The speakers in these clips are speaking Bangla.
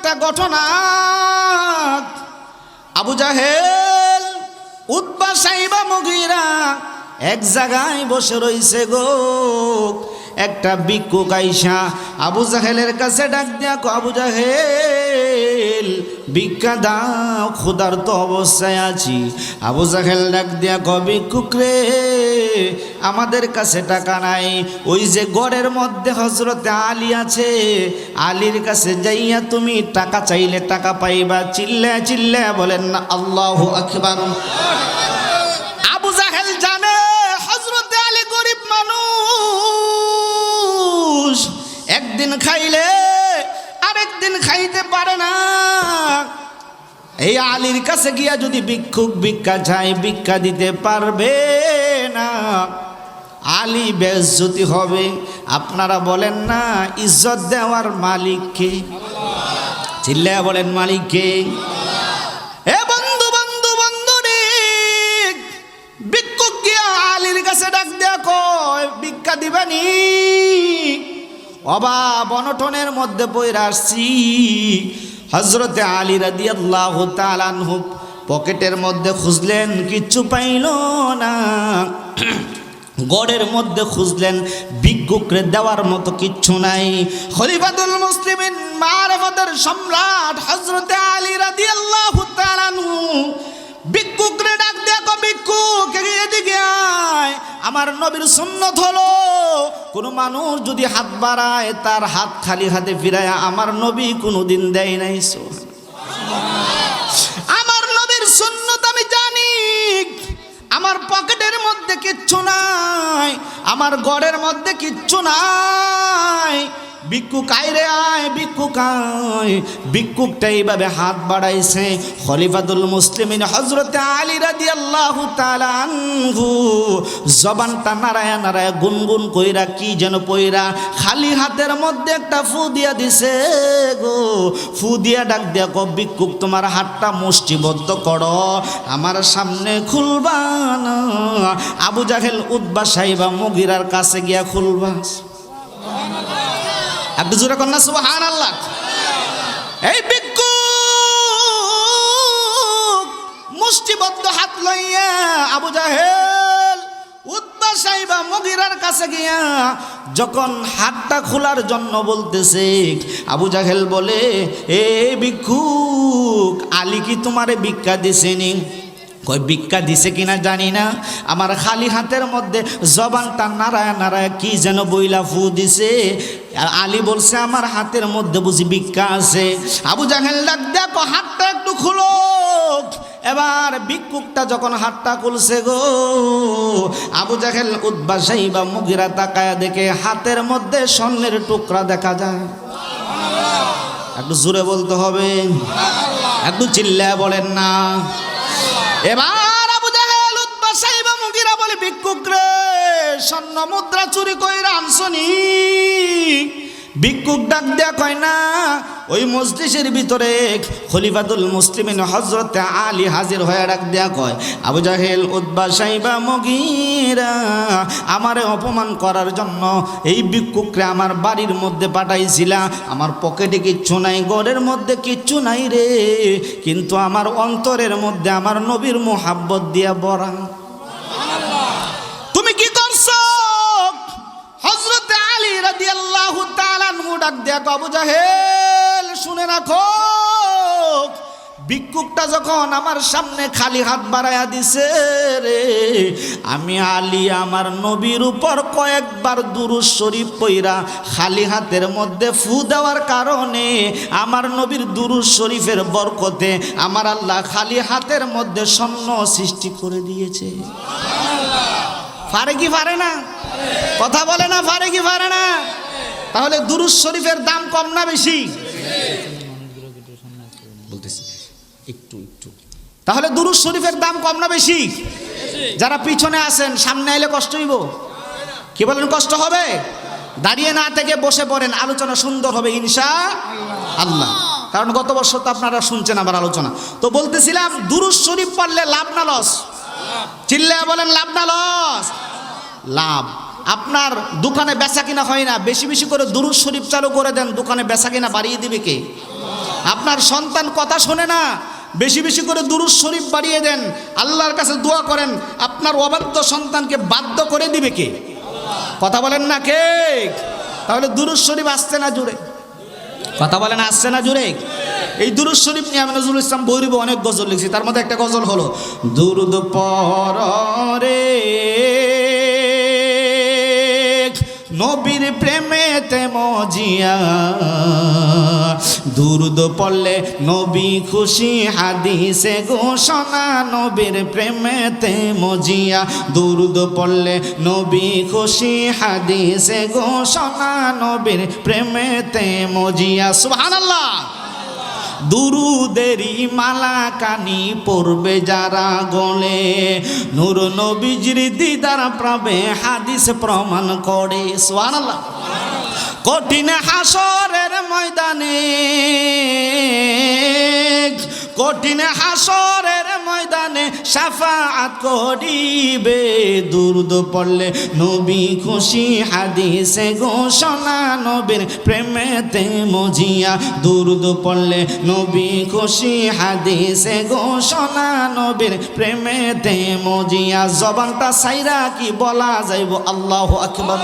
একটা ঘটনা। আবু জাহেল, উতবা, সাইবা, মুগীরা এক জায়গায় বসে রইছে গো। একটা ভিক্ষুক আইসা আবু জাহেলের কাছে ডাক দিয়া কো, আবু জাহেল ভিক্ষা দাও, ক্ষুধার্ত অবস্থায় আছি। আবু জাহেল ডাক দিয়া কো, ভিক্ষুক রে, আমাদের কাছে টাকা নাই। ওই যে গড়ের মধ্যে হযরতে আলী আছে, আলীর কাছে যাইয়া তুমি টাকা চাইলে টাকা পাইবা। চিল্লায়া চিল্লায়া বলেন না আল্লাহু আকবার। আবু জাহেল জানে হযরতে আলী গরিব মানুষ, একদিন খাইলে আরেকদিন খাইতে পারে না। এই আলীর কাছে গিয়া যদি ভিক্ষুক ভিক্ষা চায়, ভিক্ষা দিতে পারবে না, আলী বেইজ্জতি হবে। আপনারা বলেন না ইজ্জত দেওয়ার মালিক কে? চিল্লায়া বলেন মালিক কে? এ বন্ধু বন্ধু বন্ধু রে, ভিক্ষুক গিয়া আলীর কাছে ডাক দেয়া কয়, ভিক্ষা দিবানি? অভাব অনটনের মধ্যে পইরা আসছি। হযরতে আলী রাদিয়াল্লাহু তাআলা আনহু পকেটের মধ্যে খুঁজলেন, কিচ্ছু পাইল না। গড়ের মধ্যে খুঁজলেন, ভিক্ষুকরে দেওয়ার মতো কিচ্ছু নাই। খলিফাতুল মুসলিমিন, মারফতের সম্রাট হযরতে আলী রাদিয়াল্লাহু তাআলা আনহু ভিক্ষুকরে ডাক দিয়া কয়, ভিক্ষুক এদিকে আয়। আমার নবীর সুন্নত হলো কোন মানুষ যদি হাত বাড়ায় তার হাত খালি হাতে ফিরায়, আমার নবী কোনোদিন দেয় নাই। আমার নবীর সুন্নত আমি জানি। আমার পকেটের মধ্যে কিচ্ছু নাই, আমার গড়ের মধ্যে কিচ্ছু নাই। ভিক্ষুক আয় রে আয়, ভিক্ষুক আয়। ভিক্ষুকটা এইভাবে হাত বাড়াইছে। খলিফাতুল মুসলিমিন হযরতে আলী রাদিয়াল্লাহু তাআলা আনহু জবানটা নাড়ায়া নাড়ায়া গুনগুন কইরা কি যেন পইরা খালি হাতের মধ্যে একটা ফু দিয়া দিছে গো। ফু দিয়া ডাক দিয়া কো, ভিক্ষুক তোমার হাতটা মুষ্টিবদ্ধ করো, আমার সামনে খুলবা না। আবু জাহেল, উতবা, সাইবা, মুগীরার কাছে গিয়া খুলবা। একটু জোরে কন্যা সুবহানাল্লাহ। এই ভিক্ষুক মুষ্টিবদ্ধ হাত লইয়া আবু জাহেল, উতবা, সাইবা, মুগীরার কাছে গিয়া যখন হাতটা খোলার জন্য বলতেছে, আবু জাহেল বলে, এ ভিক্ষুক, আলী কি তোমারে ভিক্ষা দিছেনি? কই ভিক্ষা দিছে কিনা জানি না, আমার খালি হাতের মধ্যে জবানটা নাড়ায় নাড়ায় কি যেন বইলা ফু দিছে। আলী বলছে, আমার হাতের মধ্যে বুঝি ভিক্ষা আছে। আবু জাহেল ডাক দেখো, হাতটা একটু খুলো। এবার ভিক্ষুকটা যখন হাতটা খুলছে গো, আবু জাহেল, উতবা, সাইবা, মুগীরা তাকায়া দেখে হাতের মধ্যে স্বর্ণের টুকরা দেখা যায়। একটু জোরে বলতে হবে, একটু চিল্লায়া বলেন না। এবার আবু জাহেল, উতবা, সাইবা, মুগীরা বলে, ভিক্ষুক রে, স্বর্ণ মুদ্রা চুরি কইরা আনছনি? ভিক্ষুক ডাক দেয়া কয়, না, ওই মজলিসের ভিতরে খলিফাতুল মুসলিমিন হযরতে আলী হাজির হয়ে ডাক দেয়া কয়, আবু জাহেল, উতবা, সাইবা, মুগীরা আমারে অপমান করার জন্য এই ভিক্ষুকরে আমার বাড়ির মধ্যে পাঠাইছিলা। আমার পকেটে কিচ্ছু নাই, গড়ের মধ্যে কিচ্ছু নাই রে, কিন্তু আমার অন্তরের মধ্যে আমার নবীর মোহাব্বত দিয়া ভরা। তুমি কি করছো? হযরতে আলী রাদিয়াল্লাহু তাআলা আনহু ডাক দেয়া কয়, আবু জাহেল শুনে রাখো, ভিক্ষুকটা যখন আমার সামনে খালি হাত বাড়ায়া দিছে রে, আমি আলী আমার নবীর উপর কয়েকবার দুরূদ শরীফ পড়া খালি হাতের মধ্যে ফু দেওয়ার কারণে আমার নবীর দুরূদ শরীফের বরকতে আমার আল্লাহ খালি হাতের মধ্যে স্বর্ণ সৃষ্টি করে দিয়েছে। পারে কি পারে না? কথা বলে না, পারে কি পারে না? তাহলে দুরূদ শরীফের দাম কম না বেশি? বলতেছি একটু একটু। তাহলে দুরূদ শরীফের দাম কম না বেশি? যারা পিছনে আছেন, সামনে এলে কষ্ট হইব? কি বলেন, কষ্ট হবে? দাঁড়িয়ে না থেকে বসে পড়েন, আলোচনা সুন্দর হবে ইনশাআল্লাহ। কারণ গত বছর তো আপনারা শুনছেন আমার আলোচনা। তো বলতেছিলাম, দুরূদ শরীফ পড়লে লাভ না লস? চিল্লায়া বলেন, লাভ না লস? লাভ। আপনার দোকানে বেচা কিনা হয় না, বেশি বেশি করে দুরূদ শরীফ চালু করে দেন, দোকানে বেচা কিনা বাড়িয়ে দিবে কে? আপনার সন্তান কথা শোনে না, বেশি বেশি করে দুরূদ শরীফ বাড়িয়ে দেন, আল্লাহর কাছে দোয়া করেন, আপনার অবাধ্য সন্তানকে বাধ্য করে দিবে কে? কথা বলেন না কে? তাহলে দুরূদ শরীফ আসছে না জুড়ে? কথা বলেন আসছে না জুড়ে? এই দুরূদ শরীফ নিয়ে আমি নজরুল ইসলাম বৈরবে অনেক গজল লিখছি, তার মধ্যে একটা গজল হলো দুরূদ পড়রে নবীর প্রেমেতে মজিয়া, দুরূদ পড়লে নবী খুশি হাদিসে ঘোষণা, নবীর প্রেমেতে মজিয়া, দুরূদ পড়লে নবী খুশি হাদিসে ঘোষণা, নবীর প্রেমেতে মজিয়া। সুবহানাল্লাহ। দুরুদেরই মালা কানি পড়বে যারা গলে, নূর নবীজির দিদার পাবে হাদিস প্রমাণ করে। সুবহানাল্লাহ। কঠিন হাসরের ময়দানে, কঠিন হাসরের ময়দানে শাফাআত করিবে, দুরূদ পড়লে নবী খুশি হাদিসে ঘোষণা, নবীর প্রেমেতে মজিয়া, দুরূদ পড়লে নবী খুশি হাদিসে ঘোষণা, নবীর প্রেমেতে মজিয়া। জবানটা সাইরা কি বলা যাইব আল্লাহু আকবার।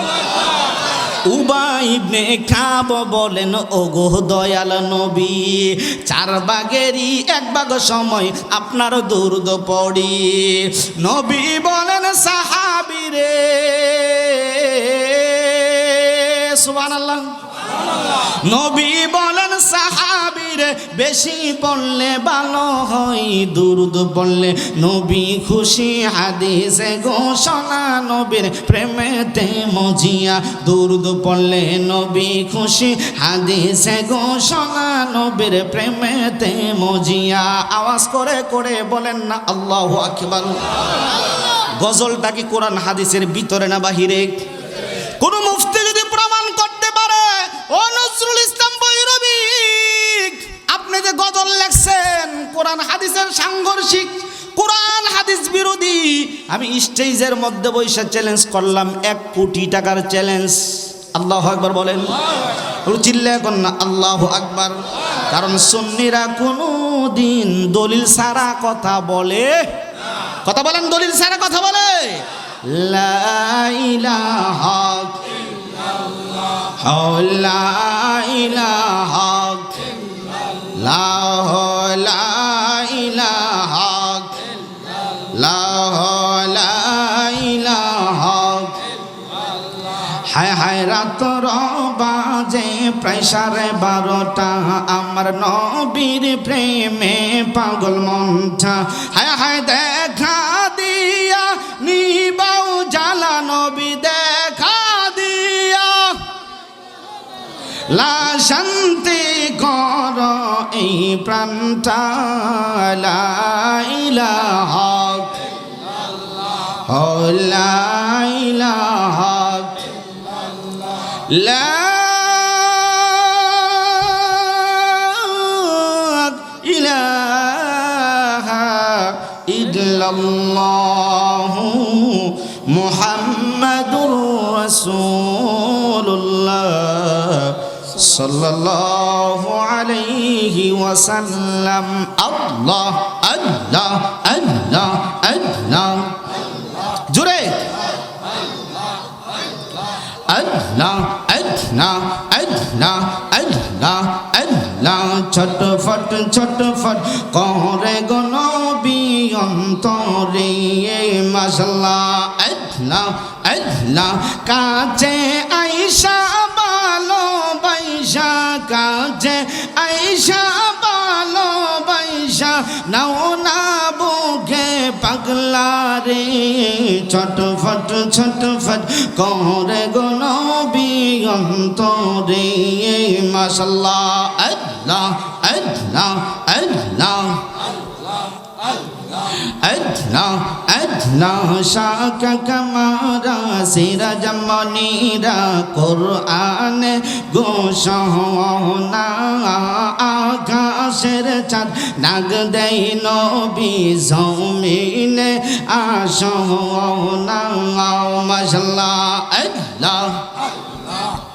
উবাই ইবনে কাব বলেন, ওগো দয়াল নবী, 4 ভাগেরই 1 ভাগ সময় আপনার দুরূদ পড়ি। নবী বলেন সাহাবীরে, সুবহানাল্লাহ। নবী বলেন সাহাবীরে, বেশি পড়লে ভালো হয়, দুরূদ পড়লে নবী খুশি হাদিসে ঘোষণা, নবীর প্রেমেতে মজিয়া, দুরূদ পড়লে নবী খুশি হাদিসে ঘোষণা, নবীর প্রেমেতে মজিয়া। আওয়াজ করে করে বলেন না আল্লাহু আকবার। গজলটা কি কোরআন হাদিসের ভিতরে না বাহিরে? কোন মুফতি যদি প্রমাণ করতে পারে, ও নজরুল ইসলাম বৈরবী, আপনি যে গজল লেখছেন কোরআন হাদিসের সাংঘর্ষিক, কোরআন হাদিস বিরোধী, আমি স্টেজের মধ্যে বসে চ্যালেঞ্জ করলাম, 1 কোটি টাকার চ্যালেঞ্জ। আল্লাহু আকবার বলেন। চিল্লা এখন না আল্লাহু আকবার। কারণ সুন্নিরা কোনো দিন দলিল ছাড়া কথা বলে, কথা বলেন, দলিল ছাড়া কথা বলে। লা ইলাহা ইল্লাল্লাহ, লা ইলাহা ইল্লাল্লাহ, লা ইলাহা ইল্লাল্লাহ, লা ইলাহা ইল্লাল্লাহ। হায় হায় রাতর বাজে প্রায় 12:30, আমার নবীর প্রেমে পাগল মনটা, হায় হায় দেখা দিয়া নিবাও জ্বালা, নবী দেখা দিয়া লা শান্তি কর এই প্রাণটা, লা ইলাহা ইল্লাল্লাহ, লা ইলাহা ইল্লাল্লাহ, লা ইলাহা ইল্লাল্লাহ মুহাম্মাদুর রাসূলুল্লাহ সাল্লাল্লাহু আলাইহি ওয়াসাল্লাম। আল্লাহ আল্লাহ আল্লাহ আল্লাহ, জোরে আল্লাহ আল্লাহ আল্লাহ আল্লাহ আল্লাহ। ছটফট ছটফট করে গো নবী অন্তরে, মাশাআল্লাহ। আল্লাহ আল্লাহ, কাছে আয়েশা ভালোবাসা, কাছে আয়েশা ভালোবাসা, নাও না বুকে পাগলা রে, ছটফট ছটফট করে গো নবী অন্তরে, মাশাআল্লাহ। আল্লাহ আল্লাহ আল্লাহ আল্লাহ আল্লাহ, শাকা কামারা সিরাজ মনিরা, কোরআন ঘোষণা, আকাশের চাঁদ নাগ দেয় নবী জমিনে আসনা, মাশাআল্লাহ। আল্লাহ আল্লাহ আল্লাহ আল্লাহ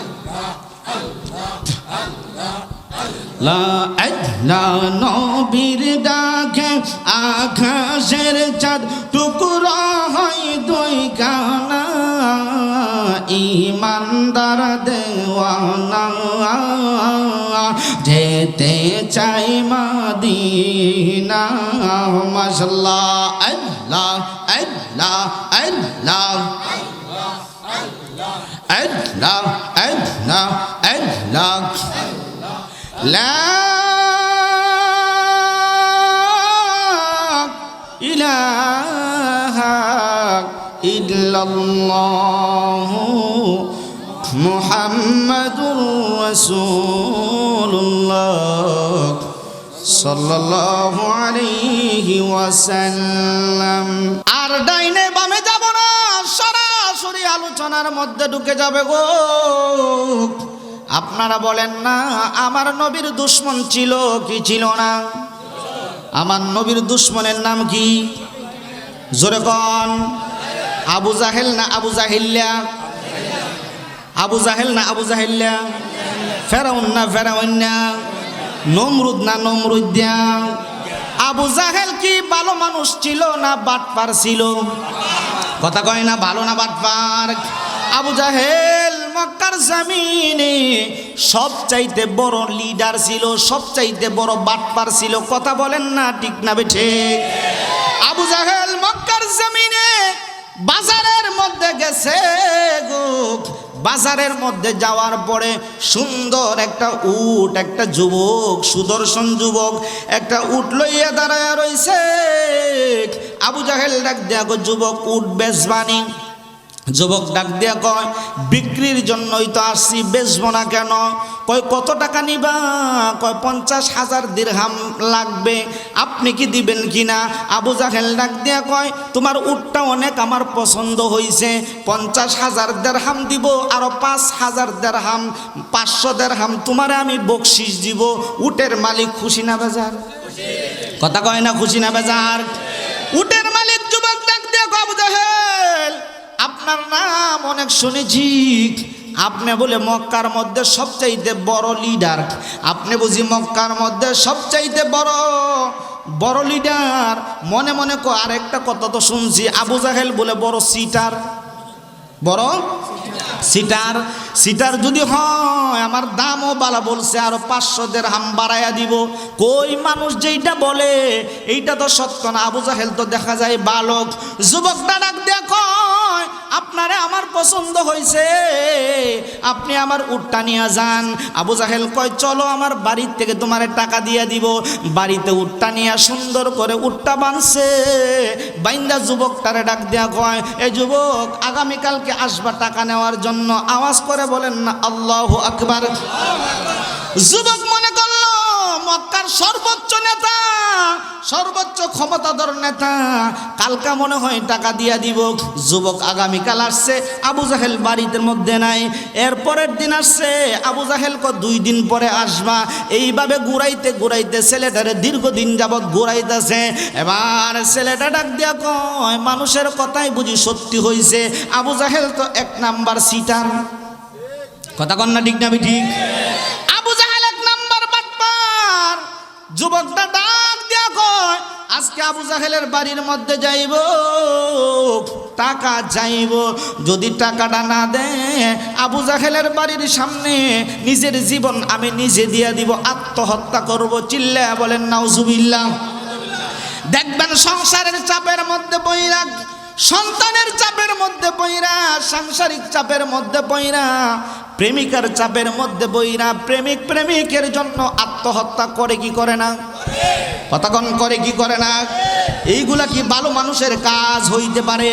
আল্লাহ আল্লাহ লা ইলাহা নবীর ডাকে আকাশের চাঁদ টুকরা হয় দুই কানা ইমানদার দেওয়ানা যেতে চাই মদিনা মাশাআল্লাহ আল্লাহ আল্লাহ আল্লাহ আল্লাহ আল্লাহ আল্লাহ লা ইলাহা ইল্লাল্লাহ মুহাম্মাদুর রাসূলুল্লাহ সাল্লাল্লাহু আলাইহি ওয়াসাল্লাম। আর ডাইনে বামে যাব না, সরাসরি আলোচনার মধ্যে ঢুকে যাবে গো। আপনারা বলেন না আমার নবীর দুশমন ছিল কি ছিল না? আমার নবীর দুশমনের নাম কি? জোরে কোন। আবু জাহেল না আবু জাহিল্লা? আবু জাহেল না আবু জাহিল্লা? ফেরাউন না ফেরাউন না? নমরুদ না নমরুদ্যা? আবু জাহেল কি ভালো মানুষ ছিল না বাটপার ছিল? কথা কয় না, ভালো না বাটপার? আবু জাহেল মক্কার জমিনে সবচাইতে বড় লিডার ছিল, সবচাইতে বড় বাটপার ছিল। কথা বলেন না ঠিক না বেঠে? আবু জাহেল মক্কার জমিনে বাজারের মধ্যে গেছে গো। বাজারের মধ্যে যাওয়ার পরে সুন্দর একটা উট, একটা যুবক, সুদর্শন যুবক একটা উট লইয়া দাঁড়ায় রইছে। আবু জাহেল ডাক দেয়া গো, যুবক উট বেচবানি? যুবক ডাক দিয়া কয়, বিক্রির জন্যই তো আসছি, বেচবো না কেন? কয় কত টাকা নিবা? কয় 50,000 দিরহাম লাগবে, আপনি কি দিবেন কিনা? আবু জাহেল ডাক দিয়া কয়, তোমার উটটা অনেক আমার পছন্দ হইছে, 50,000 দিরহাম দিব, আরো 5,000 দিরহাম, 500 দিরহাম তোমারে আমি বকশিস দিব। উটের মালিক খুশি না বেজার? কথা কয় না, খুশি না বেজার? উটের মালিক যুবক ডাক দিয়া কয়, আবু জাহেল আপনার নাম অনেক শুনেছি, আপনি বলে মক্কার মধ্যে সবচাইতে বড় লিডার, আপনি বুঝি মক্কার মধ্যে সবচাইতে বড় লিডার? মনে মনে কো আরেকটা কথা তো শুনছি, আবু জাহেল বলে বড় সিটার। বড় সিটার? সিটার যদি হয় আমার দামও বালা বলছে, আরো 500 দিরহাম বাড়াইয়া দিব। কই মানুষ যেইটা বলে এইটা তো সত্য না। আবু জাহেল তো দেখা যায় বালক। যুবকটা ডাক দিয়া কয়, আপনারে আমার পছন্দ হয়েছে, আপনি আমার উটটা নিয়ে যান। আবু জাহেল কয়, চলো আমার বাড়ির থেকে তোমারে টাকা দিয়ে দিব। বাড়িতে উটটা নিয়ে সুন্দর করে উটটা বানছে, বাইন্দা যুবকটারে ডাক দিয়া কয়, এই যুবক আগামীকালকে আসবা টাকা নেওয়ার জন্য। আওয়াজ করে বলেন না আল্লাহু আকবার। যুবক মনে করলো মক্কার সর্বোচ্চ নেতা, সর্বোচ্চ ক্ষমতাধর নেতা, কালকা মনে হয় টাকা দিয়া দিব। যুবক আগামীকাল আসছে, আবু জাহেল বাড়িতে মধ্যে নাই। এরপরের দিন আসছে, আবু জাহেল 2 দিন পরে আসবা। এইভাবে ঘুরাইতে ঘুরাইতে ছেলেটারে দীর্ঘদিন যাবৎ ঘুরাইতেছে। এবার ছেলেটা ডাক দিয়া কয়, মানুষের কথাই বুঝি সত্যি হইছে, আবু জাহেল তো 1 নাম্বার সিটার। কথা কন না ঠিক না ঠিক? আবু জাহেল 1 নাম্বার বাটপার। যুবকটা ডাক দিয়া কয়, আজকে আবু জাহেলের বাড়ির মধ্যে যাইব, টাকা চাইব, যদি টাকাটা না দেয় আবু জাহেলের বাড়ির সামনে নিজের জীবন আমি নিজে দিয়া দিব, আত্মহত্যা করব। চিল্লা বলেন নাউজুবিল্লাহ। দেখবেন সংসারের চাপের মধ্যে পইরা, সন্তানের চাপের মধ্যে পইরা, সাংসারিক চাপের মধ্যে পইরা, প্রেমিকার চাপের মধ্যে পইরা প্রেমিক প্রেমিকের জন্য আত্মহত্যা করে কি করে না? কতক্ষণ করে কি করে না? এইগুলা কি ভালো মানুষের কাজ হইতে পারে?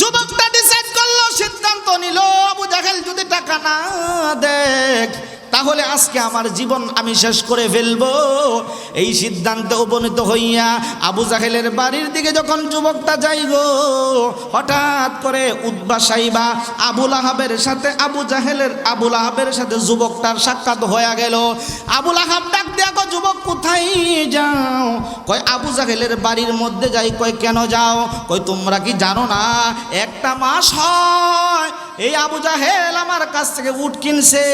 যুবকটা ডিসাইড করলো, সিদ্ধান্ত নিল, আবু জাহেল যদি টাকা না দেখ তাহলে আজকে আমার জীবন আমি শেষ করে ফেলবো। এই সিদ্ধান্তে উপনীত হইয়া আবু জাহেলের বাড়ির দিকে যখন যুবকটা যাইব, হঠাৎ করে উতবা সাইবা আবুল আহাবের সাথে আবুল আহাবের সাথে যুবকটার সাক্ষাৎ হয়ে গেল। আবুল আহাব ডাক দিয়া যুবক কোথায় যাও? কয় আবু জাহেলের বাড়ির মধ্যে যাই। কয় কেন যাও? কয় তোমরা কি জানো না একটা মাস হয় এই আবু জাহেল আমার কাছ থেকে উট কিনছে,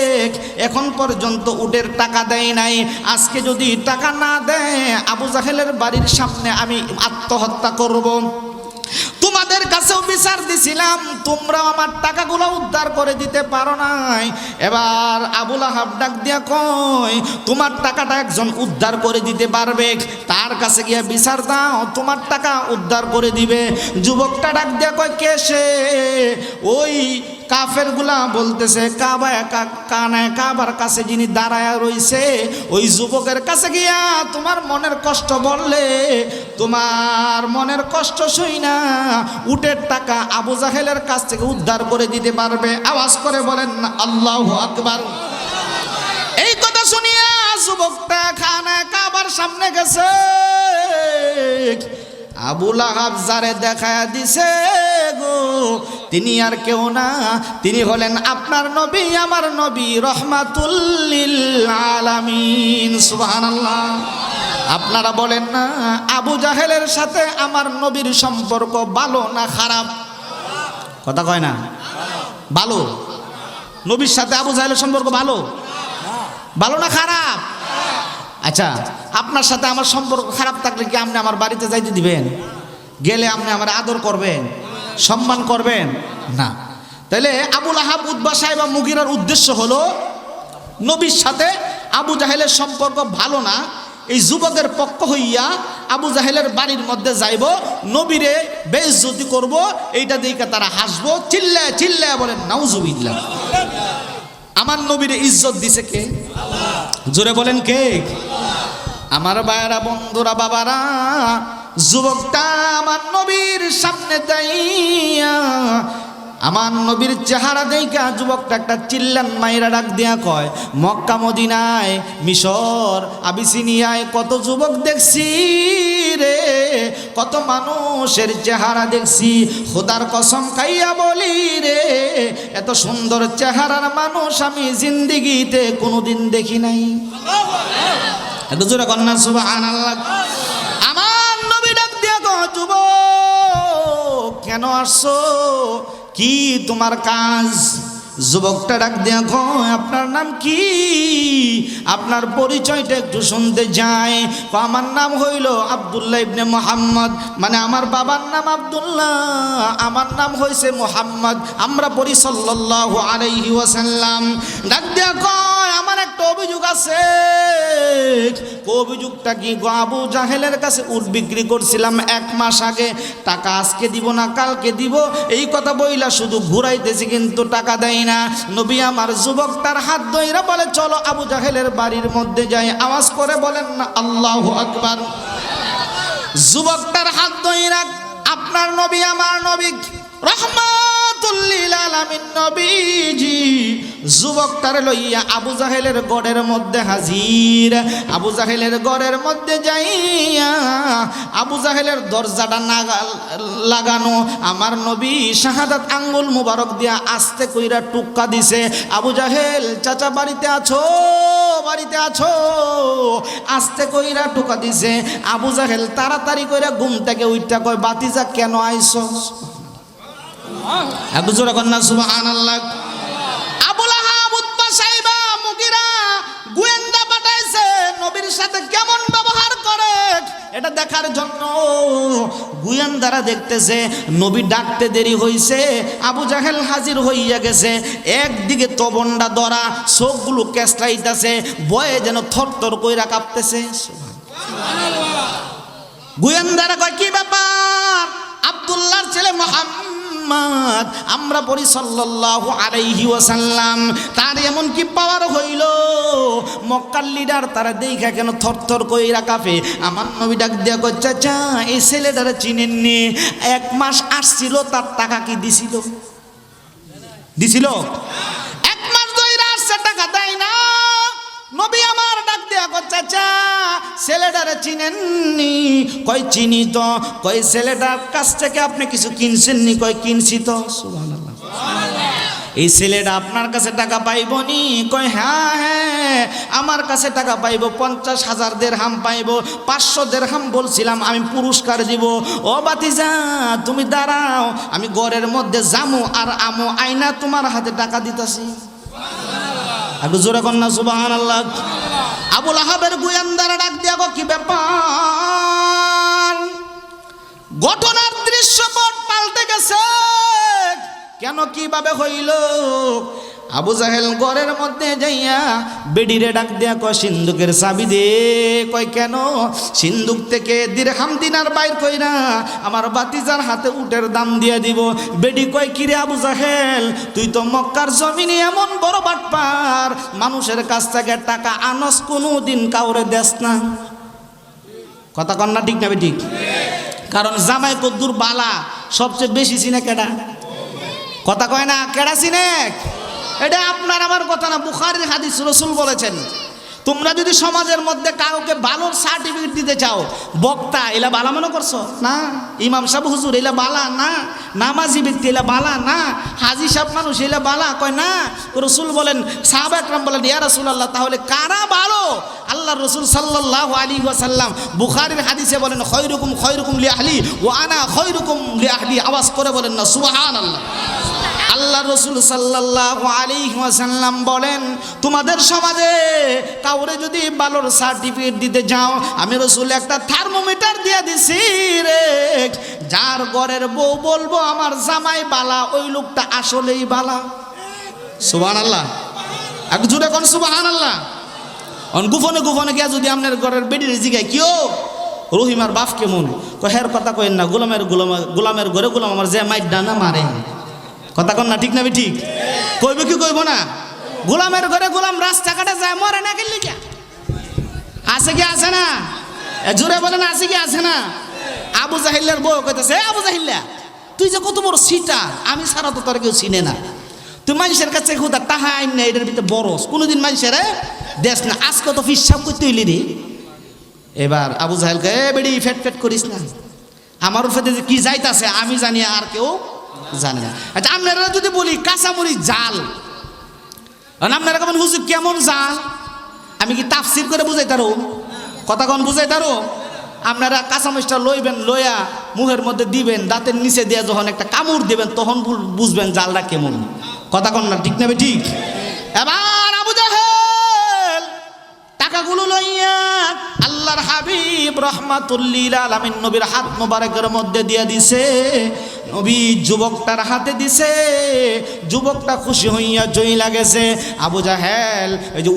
এখন পর্যন্ত উটের টাকা দেয় নাই। আজকে যদি টাকা না দেয় আবু জাহেলের বাড়ির সামনে আমি আত্মহত্যা করব। তোমাদের কাছেও বিচার দিছিলাম, তোমরাও আমার টাকাগুলো উদ্ধার করে দিতে পারো নাই। এবার আবুল আহাব ডাক দিয়া কয় তোমার টাকাটা একজন উদ্ধার করে দিতে পারবে, তার কাছে গিয়া বিচার দাও, তোমার টাকা উদ্ধার করে দিবে। যুবকটা ডাক দিয়া কয় কে সে? ওই কাফেরগুলা বলতেছে কাবার কাছে যিনি দাঁড়ায়া রইছে ওই যুবকের কাছে গিয়া তোমার মনের কষ্ট বললে তোমার মনের কষ্ট শুই না উটের টাকা আবু জাহেলের কাছ থেকে উদ্ধার করে দিতে পারবে। আওয়াজ করে বলেন না আল্লাহু আকবার। এই কথা শুনিয়া যুবকটা কাবার সামনে গেছে। আবুল আহাব যারে দেখায়া দিছে গো তিনি আর কেউ না, তিনি হলেন আপনার নবী, আমার নবী, রহমাতুল লিল আলামিন। সুবহানাল্লাহ। আপনারা বলেন না আবু জাহেলের সাথে আমার নবীর সম্পর্ক ভালো না খারাপ? কথা কয় না ভালো। নবীর সাথে আবু জাহেলের সম্পর্ক ভালো? ভালো না খারাপ? আচ্ছা, আপনার সাথে আমার সম্পর্ক খারাপ থাকলে কি আপনি আমার বাড়িতে যাইতে দিবেন? গেলে আপনি আমার আদর করবেন, সম্মান করবেন না? তাইলে আবুল আহাব, উতবা সাইবা, মুগীরার উদ্দেশ্য হলো নবীর সাথে আবু জাহেলের সম্পর্ক ভালো না, এই যুবকের পক্ষ হইয়া আবু জাহেলের বাড়ির মধ্যে যাইব, নবীরে বেইজ্জতি করব, এইটা দেখে তারা হাসবো, চিল্লায় চিল্লায় বলেন নাউজুবিল্লাহ। আমার নবীরে ইজ্জত দিছে কে? জোরে বলেন কে? আমার ভাইয়েরা, বন্ধুরা, বাবারা, যুবকটা আমার নবীর সামনে যাইয়া আমার নবীর চেহারা দেখা যুবকটা একটা চিল্লান মাইরা ডাক দিয়া কয় মক্কা মদিনায়, মিশর, আবিসিনিয়ায় কত যুবক দেখছি রে, কত মানুষের চেহারা দেখছি, খোদার কসম খাইয়া বলি রে এত সুন্দর চেহারার মানুষ আমি জিন্দেগিতে কোনোদিন দেখি নাই। এত জোরে কন্যা সুবহানাল্লাহ। আমার নবী ডাক দিয়া কয় যুবক কেন আসছো, কি তোমার কাজ? যুবকটা ডাক দিয়া কয় আপনার নাম কি, আপনার পরিচয়টা একটু শুনতে যাই। আমার নাম হইল আব্দুল্লাহ ইবনে মুহাম্মদ, মানে আমার বাবার নাম আব্দুল্লাহ, আমার নাম হইছে মুহাম্মদ, আমরা পড়ি সাল্লাল্লাহু আলাইহি ওয়াসাল্লাম। ডাক দিয়া কয় আমার একটা অভিযোগ আছে। অভিযোগটা কি গো? আবু জাহেলের কাছে উট বিক্রি করছিলাম 1 মাস আগে, টাকা আজকে দিব না কালকে দিব এই কথা বইলা শুধু ঘুরাইতেছি কিন্তু টাকা দেয় না। নবী আমার যুবকটার হাত ধইরা বলে চলো আবু জাহেলের বাড়ির মধ্যে যাই। আওয়াজ করে বলেন না আল্লাহু আকবার। যুবকটার হাত ধইরা আপনার নবী, আমার নবী, রহমাতুল লিল আলামিন নবীজি যুবকটারে লইয়া আবু জাহেলের গড়ের মধ্যে হাজির। আবু জাহেলের গড়ের মধ্যে যাইয়া আবু জাহেলের দরজাটা লাগানো, আমার নবী শাহাদাত আঙ্গুল মুবারক দিয়া আস্তে কইরা টুক্কা দিছে। আবু জাহেল চাচা বাড়িতে আছো, বাড়িতে আছো, আস্তে কইরা টুকা দিছে। আবু জাহেল তাড়াতাড়ি কইরা ঘুম থেকে উঠটা কয় বাতিজা কেন আইছো? এত জোরে কন্যা সুবহানাল্লাহ। আবুল আহাব, উতবা, সাইবা, মুগীরা গোয়েন্দা পাঠাইছে নবীর সাথে কেমন ব্যবহার করে এটা দেখার জন্য। গোয়েন্দারা দেখতেছে নবী ডাকতে দেরি হইছে, আবু জাহেল হাজির হইয়া গেছে, একদিকে তবন্ডা ধরা, চোখগুলো কেসলাইতেছে, ভয়ে যেন থরথর কইরা কাঁপতেছে। গোয়েন্দারা কয় কি ব্যাপার? আব্দুল্লাহর ছেলে মুহাম্মদ, আমরা পড়ি সাল্লাল্লাহু আলাইহি ওয়াসাল্লাম, তার এমন কি পাওয়ার হইল মক্কার লিডার তারা দেখা কেন থরথর কইরা কাঁপে? আমার নবী ডাক দিয়া কয় চাচা এই ছেলেটারে চিনেননি, 1 মাস আসছিল তার টাকা কি দিছিল? দিছিল? 1 মাস ধইরা আসছে টাকা দেয় না। নবী আমার ডাক দিয়া কয় চাচা ছেলেটারে চিনেননি? কয় চিনি তো। কয় ছেলেটার কাছ থেকে আপনি কিছু কিনছেননি? কয় কিনছি তো। সুবহানাল্লাহ। এই ছেলেটা আপনার কাছে টাকা পাইব নি? কয় হ্যাঁ হ্যাঁ, আমার কাছে টাকা পাইব, 50,000 দিরহাম পাইব, 500 দিরহাম বলছিলাম আমি পুরস্কার দিব। ও বাতিজা তুমি দাঁড়াও, আমি ঘরের মধ্যে যামু আর আমু আইনা তোমার হাতে টাকা দিতাছি। একটু জোরে কন্যা সুবহানাল্লাহ। আবু লাহাবের গোয়েন্দারা ডাক দিয়া গো কি ব্যাপার? ঘটনার দৃশ্যপট পাল্টে গেছে। কেন কিভাবে হইল? আবু জাহেল ঘরের মধ্যে যাইয়া বেডিরে ডাক দিয়া কয় সিন্দুকের চাবি দে। কয় কেন? সিন্দুক থেকে দিরহাম দিনার বাইর কইরা আমার বাতিজার হাতে উটের দাম দিয়া দিব। বেডি কয় কিরে আবু জাহেল, তুই তো মক্কার জমিনে এমন বড় বাটপার, মানুষের কাছ থেকে টাকা আনস কোনো দিন কাউরে দেস না। কথা কন না ঠিক না ঠিক? কারণ জামাই কদ্দুর বালা সবচেয়ে বেশি চিনে কেডা? কথা কয় না, কেডা চিনে? এটা আপনার আমার কথা না, বুখারীর হাদিস। রাসূল বলেছেন তোমরা যদি সমাজের মধ্যে কাউকে ভালোর সার্টিফিকেট দিতে চাও, বক্তা এলা বালা মনে করছো না, ইমাম সাহেব হুজুর এলা বালা না, নামাজি ব্যক্তি এলা বালা না, হাজি সাহেব মানুষ এলা বালা? কয় না। রাসূল বলেন, সাহাবা একরাম বলেন ইয়া রাসূলুল্লাহ তাহলে কারা ভালো? আল্লাহর রাসূল সাল্লাল্লাহু আলাইহি ওয়াসাল্লাম বুখারীর হাদিসে বলেন খয়রুকুম খয়রুকুম লিআহলি ওয়া আনা খয়রুকুম লিআহলি। আওয়াজ করে বলেন না সুবহানাল্লাহ। আল্লাহ রাসূল সাল্লাল্লাহু আলাইহি ওয়াসাল্লাম বলেন তোমাদের সমাজে কাউরে যদি ভালোর সার্টিফিকেট দিতে যাও, আমি রাসূল একটা থার্মোমিটার দিয়ে দিছি রে, যার ঘরের বউ বলবো আমার জামাই বালা, ওই লোকটা আসলেই বালা। সুবহানাল্লাহ। এক জোরে কোন সুবহানাল্লাহ। অন গোপনে গোপনে গিয়া যদি আপনার ঘরের বেডির জিগায় কিও রহিমার বাপ কেমন, কহের কথা কইেন না, গোলামের ঘরে গোলাম আমার যে মাইর ডানা মারে। কথা কন না ঠিক না? ঠিক কইব কি কইব না? গোলামের ঘরে গোলাম রাস্তাঘাটে যায় মরে না, গেলি কে আছে কি আছে না? জোরে বলেন আছে কি আছে না? আবু জাহিল্লার বউ কইতেছে আবু জাহিল্লা তুই যে কত বড় সিটার, আমি ছাড়া তো তোর কেউ চিনে না, তুই মানুষের কাছে খুদা টাহা আইন না, এটার ভিতরে বরস কোনোদিন মানুষের দেশ না, আজকে তো ফিসাব করতে হইলি রে। এবার আবু জাহেলকে এ বেড়ি ফেট ফেট করিস না, আমার উপরে যে কি যাইতাছে আমি জানি আর কেউ জানে না। আচ্ছা আপনারা যদি বলি কাঁচামরিচ জাল, আপনারা কেমন হুজুর কেমন জাল, আমি কি তাফসির করে বুঝাই তারো? কথা কন বুঝাই তারো? আপনারা কাঁচামরিচটা লইবেন, লইয়া মুখের মধ্যে দিবেন, দাঁতের নিচে দিয়ে যখন একটা কামড় দিবেন তখন বুঝবেন জালটা কেমন। কথা কন না ঠিক না? ঠিক। এবার আবু জাহেল টাকাগুলো লইয়া আল্লাহর হাবিব রাহমাতুল লিল আলামিন নবীর হাত মোবারকের মধ্যে দিয়ে দিছে। নবী যুবকটার হাতে দিছে, যুবকটা খুশি হইয়া জয় লাগেছে। আবু জাহেল এই যে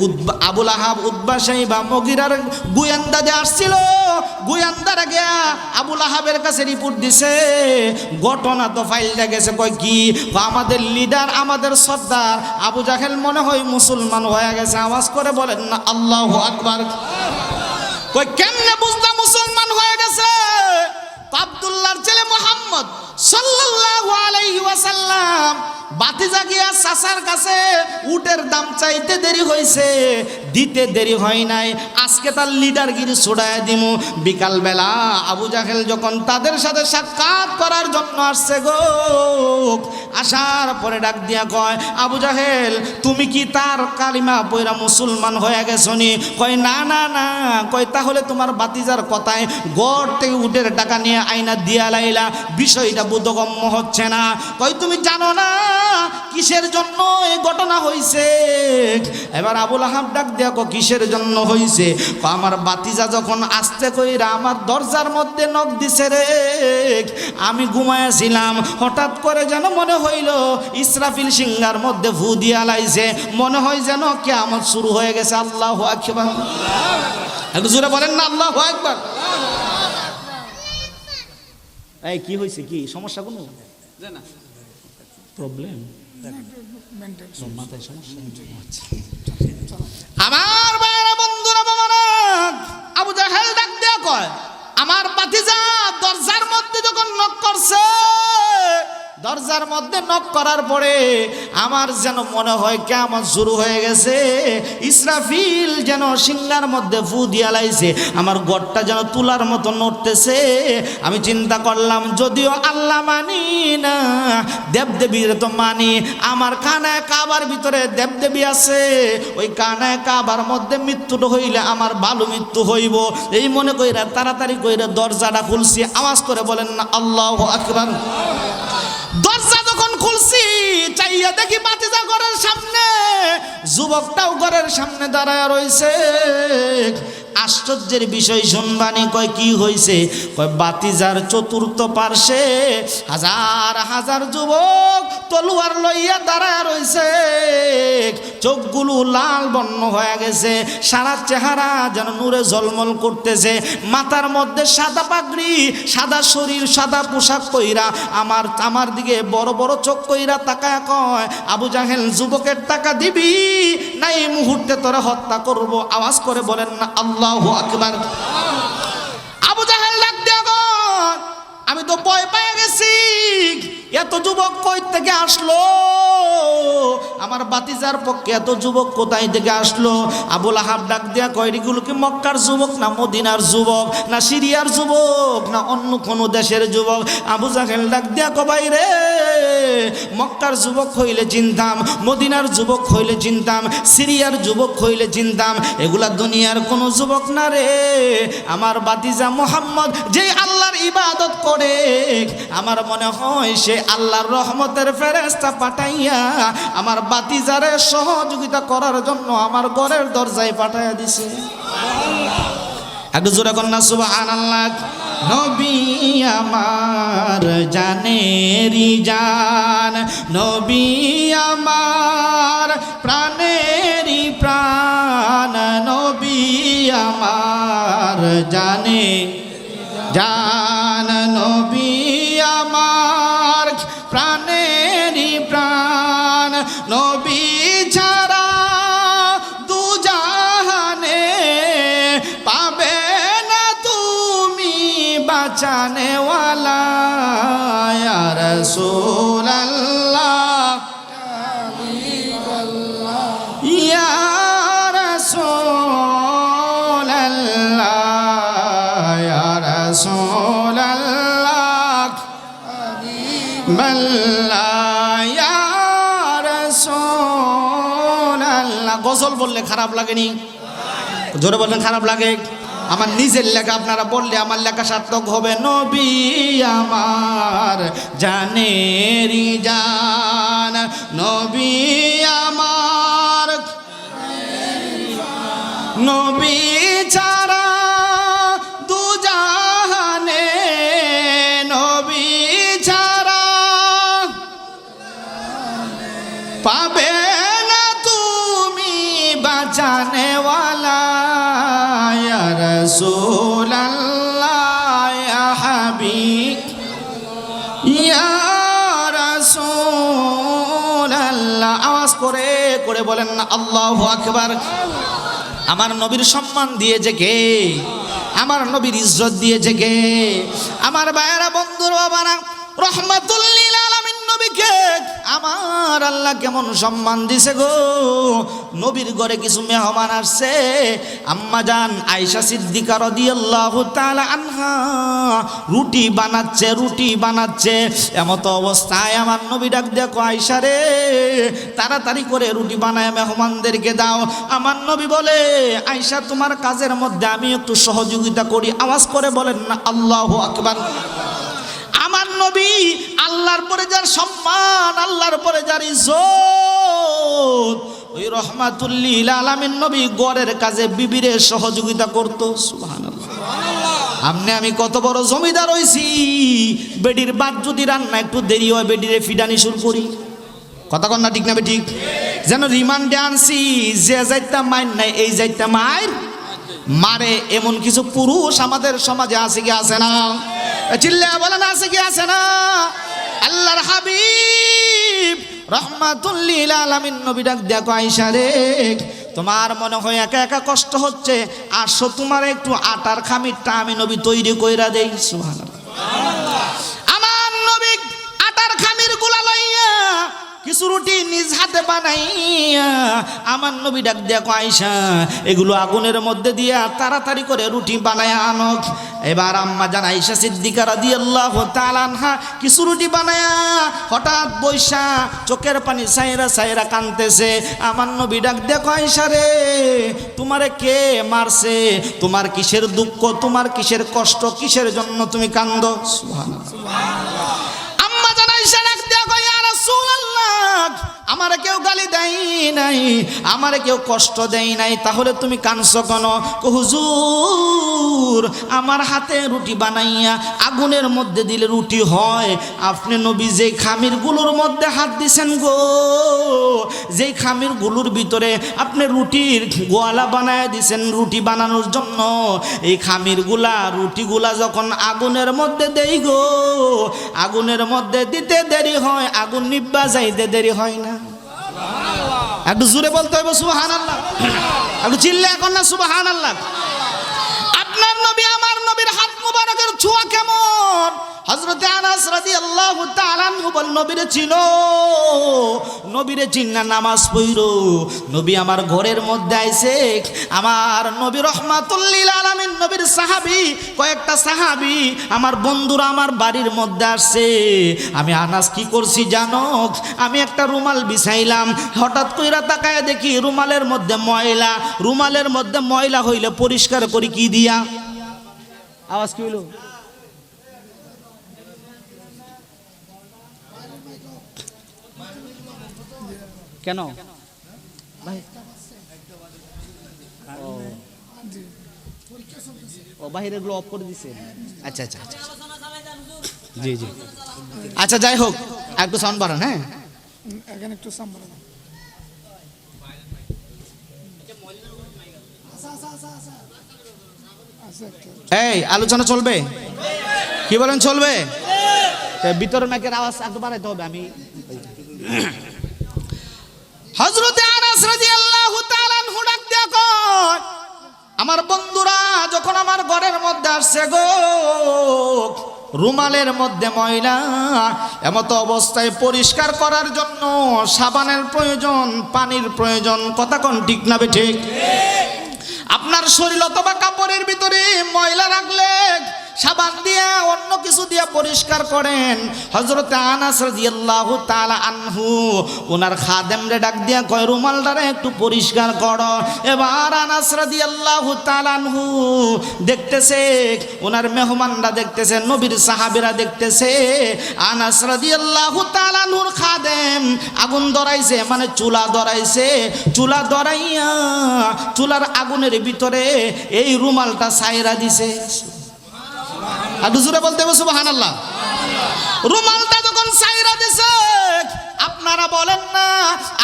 আবু লাহাব উতবা সাইবা মুগীরার গোয়েন্দা যে আসছিল, গোয়েন্দারা গিয়া আবু লাহাবের কাছে রিপোর্ট দিছে, ঘটনা তো ফাইলটা গেছে। কয় কি? আমাদের লিডার আমাদের সর্দার আবু জাহেল মনে হয় মুসলমান হয়ে গেছে। আওয়াজ করে বলেন না আল্লাহু আকবার। কই কেমনে বুঝলা মুসলমান হয়ে গেছে? আব্দুল্লাহর ছেলে মুহাম্মদ সাল্লাল্লাহু আলাইহি ওয়াসাল্লাম বাতিজা গিয়া চাচার কাছে উটের দাম চাইতে দেরি হয়েছে, দিতে দেরি হয় নাই, আজকে তার লিডারগিরি ছড়ায় দিমু। বিকালবেলা আবু জাহেল যখন তাদের সাথে সাক্ষাৎ করার জন্য আসছে গো, আসার পরে ডাক দিয়া কয় আবু জাহেল তুমি কি তার কালিমা পয়রা মুসলমান হয়ে গেছো নি? কয় না না না। কয় তাহলে তোমার বাতিজার কথায় গড় থেকে উটের টাকা নিয়ে আইনা দিয়া লাইলা, বিষয়টা বোধগম্য হচ্ছে না। কয় তুমি জানো না কিসের জন্য এই ঘটনা হইছে? এবার আবু লাহাব ডাক দিয়া কয় কিসের জন্য হইছে? আমার বাতিজা যখন আসতে কইরা আমার দরজার মধ্যে নখ দিছে রে, আমি ঘুমায়াছিলাম, হঠাৎ করে যেন মনে হইল ইসরাফিল সিংহার মধ্যে ফু দিয়া লাইছে, মনে হয় যেন কিয়ামত শুরু হয়ে গেছে। আল্লাহু আকবার। একটু জোরে বলেন না আল্লাহু আকবার। এই কি হইছে? কি সমস্যা? কোনো জানা প্রবলেম মাথায় সমস্যা? আমার ভাইরা বন্ধুরা বাবারা, আবু জাহেল ডাক দিয়া কয় আমার ভাতিজা দরজার মধ্যে যখন নক করছে, দরজার মধ্যে নক করার পরে আমার যেন মনে হয় কিয়ামত শুরু হয়ে গেছে। ইসরাফিল যেন সিংহার মধ্যে ফু দিয়া লাইছে, আমার গড়টা যেন তুলার মতো নড়তেছে। আমি চিন্তা করলাম, যদিও আল্লাহ মানি না, দেবদেবীর তো মানি। আমার কানায় কাবার ভিতরে দেবদেবী আছে, ওই কানায় কাবার মধ্যে মৃত্যুটা হইলে আমার ভালো মৃত্যু হইব, এই মনে কইরা তাড়াতাড়ি কইরা দরজাটা খুলছি। আওয়াজ করে বলেন না আল্লাহু আকবার। দরজা যখন খুলছি, চাইয়া দেখি বাতিজা ঘরের সামনে, যুবকটাও ঘরের সামনে দাঁড়ায় রইছে। আশ্চর্যের বিষয় শুনবানি, কয় কি হইছে? কয় বাতিজার চতুর্থ পার্শ্বে হাজার হাজার যুবক তলোয়ার লইয়া দাঁড়ায় রইছে, চোখগুলো লাল বর্ণ হয়ে গেছে, সারা চেহারা যেন নূরে ঝলমল করতেছে, মাথার মধ্যে সাদা পাগড়ি, সাদা শরীর, সাদা পোশাক কইরা আমার দিকে বড় বড় চোখ কইরা তাকায় কয়, আবু জাহেল যুবকের টাকা দিবি না এই মুহূর্তে তোরা হত্যা করব? আওয়াজ করে বলেন না আল্লাহু আকবার। আবু জাহেল ডাক দিয়া কয়, আমি তো ভয় পেয়ে গেছি, এত যুবক কই থেকে আসলো? আমার বাতিজার পক্ষে এত যুবক কোথায় থেকে আসলো? আবুল আহাব ডাক দিয়া কয়, এগুলো কি মক্কার যুবক না মদিনার যুবক না সিরিয়ার যুবক না অন্য কোনো দেশের যুবক? আবু জাহেল ডাক দিয়া কয়, ভাই রে, মক্কার যুবক হইলে চিনতাম, মদিনার যুবক হইলে চিনতাম, সিরিয়ার যুবক হইলে চিনতাম, এগুলা দুনিয়ার কোনো যুবক না রে। আমার বাতিজা মুহাম্মদ যে আল্লাহর ইবাদত করে, আমার মনে হয় সে আল্লাহর রহমতের ফেরেশতা পাঠাইয়া আমার বাতিজারে সহযোগিতা করার জন্য আমার ঘরের দরজায় পাঠাইয়া দিছে। একটু জোরে কন্যা সুবহানাল্লাহ। নবী আমার জানেরি জান, নবী আমার প্রাণেরি প্রাণ, নবী আমার জানে জান, নবী আমার প্রাণেরি প্রাণ, নবী ছাড়া দুজাহানে পাবে না তুমি বাঁচানেওয়ালা। ইয়া রাসূলুল্লাহ, ইয়া রাসূলুল্লাহ, ইয়া রাসূলুল্লাহ, বাল্লা ইয়া রাসূলুল্লাহ। গজল বললে খারাপ লাগেনি? জোরে বললেন খারাপ লাগে? আমার নিজের লেখা আপনারা বললে আমার লেখা সার্থক হবে। নবী আমার জানেরি জান, নবী আমার, নবী ছাড়া দুজাহানে, নবী ছাড়া পাবে না তুমি বাঁচানেওয়ালা। ইয়া রাসূলুল্লাহ, ইয়া হাবিব, ইয়া রাসূলুল্লাহ। আওয়াজ করে করে বলেন না আল্লাহু আকবার। আমার নবীর সম্মান দিয়েছে কে? আমার নবীর ইজ্জত দিয়েছে কে? আমার ভাইয়েরা, বন্ধুর বাবারা, রহমাতুল লিল আলামিন নবীকে আমার আল্লাহ কেমন সম্মান দিছে গো। নবীর ঘরে কিছু মেহমান আসছে। আম্মা জান আয়েশা সিদ্দিকা রাদিয়াল্লাহু তাআলা আনহা রুটি বানাচ্ছে। এমতো অবস্থায় আমার নবী ডাক দিয়া কয়, আয়েশা রে, তাড়াতাড়ি করে রুটি বানায় মেহমানদেরকে দাও। আমার নবী বলে, আয়েশা তোমার কাজের মধ্যে আমি একটু সহযোগিতা করি। আওয়াজ করে বলেন না আল্লাহু আকবার। আমার নবী আল্লাহর পরে যার সম্মান, আল্লাহর পরে যার ইজ্জত, ওই রহমাতুল লিল আলামিন নবী গড়ের কাজে বিবিরে সহযোগিতা করত। সুবহানাল্লাহ। আমি কত বড় জমিদার হইছি, বেডির বাদ যদি রান্না একটু দেরি হয়, বেডিরে ফিডানি শুরু করি। কথা কন না ঠিক না বেঠিক? যেন রিমান্ডে আনছি, যে যাইতা মাইর নাই এই যাইতা মাইর মারে, এমন কিছু পুরুষ আমাদের সমাজে আছে কি আছে না? চিল্লায়া বলেন আছে কি আছে না? আল্লাহর হাবিব রহমাতুল লিল আলামিন নবী ডাক দেখো, আয়েশা রে, তোমার মনে হয় একা একা কষ্ট হচ্ছে, আসো তোমার একটু আটার খামিরটা আমি নবী তৈরি কইরা দেই। সুবহানাল্লাহ। আমার নবী আটার খামির গুলা লইয়া কিছু রুটি নিজ হাতে বানাইয়া আমার নবী ডাক দিয়া কয় আয়েশা এগুলো আগুনের মধ্যে দিয়া তাড়াতাড়ি করে রুটি বানায়া আনক। এবার আম্মা জান আয়েশা সিদ্দিকা রাদিয়াল্লাহু তাআলা আনহা কিছু রুটি বানায়া হঠাৎ বৈশা চোখের পানি সাইরা সাইরা কাঁদতেছে। আমার নবী ডাক দিয়া কয় আয়েশা রে তোমারে কে মারছে, তোমার কিসের দুঃখ, তোমার কিসের কষ্ট, কিসের জন্য তুমি কান্দো? সুবহানাল্লাহ। আম্মা জান আয়েশা ডাক দিয়া কয় ইয়া রাসূলুল্লাহ আমারে কেউ গালি দেয় নাই, আমারে কেউ কষ্ট দেয় নাই, তাহলে তুমি কাঁদছো কেন? হুজুর আমার হাতে রুটি বানাইয়া আগুনের মধ্যে দিলে রুটি হয়, আপনি নবী যেই খামিরগুলোর মধ্যে হাত দিছেন গো, যেই খামিরগুলোর ভিতরে আপনি রুটির গোয়ালা বানায় দিছেন রুটি বানানোর জন্য, এই খামিরগুলা রুটিগুলা যখন আগুনের মধ্যে দেই গো, আগুনের মধ্যে দিতে দেরি হয়, আগুন নিভা যাইতে দেরি হয় না। একটু জোরে বলতে হবে সুবহানাল্লাহ, একটু চিল্লে এখন না সুবহানাল্লাহ। আপনার নবী আমার নবীর হাত মুবারকের ছোঁয়া কেমন? হযরতে আনাস রাদিয়াল্লাহু তাআলা আনহু বল নবীরে চিনো, নবীরে চিন্না নামাজ পড়ো। নবী আমার ঘরের মধ্যে আইছে, আমার নবী রাহমাতুল লিল আলামিন নবীর সাহাবী কয়েকটা সাহাবী আমার বন্ধুরা আমার বাড়ির মধ্যে আসছে। আমি আনাস কি করছি জানো? আমি একটা রুমাল বিছাইলাম, হঠাৎ কইরা তাকায় দেখি রুমালের মধ্যে ময়লা। রুমালের মধ্যে ময়লা হইলে পরিষ্কার করি কি দিয়া? আওয়াজ কি হইলো? কেন ভাই? ও বাহিরে গুলো অফ করে দিছে। আচ্ছা আচ্ছা আচ্ছা জি জি আচ্ছা যাই হোক একটু সাউন্ড বাড়ান। হ্যাঁ এখানে একটু সাউন্ড বাড়ান। এই আলোচনা চলবে? কি বলেন চলবে? ভিতরে নাকের আওয়াজ একটু বাড়াইতে হবে। আমি হযরতে আনাস রাদিয়াল্লাহু তাআলা আনহু ডাক দিয়া কয় আমার বন্ধুরা যখন আমার ঘরের মধ্যে আসছে গো, রুমালের মধ্যে ময়লা, এমত অবস্থায় পরিষ্কার করার জন্য সাবানের প্রয়োজন, পানির প্রয়োজন। কথা কোন ঠিক না বে ঠিক? আপনার শরীর অথবা কাপড়ের ভিতরে ময়লা রাখলে সাবান দিয়ে অন্য কিছু দিয়ে পরিষ্কার করেন। হযরতে আনাস রাদিয়াল্লাহু তাআলা আনহু ওনার খাদেমরে ডাক দিয়া কয় রুমালটারে একটু পরিষ্কার করো। এবার আনাস রাদিয়াল্লাহু তাআলা আনহু দেখতেছে, ওনার মেহমানরা দেখতেছে, নবীর সাহাবীরা দেখতেছে, আনাস রাদিয়াল্লাহু তাআলা আনহুর খাদেম আগুন ধরাইছে, মানে চুলা ধরাইছে। চুলা ধরাইয়া চুলার আগুনের ভিতরে এই রুমালটা ছাইরা দিছে। একটু জোরে বলতে হবে সুবহানাল্লাহ। রুমালটা যখন ছাইরা দিছে, আপনারা বলেন না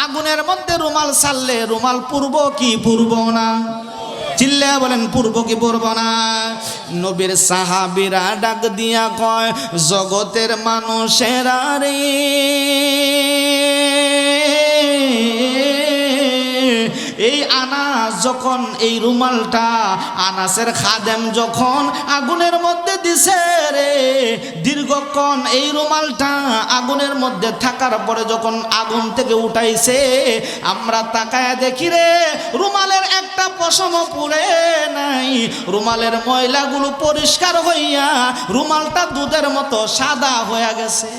আগুনের মধ্যে রুমাল ছাড়লে রুমাল পূর্ব কি পূর্ব না? চিল্লা বলেন পূর্ব কি পূর্ব না? নবীর সাহাবীরা ডাক দিয়া কয় জগতের মানুষেরা রে, এই আনাস যখন এই রুমালটা আনাসের খাদেম যখন আগুনের মধ্যে দিছে রে, দীর্ঘক্ষণ এই রুমালটা আগুনের মধ্যে থাকার পরে যখন আগুন থেকে উঠাইছে, আমরা তাকায় দেখি রে রুমালের একটা পশমও পুড়ে নাই। রুমালের ময়লাগুলো পরিষ্কার হইয়া রুমালটা দুধের মতো সাদা হয়ে গেছে।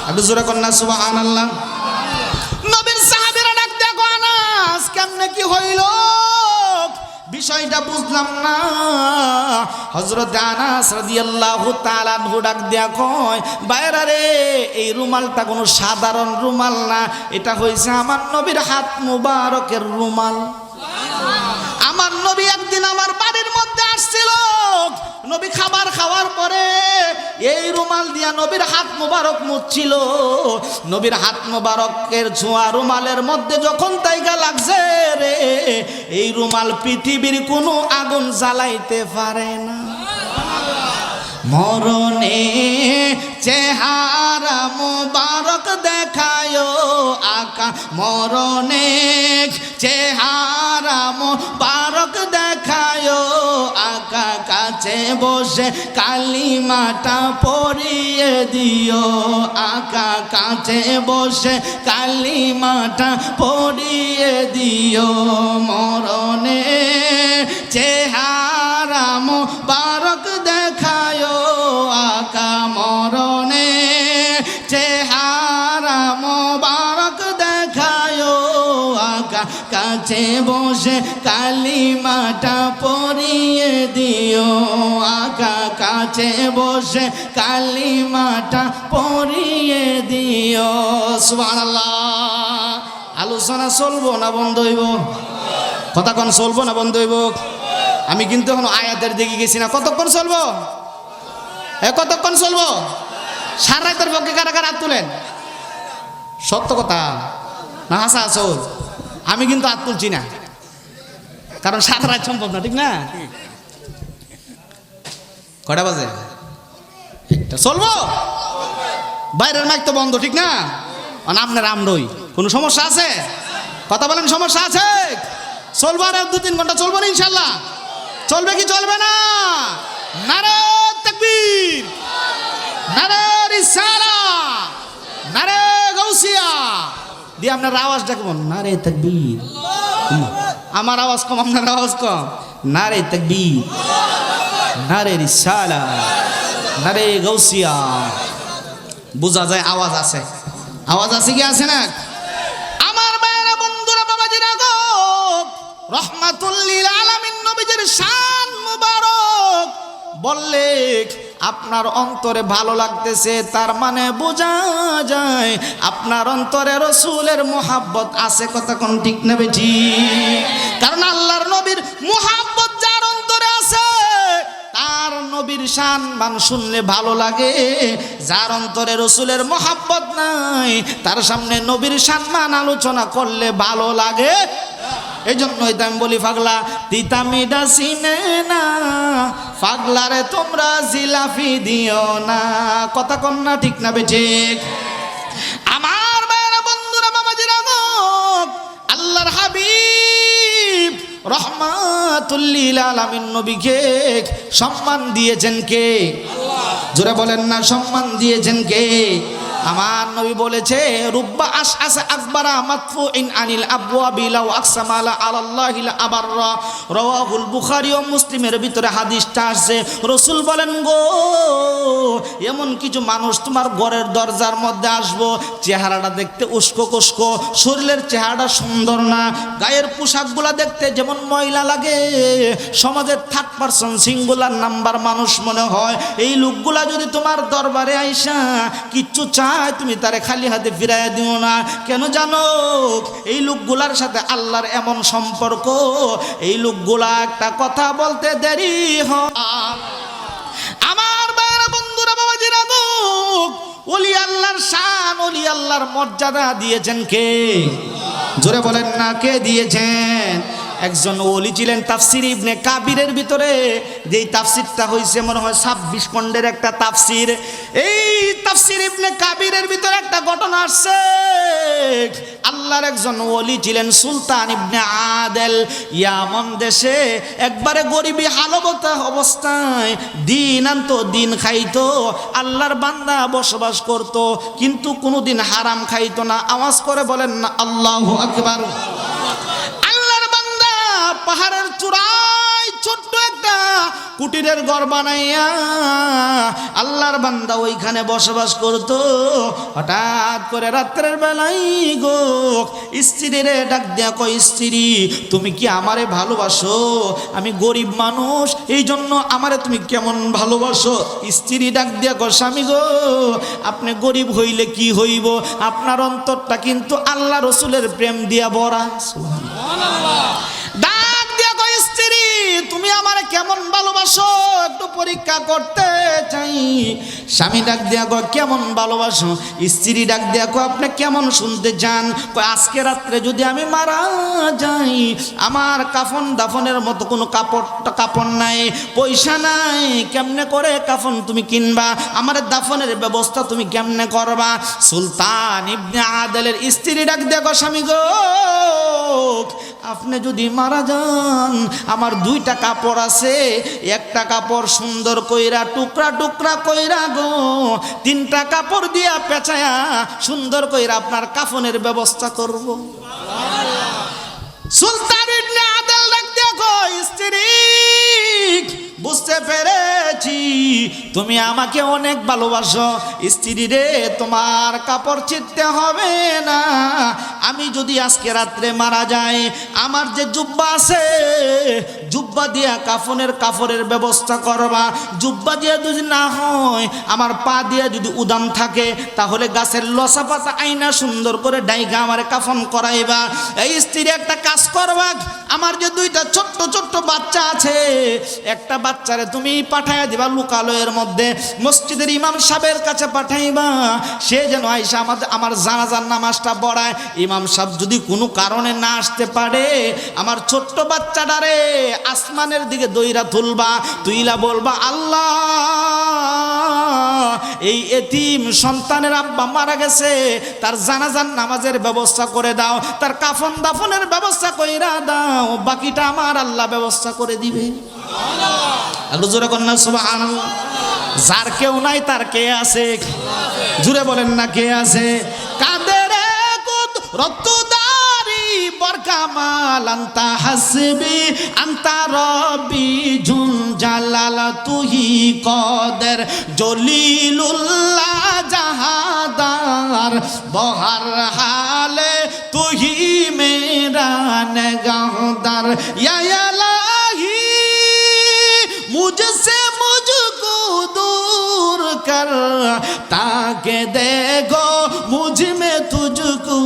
একটু জোরে কন্যা সুবহানাল্লাহ। নবীর সাহাবীরা ডাক দেখো আনাস কেমনে কি হইল বিষয়টা বুঝলাম না। হযরত আনাস রাদিয়াল্লাহু তাআলা আনহু ডাক দিয়া কয় বাইরা রে, এই রুমালটা কোনো সাধারণ রুমাল না, এটা হইছে আমার নবীর হাত মুবারকের রুমাল। আমার নবী একদিন আমার বাড়ির মধ্যে আসছিল, নবী খাবার খাওয়ার পরে এই রুমাল দিয়া নবীর হাত মুবারক মুছছিল। নবীর হাত মুবারকের ছোঁয়া রুমালের মধ্যে যখন তাইগা লাগছে রে, এই রুমাল পৃথিবীর কোনো আগুন জ্বালাইতে পারে না। মরণে চেহারা মুবারক দেখায় আকা, মরণে চেহারা মুবারক দেখায় আকা, কাছে কাছে বসে কালিমাটা পড়িয়ে দিও আকা কাছে বসে কালিমাটা পড়িয়ে দিও মরণে চেহারা মোবারক দেখায় আকা মরণে চেহারা মোবারক দেখায় আকা কাছে বসে কালিমাটা পড়িয়ে দিও আকা কাছে বসে কালিমাটা পড়িয়ে দিও সুবহানাল্লাহ। আলোচনা চলবো না বন্ধ হইব? কথা কোন চলবো না বন্ধ হইব? আমি কিন্তু এখন আয়াতের দিকে গেছি না। কতক্ষণ চলবো? কতক্ষণ চলবো? সারা রাতের পক্ষে কারা কারা হাত তুলেন? সত্য কথা না হাসা আসল? আমি কিন্তু হাত তুলছি না, কারণ সারা রাত সম্ভব না, ঠিক না? কটা বাজে? একটা। চলবো? বাইরের মাইক তো বন্ধ, ঠিক না? আপনার আমরই কোনো সমস্যা আছে? কথা বলেন, সমস্যা আছে? চলবো আর 2-3 ঘন্টা চলবো না ইনশাল্লাহ? চলবে কি চলবে না? নারে তাকবীর, নারে রিসালাত, নারে গাউসিয়া দিয়ে আপনার আওয়াজটা কেমন? নারে তাকবীর। আমার আওয়াজ কম, আপনার আওয়াজ কম। নারে তাকবীর, নারে রিসালাত, নারে গাউসিয়া। বোঝা যায় আওয়াজ আছে। আওয়াজ আছে কি আছে না? আমার ভাইরা বন্ধুরা বাবাজিরা গো, রহমাতুল লিল আলামিন নবীজির শান মুবারক বললে আপনার অন্তরে ভালো লাগতেছে, তার মানে বোঝা যায় আপনার অন্তরে রাসূলের মুহাব্বত আছে। কথা কোন ঠিক না বেঠি? কারণ আল্লাহর নবীর মুহাব্বত যার অন্তরে আছে তার নবীর শান শুনলে ভালো লাগে। যার অন্তরে রাসূলের মুহাব্বত নাই তার সামনে নবীর সম্মান আলোচনা করলে ভালো লাগে। এই জন্যই তো আমি বলি, পাগলা তিতা মিডা চিনে না, পাগলারে তোমরা জিলাপি দিও না। কথা কন না ঠিক না বেঠিক? আমার ভাইরা বন্ধুরা বাবাজিরা গো, আল্লাহর হাবিব রহমাতুল লিল আলামিন নবীকে সম্মান দিয়েছেন কে? জোরে বলেন না, সম্মান দিয়েছেন কে? আমার নবী বলেছে, রুব্বা আশআস আকবারা মাতফুইন আনিল আবওয়াবি লাউ আকসামা আলাল্লাহিল আবাররা। রাওয়াহুল বুখারী ও মুসলিমের ভিতরে হাদিসটা আছে। রাসূল বলেন গো, এমন কিছু মানুষ তোমার ঘরের দরজার মধ্যে আসবো, চেহারাটা দেখতে উস্কো কুস্কো, শরীরের চেহারাটা সুন্দর না, গায়ের পোশাকগুলা দেখতে যেমন ময়লা লাগে, সমাজের 3rd সিঙ্গুলার নাম্বার মানুষ মনে হয়। এই লোকগুলা যদি তোমার দরবারে আইসা কিচ্ছু তুমি তারে খালি হাতে ফিরাইয়া দিও না। কেন জানো? এই লোকগুলার সাথে আল্লাহর এমন সম্পর্ক, এই লোকগুলা একটা কথা বলতে দেরি হয়। আমার ভাইরা বন্ধুরা বাবাজিরা গো, ওলি আল্লাহর শান, ওলি আল্লাহর মর্যাদা দিয়েছেন কে? জোরে বলেন না, কে দিয়েছেন? একজন ওলি ছিলেন তাফসির ইবনে কাবিরের ভিতরে, যেই তাফসিরটা হয়েছে মনে হয় 26 খণ্ডের একটা তাফসির। এই তাফসির ইবনে কাবিরের ভিতরে একটা ঘটনা আসছে। আল্লাহর একজন ওলি ছিলেন সুলতান ইবনে আদেল। ইয়ামন দেশে একবারে গরিবী হালবত অবস্থায় দিন আনতো, দিন খাইতো, আল্লাহর বান্দা বসবাস করত, কিন্তু কোনোদিন হারাম খাইতো না। আওয়াজ করে বলেন না আল্লাহু আকবার। পাহাড়ের চূড়ায় ছোট্ট একটা কুটিরের ঘর বানাইয়া আল্লাহর বান্দা ওইখানে বসবাস করত। হঠাৎ করে রাত্রের বেলায় গো স্ত্রীরে ডাক দেয়া কয়, স্ত্রী তুমি কি আমারে ভালোবাসো? আমি গরিব মানুষ, এই জন্য আমারে তুমি কেমন ভালোবাসো? স্ত্রী ডাক দেয়া কয়, স্বামী গো আপনি গরিব হইলে কি হইব, আপনার অন্তরটা কিন্তু আল্লাহ রসুলের প্রেম দিয়া ভরা। সুবহানাল্লাহ। ডাক দিয়া কয়, স্ত্রী তুমি আমারে কেমন ভালোবাসো একটু পরীক্ষা করতে চাই। স্বামী ডাক দিয়া কয়, কেমন ভালোবাসো? স্ত্রী ডাক দিয়া কয়, আপনি কেমন শুনতে চান? কয়, আজকে রাত্রে যদি আমি মারা যাই, আমার কাফন দাফনের মতো কোনো কাপড় নাই, পয়সা নাই, কেমনে করে কাফন তুমি কিনবা? আমার দাফনের ব্যবস্থা তুমি কেমনে করবা? সুলতান ইবনে আদেলের স্ত্রী ডাক দিয়া কয়, স্বামী গো আপনি যদি মারা যান আমার 2টা কাপড় আছে, একটা কাপড় সুন্দর কইরা টুকরা টুকরা কইরা গো 3টা কাপড় দিয়া পেঁচায়া সুন্দর কইরা আপনার কাফনের ব্যবস্থা করব। সুলতান ইবনে আদেল ডাক দিয়া কয়, স্ত্রী বুঝতে পেরেছি তুমি আমাকে অনেক ভালোবাসো, স্ত্রী রে তোমার কাপড় ছিঁড়তে হবে না। আমি যদি আজকে রাত্রে মারা যাই আমার যে জুব্বা আছে জুব্বা দিয়া কাপড়ের ব্যবস্থা করবা। জুব্বা দিয়ে যদি না হয় আমার পা দিয়ে যদি উদাম থাকে তাহলে গাছের লসা পাতা আইনা সুন্দর করে ডাইগা আমার কাফন করাইবা। এই স্ত্রী একটা কাজ করবা, আমার যে 2টা ছোট্ট ছোট্ট বাচ্চা আছে একটা বাচ্চারে তুমি পাঠাইয়া দিবা লোকালয়ের মধ্যে, মসজিদের ইমাম সাহেবের কাছে পাঠাইবা, সে যেন আইসা আমার জানাজার নামাজটা পড়ায়। ইমাম সাহেব যদি কোনো কারণে না আসতে পারে আমার ছোট্ট বাচ্চাটারে আসমানের দিকে দইরা তুলবা, তুইলা বলবা আল্লাহ এই এতিম সন্তানের আব্বা মারা গেছে, তার জানাজার নামাজের ব্যবস্থা করে দাও, তার কাফন দাফনের ব্যবস্থা কইরা দাও, বাকিটা আমার আল্লাহ ব্যবস্থা করে দিবে। আল্লাহ জোরে কন্যা সুবহানাল্লাহ। যার কেউ নাই তার কে আছে? জুড়ে বলেন না কে আছে? কাদের রত্তুদারি বরকামাল আন্তা হাসবি আন্তা রব্বি জুল জালাল তুহি কদের জলিলুল্লাহ জাহাদার বহর হালে তুহি মেরা নিগাহদার ইয়া ইলাহি मुझसे मुझको दूर कर ताकि देखो मुझ में तुझको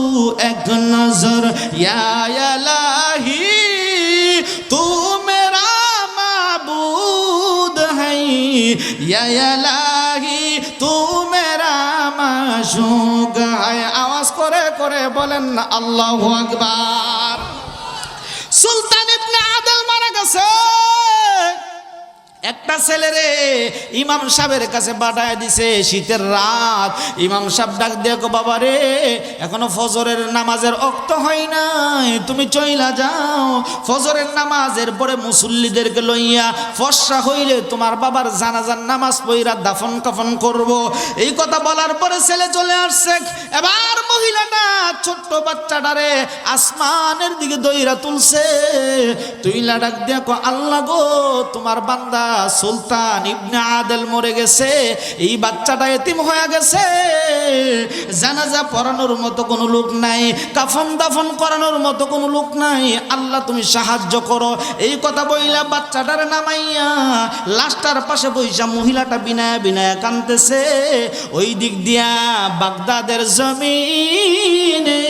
एक नजर या इलाही तू मेरा माबूद है या इलाही तू मेरा माशूक है। आवाज करे करे बोलेन ना আল্লাহু আকবার। সুলতান ইবনে আদেল মারা গেছে, একটা ছেলেরে ইমাম সাহেবের কাছে পাঠায় দিছে। শীতের রাত, ইমাম সাহেব ডাক দিয়ে কো বাবা রে এখনো ফজরের নামাজের ওয়াক্ত হয় নাই, তুমি চইলা যাও, ফজরের নামাজের পরে মুসল্লিদেরকে লইয়া ফর্সা হইলে তোমার বাবার জানাজার নামাজ পড়া দাফন কাফন করব। এই কথা বলার পরে ছেলে চলে আসছে। এবার মহিলাটা ছোট্ট বাচ্চাটারে আসমানের দিকে দইরা তুলছে, তুইলা ডাক দিয়ে কো আল্লাহ গো তোমার বান্দা সুলতান ইবনে আদেল মরে গেছে, এই বাচ্চাটা এতিম হয়ে গেছে, জানাজা পড়ানোর মতো কোনো লোক নাই, কাফন দাফন করানোর মতো কোনো লোক নাই, আল্লাহ তুমি সাহায্য করো। এই কথা বইলা বাচ্চাটার নামাইয়া লাশটার পাশে বইসা মহিলাটা বিনায়া বিনায়া কাঁদতেছে। ওই দিক দিয়া বাগদাদের জমিনে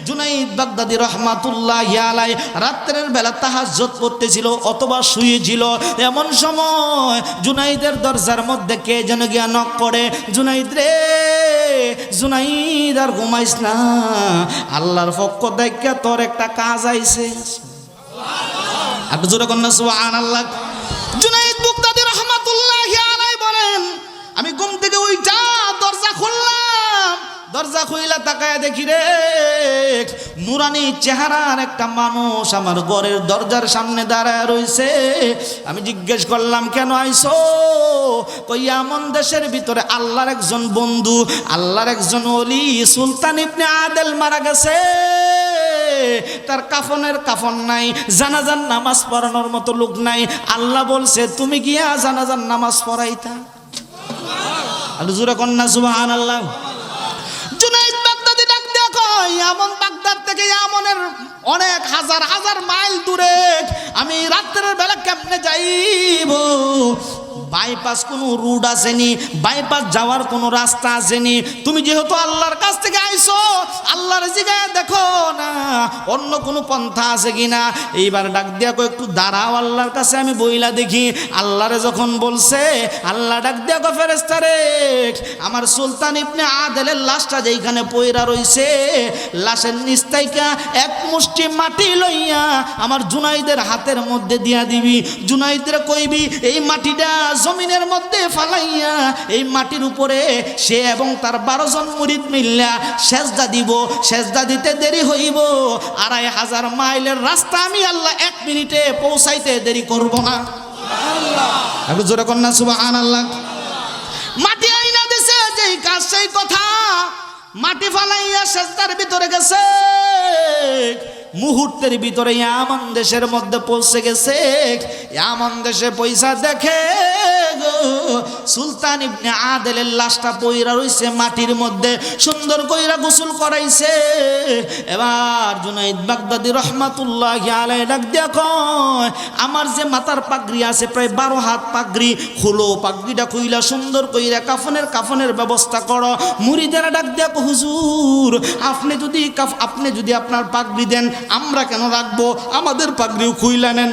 জুনাইদ বাগদাদি রহমাতুল্লাহি আলাইহি রাত্রের বেলা তাহাজ্জুদ পড়তেছিল অথবা শুয়েছিল। এমন সময় জুনাইদের দরজার মধ্যে কে যেন গিয়া নক করে, জুনাইদ রে জুনাইদ আর ঘুমাইস না, আল্লাহর পক্ষ থেকে তোর একটা কাজ আইছে। আপনি জোরে কন্যা সুবহানাল্লাহ। জুনাইদ বাগদাদি রহমাতুল্লাহি আলাইহি বলেন আমি ঘুম থেকে উইঠা দরজা খুললাম, দরজা খুইলা তাকায় দেখি রে নুরানি চেহারার একটা মানুষ আমার ঘরের দরজার সামনে দাঁড়ায় রইছে। আমি জিজ্ঞেস করলাম কেন আইছো? কই এমন দেশের ভিতরে আল্লাহর একজন বন্ধু, আল্লাহর একজন ওলি সুলতান ইবনে আদেল মারা গেছে, তার কাফনের কাফন নাই, জানাজার নামাজ পড়ানোর মতো লোক নাই, আল্লাহ বলছে তুমি গিয়া জানাজার নামাজ পড়াইতা। আল্লাহ জোরে কন্যা সুবহানাল্লাহ। জুনাইদ বাগদাদি ডাক দিয়া কয় এমন বাগদাদ থেকে এমনের অনেক হাজার হাজার মাইল দূরে আমি রাত্রের বেলা কেমনে যাইব? বাইপাস কোনো রুট আসেনি, বাইপাস যাওয়ার কোনো রাস্তা আসেনি। তুমি যেহেতু আল্লাহর কাছ থেকে আইছো, আল্লাহর জিগায় দেখো না অন্য কোনো পন্থা আছে কিনা। এইবার ডাক দিয়া কো একটু দাঁড়াও, আল্লাহর কাছে আমি বইলা দেখি। আল্লাহরে যখন বলছে, আল্লাহ ডাক দিয়া কো ফেরেশতারে আমার সুলতান ইবনে আদেলের লাশটা যেইখানে পইরা রইছে, লাশের নিচ থেকে এক মুষ্টি মাটি লইয়া আমার জুনাইদের হাতের মধ্যে দিয়া দিবি। জুনাইদরে কইবি এই মাটিটা জমিনের মধ্যে ফালাইয়া এই মাটির উপরে সে এবং তার 12 জন মুরিদ মিল্লা সেজদা দিব। সেজদা দিতে দেরি হইব 2500 মাইলের রাস্তা আমি আল্লাহ 1 মিনিটে পৌঁছাইতে দেরি করব না। একটু জোরে কর না সুবহানাল্লাহ। মাটি আইনা দিছে যেই কাজ সেই কথা, মাটি ফালাইয়া সেজদার ভিতরে গেছে, মুহূর্তের ভিতরে ইয়ামান দেশের মধ্যে পৌঁছে গেছে। ইয়ামান দেশে পয়সা দেখে গো সুলতান ইবনে আদেলের লাশটা পইরা রইছে মাটির মধ্যে, সুন্দর কইরা গোসল করাইছে। এবার জুনাইদ বাগদাদি রহমাতুল্লাহি আলাইহি ডাক দিয়া কয়, আমার যে মাথার পাগড়ি আছে প্রায় 12 হাত পাগড়ি, খুলো পাগড়িটা খুইলা সুন্দর কইরা কাফনের ব্যবস্থা করো। মুরিদেরা ডাক দিয়া কয়, হুজুর আপনি যদি আপনার পাগড়ি দেন আমরা কেন রাখবো, আমাদের পাগড়িও খুইলা নেন।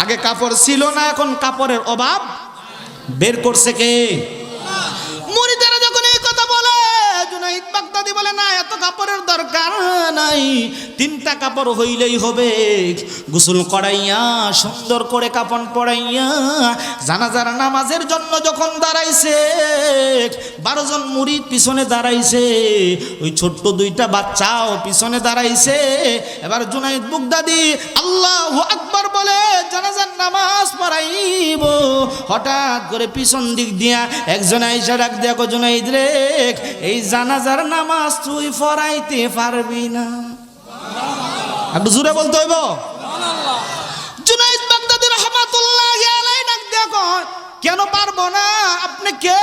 আগে কাপড় ছিল না, এখন কাপড়ের অভাব বের করছে কে? মুরিদেরা যখন এই কথা বলে জুনাইদ বাগদাদি বলে, না এত কাপড়ের দরকার নাই, 3টা কাপড় হইলেই হবে। গোসল করাইয়া সুন্দর করে কাফন পরাইয়া জানাজার নামাজের জন্য যখন দাঁড়াইছে, 12 জন মুরিদ পিছনে দাঁড়াইছে, ওই ছোট্ট 2টা বাচ্চাও পিছনে দাঁড়াইছে। এবার জুনাইদ বাগদাদি আল্লাহু আকবার বলে জানাজার নামাজ পড়াইব। হঠাৎ করে পিছন দিক দিয়া একজন আইসা ডাক দিয়া কয়, জুনাইদ রে এই জানাজার নামাজ তুই পড়াইতে পারবি না। একটু জোরে বলতে হইব। জুনাইদ বাগদাদি রাহমাতুল্লাহি আলাইহি ডাক দিয়া কয়, কেন পারবো না? আপনি কে?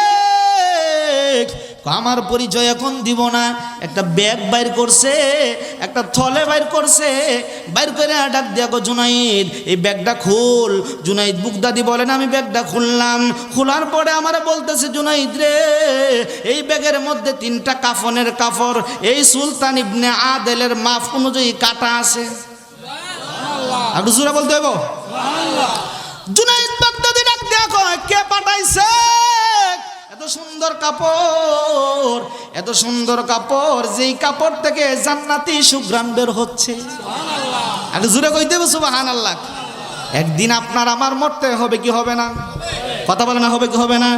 আমার পরিচয় এখন দিব না। একটা ব্যাগ বাইর করছে, একটা থলে বাইর করছে, বাইর করে ডাক দিয়া কয়, জুনাইদ এই ব্যাগটা খুল। জুনাইদ বাগদাদি বলেন আমি ব্যাগটা খুললাম। খোলার পরে আমারে বলতেছে, জুনাইদ রে এই ব্যাগের মধ্যে 3টা কাফনের কাপড় এই সুলতান ইবনে আদেলের মাপ অনুযায়ী কাটা আছে। একটু জোরে বলতে হইব। জুনাইদ বাগদাদি ডাক দিয়া কয়, কে পাঠাইছে এত সুন্দর কাপড়? এত সুন্দর কাপড়, যেই কাপড় থেকে জান্নাতি সুঘ্রাণ বের হচ্ছে। একটু জোরে কইতে হবে সুবহানাল্লাহ। একদিন আপনার আমার মরতে হবে কি হবে না? কথা বলে না, হবে কি হবে না?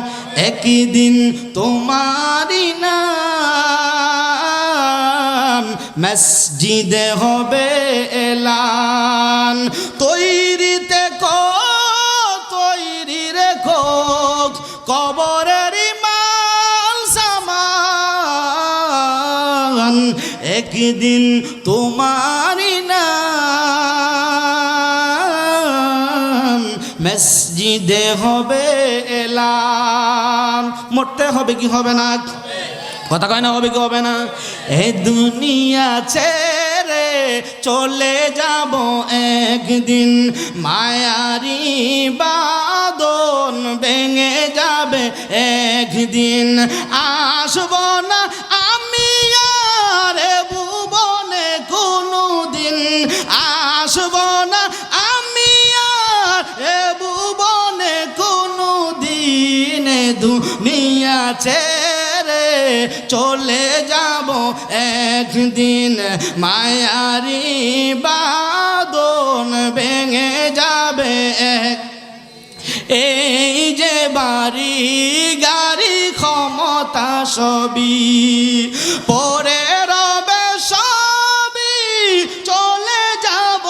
একদিন তোমারই নাম মসজিদে হবে এলান, তৈরি রেখো কবরের মাল সামান। একদিন তোমারই নাম মসজিদে হবে এলান। মরতে হবে কি হবে না? কথা কয় না, হবে কি হবে না? এ দুনিয়া ছেড়ে চলে যাব একদিন, মায়ারি বাঁধন ভেঙে যাবে একদিন। আসব না আমি আর ভুবনে কোনোদিন, আসব না আমি আর ভুবনে কোনোদিন। দুনিয়া ছেড়ে চলে যাব একদিন, মায়ারি বাঁধন ভেঙে যাবে এক। এই যে বাড়ি গাড়ি ক্ষমতা সবই পরে রবে সবই, চলে যাব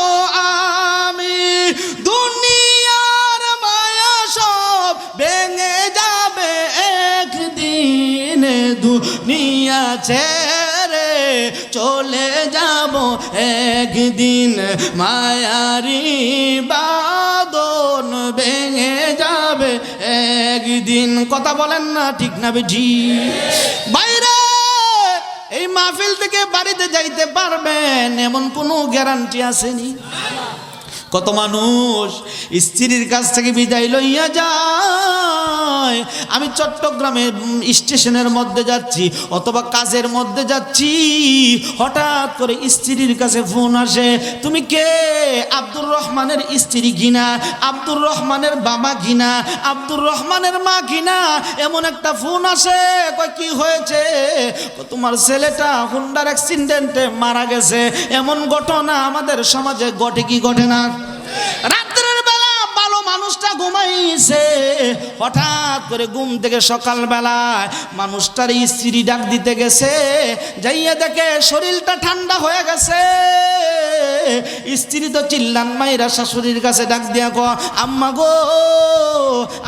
আমি। দুনিয়ার মায়া সব ভেঙে যাবে একদিন, দুনিয়া ছেড়ে চলে যাব একদিন, মায়ারি বাঁধন ভেঙে যাবে একদিন। কথা বলেন না, ঠিক না বেঠি? বাইরে এই মাহফিল থেকে বাড়িতে যাইতে পারবেন এমন কোনো গ্যারান্টি আসেনি। কত মানুষ স্ত্রীর কাছ থেকে বিদায় লইয়া যায়। আমি চট্টগ্রামে স্টেশনের মধ্যে যাচ্ছি অথবা কাজের মধ্যে যাচ্ছি, হঠাৎ করে স্ত্রীর কাছে ফোন আসে, তুমি কে? আব্দুর রহমানের স্ত্রী কিনা, আব্দুর রহমানের বাবা কিনা, আব্দুর রহমানের মা কিনা? এমন একটা ফোন আসে। কয় কি হয়েছে? তোমার ছেলেটা হুন্ডার অ্যাক্সিডেন্টে মারা গেছে। এমন ঘটনা আমাদের সমাজে ঘটে কি ঘটে না? রাত্রের বেলা ভালো মানুষটা ঘুমা ঘুমাইছে। হঠাৎ করে ঘুম থেকে সকালবেলায় মানুষটার স্ত্রী ডাক দিতে গেছে, যাইয়া দেখে শরীরটা ঠান্ডা হয়ে গেছে। স্ত্রী তো চিল্লান মাইরা শাশুড়ির কাছে ডাক দিয়া গো, আম্মা গো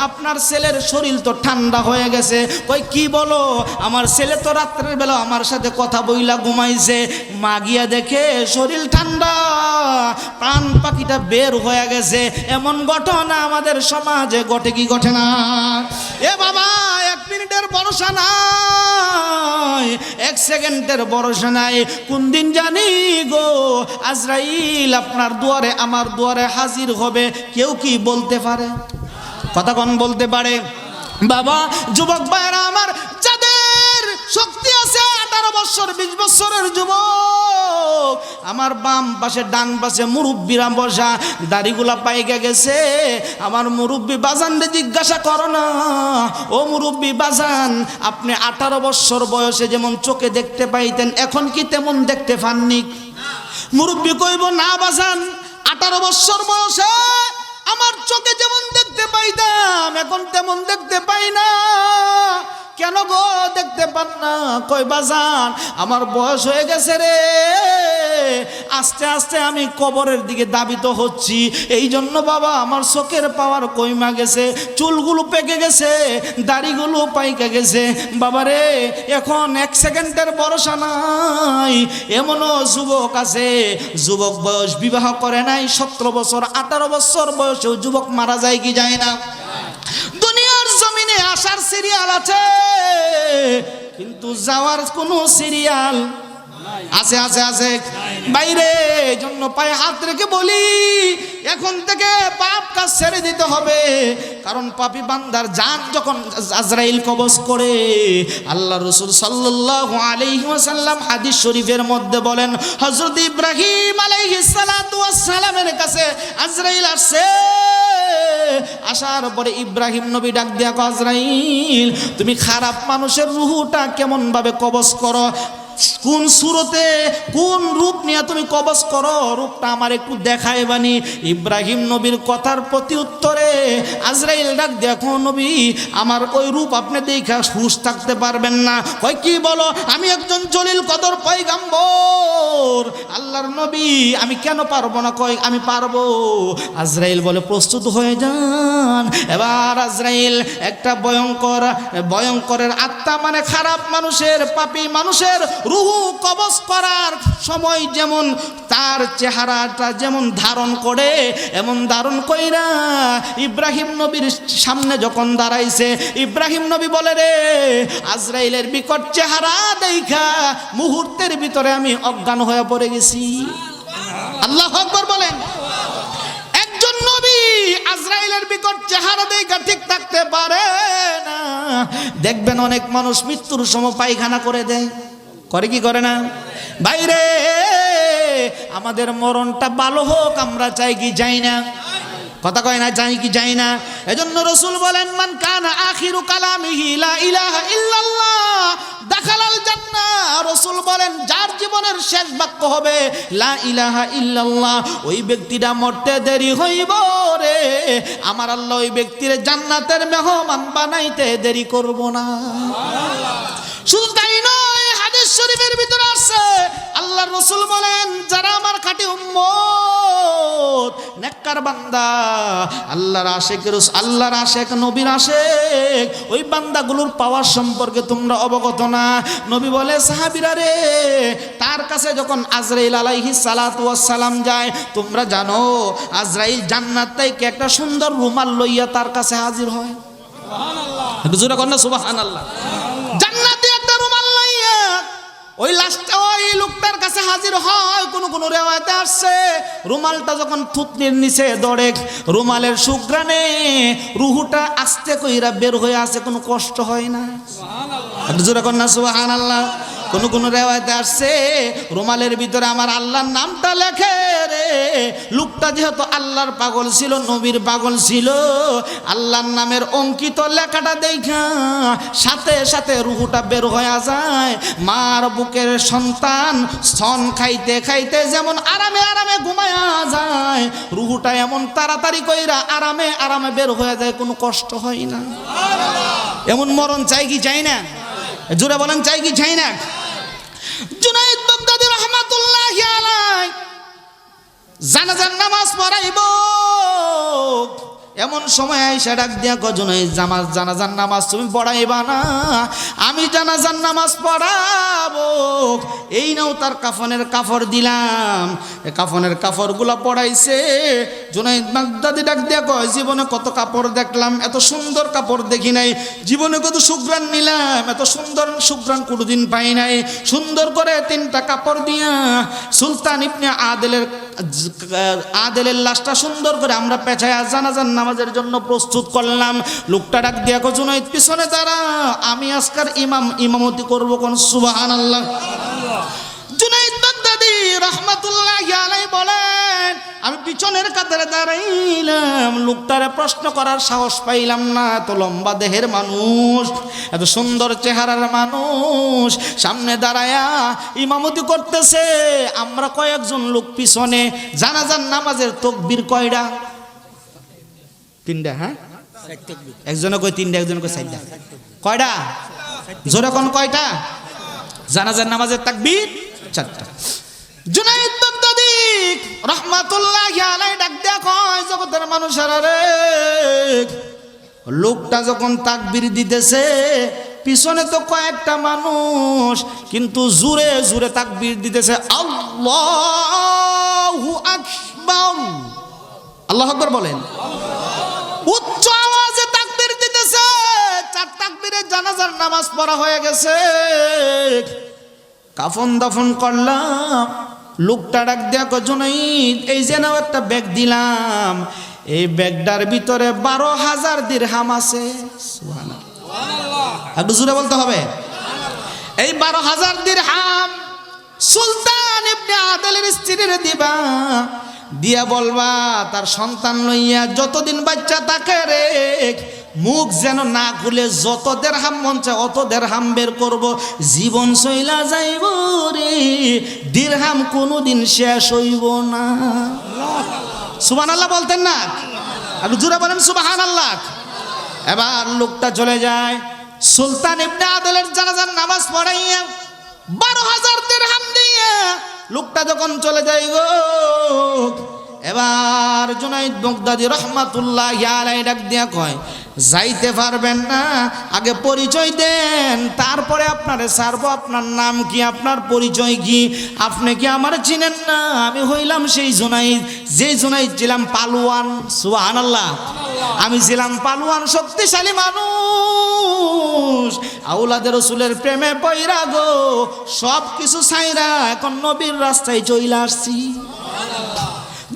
আপনার ছেলের শরীর তো ঠান্ডা হয়ে গেছে। কই কি বলো? আমার ছেলে তো রাত্রের বেলা আমার সাথে কথা বইলা ঘুমাইছে। মা গিয়া দেখে শরীর ঠান্ডা, প্রাণ পাখিটা বের হয়ে গেছে। এমন ঘটনা আমাদের সমাজে ঘটে কি ঘটে না? এ বাবা, 1 মিনিটের ভরসা নাই, 1 সেকেন্ডের ভরসা নাই। কোন দিন জানি গো আজরাইল আপনার দুয়ারে আমার দুয়ারে হাজির হবে, কেউ কি বলতে পারে? কথা কোন বলতে পারে? বাবা, যুবক ভাইরা আমার, যাদের শক্তি আছে 18 বছর 20 বছরের যুবক, আমার বাম পাশে ডান পাশে মুরব্বীরা বসা, দাড়িগুলা পাইকে গেছে। আমার মুরব্বী বাজানরে জিজ্ঞাসা করো না, ও মুরব্বী বাজান, আপনি 18 বছর বয়সে যেমন চোখে দেখতে পাইতেন এখন কি তেমন দেখতে পাননি? মুরব্বী কইব, না বাজান, 18 বছর বয়সে আমার চোখে যেমন দেখতে পাইতাম এখন তেমন দেখতে পাই না। কেন গো দেখতে পান না? কই বাজান, আমার বয়স হয়ে গেছে রে, আস্তে আস্তে আমি কবরের দিকে দাবিত হচ্ছি, এই জন্য বাবা আমার চোখের পাওয়ার কইমা গেছে, চুলগুলো পেকে গেছে, দাড়িগুলো পাইকে গেছে। বাবারে, এখন 1 সেকেন্ডের ভরসা নাই। এমনও যুবক আছে, যুবক বয়স বিবাহ করে নাই, 17 বছর 18 বছর বয়সেও যুবক মারা যায় কি যায় না? দুনিয়ার জমিনে আসার সিরিয়াল আছে, কিন্তু যাওয়ার কোনো সিরিয়াল আছে? আছে আছে বাইরে। জন্য পায়ে হাত রেখে বলি, এখন থেকে পাপ কাজ ছেড়ে দিতে হবে। কারণ পাপী বান্দার জান যখন আজরাইল কবজ করে, আল্লাহ রাসূল সাল্লাল্লাহু আলাইহি ওয়াসাল্লাম হাদিস শরীফের মধ্যে বলেন, হযরত ইব্রাহিম আলাইহিস সালাতু ওয়াস সালামের কাছে আজরাইল আসছে। আসার পরে ইব্রাহিম নবী ডাক দিয়া কয়, আজরাইল তুমি খারাপ মানুষের রূহটা কেমন ভাবে কবজ করো? কোন সুরতে কোন রূপ নিয়ে তুমি কবজ করো? রূপটা আমার একটু দেখায় বানি। ইব্রাহিম নবীর কথার প্রতি উত্তরে আজরাইল ডাক দেখো, নবী আমার ওই রূপ আপনি দেখা হুঁশ থাকতে পারবেন না। কই কি বলো? আমি একজন জলিল কদর পয়গাম্বর, আল্লাহর নবী, আমি কেন পারবো না? কই আমি পারবো। আজরাইল বলে প্রস্তুত হয়ে যান। এবার আজরাইল একটা ভয়ঙ্করের আত্মা, মানে খারাপ মানুষের, পাপী মানুষের রুহু কবজ করার সময় যেমন তার চেহারাটা যেমন ধারণ করে, এমন ধারণ কইরা ইব্রাহিম নবীর সামনে যখন দাঁড়াইছে, ইব্রাহিম নবী বলে, রে আজরাইলের বিকট চেহারা দেখা মুহূর্তের ভিতরে আমি অজ্ঞান হয়ে পড়ে গেছি। আল্লাহু আকবার বলেন। একজন নবী আজরাইলের বিকট চেহারা দেখা ঠিক থাকতে পারে না। দেখবেন অনেক মানুষ মৃত্যুর সময় পায়খানা করে দেয়, করে কি করে না? বাইরে আমাদের মরণটা ভালো হোক আমরা চাই কি চাই না? কথা কয় না, চাই কি চাই না? এজন্য রাসূল বলেন, মান কানা আখিরু কালামিহি লা ইলাহা ইল্লাল্লাহ দাখালাল জান্নাহ। রাসূল বলেন, যার জীবনের শেষ বাক্য হবে লা ইলাহা ইল্লাল্লাহ, ওই ব্যক্তিটা মরতে দেরি হইব রে, আমার আল্লাহ ওই ব্যক্তির জান্নাতের মেহমান বানাইতে দেরি করব না। শুধু তাই নয়, হাদিস শরীফের ভিতরে আছে, আল্লাহর রাসূল বলেন, যারা আমার খাঁটি উম্মত, নেককার বান্দা, আল্লাহর আশিক, নবীর আশিক, ওই বান্দাগুলোর পাওয়ার সম্পর্কে তোমরা অবগত না। নবী বলে, সাহাবীরা রে, তার কাছে যখন আজরাইল আলাইহিস সালাতু ওয়াস সালাম যায়, তোমরা জানো আজরাইল জান্নাত থেকে একটা সুন্দর রুমাল লইয়া তার কাছে হাজির হয়। সুবহানাল্লাহ, জোরে কর না সুবহানাল্লাহ। জান্নাতে একটা রুমাল লইয়া ওই লোকটার কাছে হাজির হয়। কোন রিওয়ায়াতে আসছে, রুমালটা যখন থুতনির নিচে দড়ে, রুমালের সুঘ্রাণে রুহুটা আস্তে কইরা বের হয়ে আসে, কোনো কষ্ট হয় না। সুবহানাল্লাহ, জোরে কর না সুবহানাল্লাহ। কোন রেওয়ায়েতে আসছে রুমালের ভিতরে আমার আল্লাহর নামটা লেখে রে। লোকটা যেহেতু আল্লাহর পাগল ছিল, নবীর পাগল ছিল, আল্লাহর নামের অঙ্কিত লেখাটা দেখা সাথে সাথে রুহুটা বের হয়ে যায়। মার বুকের সন্তান স্তন খাইতে খাইতে যেমন আরামে আরামে ঘুমায়া যায়, রুহুটা এমন তাড়াতাড়ি কইরা আরামে আরামে বের হয়ে যায়, কোনো কষ্ট হয় না। এমন মরণ চাই কি চাই না? জোরে বলেন চাই কি চাই না? জুনাইদ বাগদাদী রাহমাতুল্লাহি আলাইহি জানাজার নামাজ পড়াইব, এমন সময় আইসা ডাক দিয়া কয় জুনাইদ জানাজার নামাজ তুমি পড়াইবা না, আমি জানাজার নামাজ পড়াবো। এই নাও তার কাফনের কাপড় দিলাম। এই কাফনের কাপড়গুলো পড়াইছে। জুনাইদ বাগদাদী ডাক দিয়া কয় জীবনে কত কাপড় দেখলাম, এত সুন্দর কাপড় দেখি নাই। জীবনে কত সুঘ্রাণ নিলাম, এত সুন্দর সুঘ্রাণ কোনোদিন পাই নাই। সুন্দর করে 3টা কাপড় দিয়া সুলতান ইবনে আদেলের লাশটা সুন্দর করে আমরা পেঁচায়া জানাজার নামাজের জন্য প্রস্তুত করলাম। লোকটা ডাক দিয়া কয় জুনাইদ পিছনে দাঁড়া, আমি আজকার ইমামতি করবো। কোন সুবহানাল্লাহ। জুনাইদ বাগদাদী রাহমাতুল্লাহি আলাইহি বলেন আমি পিছনের কাতারে দাঁড়াইলাম, লোকটারে প্রশ্ন করার সাহস পাইলাম না। এত লম্বা দেহের মানুষ, এত সুন্দর চেহারার মানুষ সামনে দাঁড়ায়া ইমামতি করতেছে। আমরা কয়েকজন লোক পিছনে। জানাজার নামাজের তাকবীর কয়টা? 3টা। হ্যাঁ, একজনে কয় 3টা, একজনে কয় 4টা। কয়টা? জোরে কোন কয়টা? জানাজার নামাজের তাকবীর 4টা। জুনাইদ বাগদাদী রাহমাতুল্লাহি আলাইহি ডাক দেয়া কয় জগতের মানুষেরা রে, লোকটা যখন তাকবীর দিতেছে পিছনে তো কয়েকটা মানুষ, কিন্তু জোরে জোরে তাকবীর দিতেছে। আল্লাহু আকবার, আল্লাহু আকবার বলেন। উচ্চ আওয়াজে তাকবীর দিতেছে। 4 তাকবীরে জানাজার নামাজ পড়া হয়ে গেছে। কাফন দাফন করলাম। লোকটা ডাক দেয়া কয় জুনাইদ এই যে নাও একটা ব্যাগ দিলাম, এই ব্যাগটার ভিতরে 12,000 দিরহাম আছে। সুবহানাল্লাহ, একটু জোরে বলতে হবে। এই 12,000 দিরহাম সুলতান ইবনে আদেলের স্ত্রীর দিবা, দিয়া বলবা তার সন্তান লইয়া যতদিন বাচ্চা থাকে রে, মুখ যেন না খুলে যত দেরহাম মন চায় অত দেরহাম বের করব। জীবন চইলা যাইব রে, দিরহাম কোনোদিন শেষ হইব না। সুবহানাল্লাহ বলতেন না? একটু জোরে বলেন সুবহানাল্লাহ। এবার লোকটা চলে যায়। সুলতান ইবনে আদেলের জানাজার নামাজ পড়াইয়া 12,000 দিরহাম দিয়ে লোকটা যখন চলে যায় গো, এবার জুনাইদ বাগদাদী রাহমাতুল্লাহি আলাইহি ডাক দিয়া কয় যাইতে পারবেন না, আগে পরিচয় দেন, তারপরে আপনারে ছাড়বো। আপনার নাম কি? আপনার পরিচয় কি? আপনি কি আমার চিনেন না? আমি হইলাম সেই জুনাইদ, যে জুনাইদ ছিলাম পালোয়ান। সুবহানাল্লাহ। আমি ছিলাম পালোয়ান, শক্তিশালী মানুষ, আওলাদে রাসূলের প্রেমে পয়রা গো সব কিছু ছাইরা এখন নবীর রাস্তায় চইলা আসছি।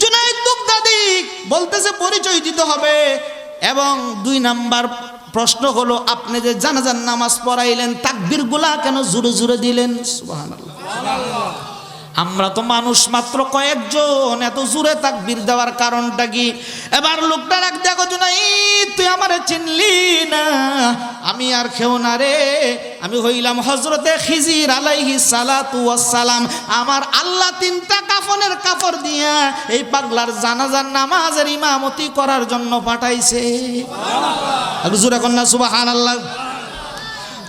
জুনাইদ বাগদাদী বলতেছে পরিচয় দিতে হবে। এবং 2 নাম্বার প্রশ্ন হলো আপনি যে জানাজার নামাজ পড়াইলেন তাকবীরগুলা কেন জোরে জোরে দিলেন? সুবহানাল্লাহ। আমরা তো মানুষ মাত্র কয়েকজন, এত জোরে তাকবীর দেওয়ার কারণটা কি? এবার লোকটা ডাক দেখো জুনাইদ তুই আমারে চিনলি না, আমি আর কেউ না রে, আমি হইলাম হযরতে খিজির আলাইহিস সালাতু ওয়াস সালাম। আমার আল্লাহ 3টা কাফনের কাপড় দিয়া এই পাগলার জানাজার নামাজের ইমামতি করার জন্য পাঠাইছে। সুবহানাল্লাহ। আর জোরে কন্না সুবহানাল্লাহ।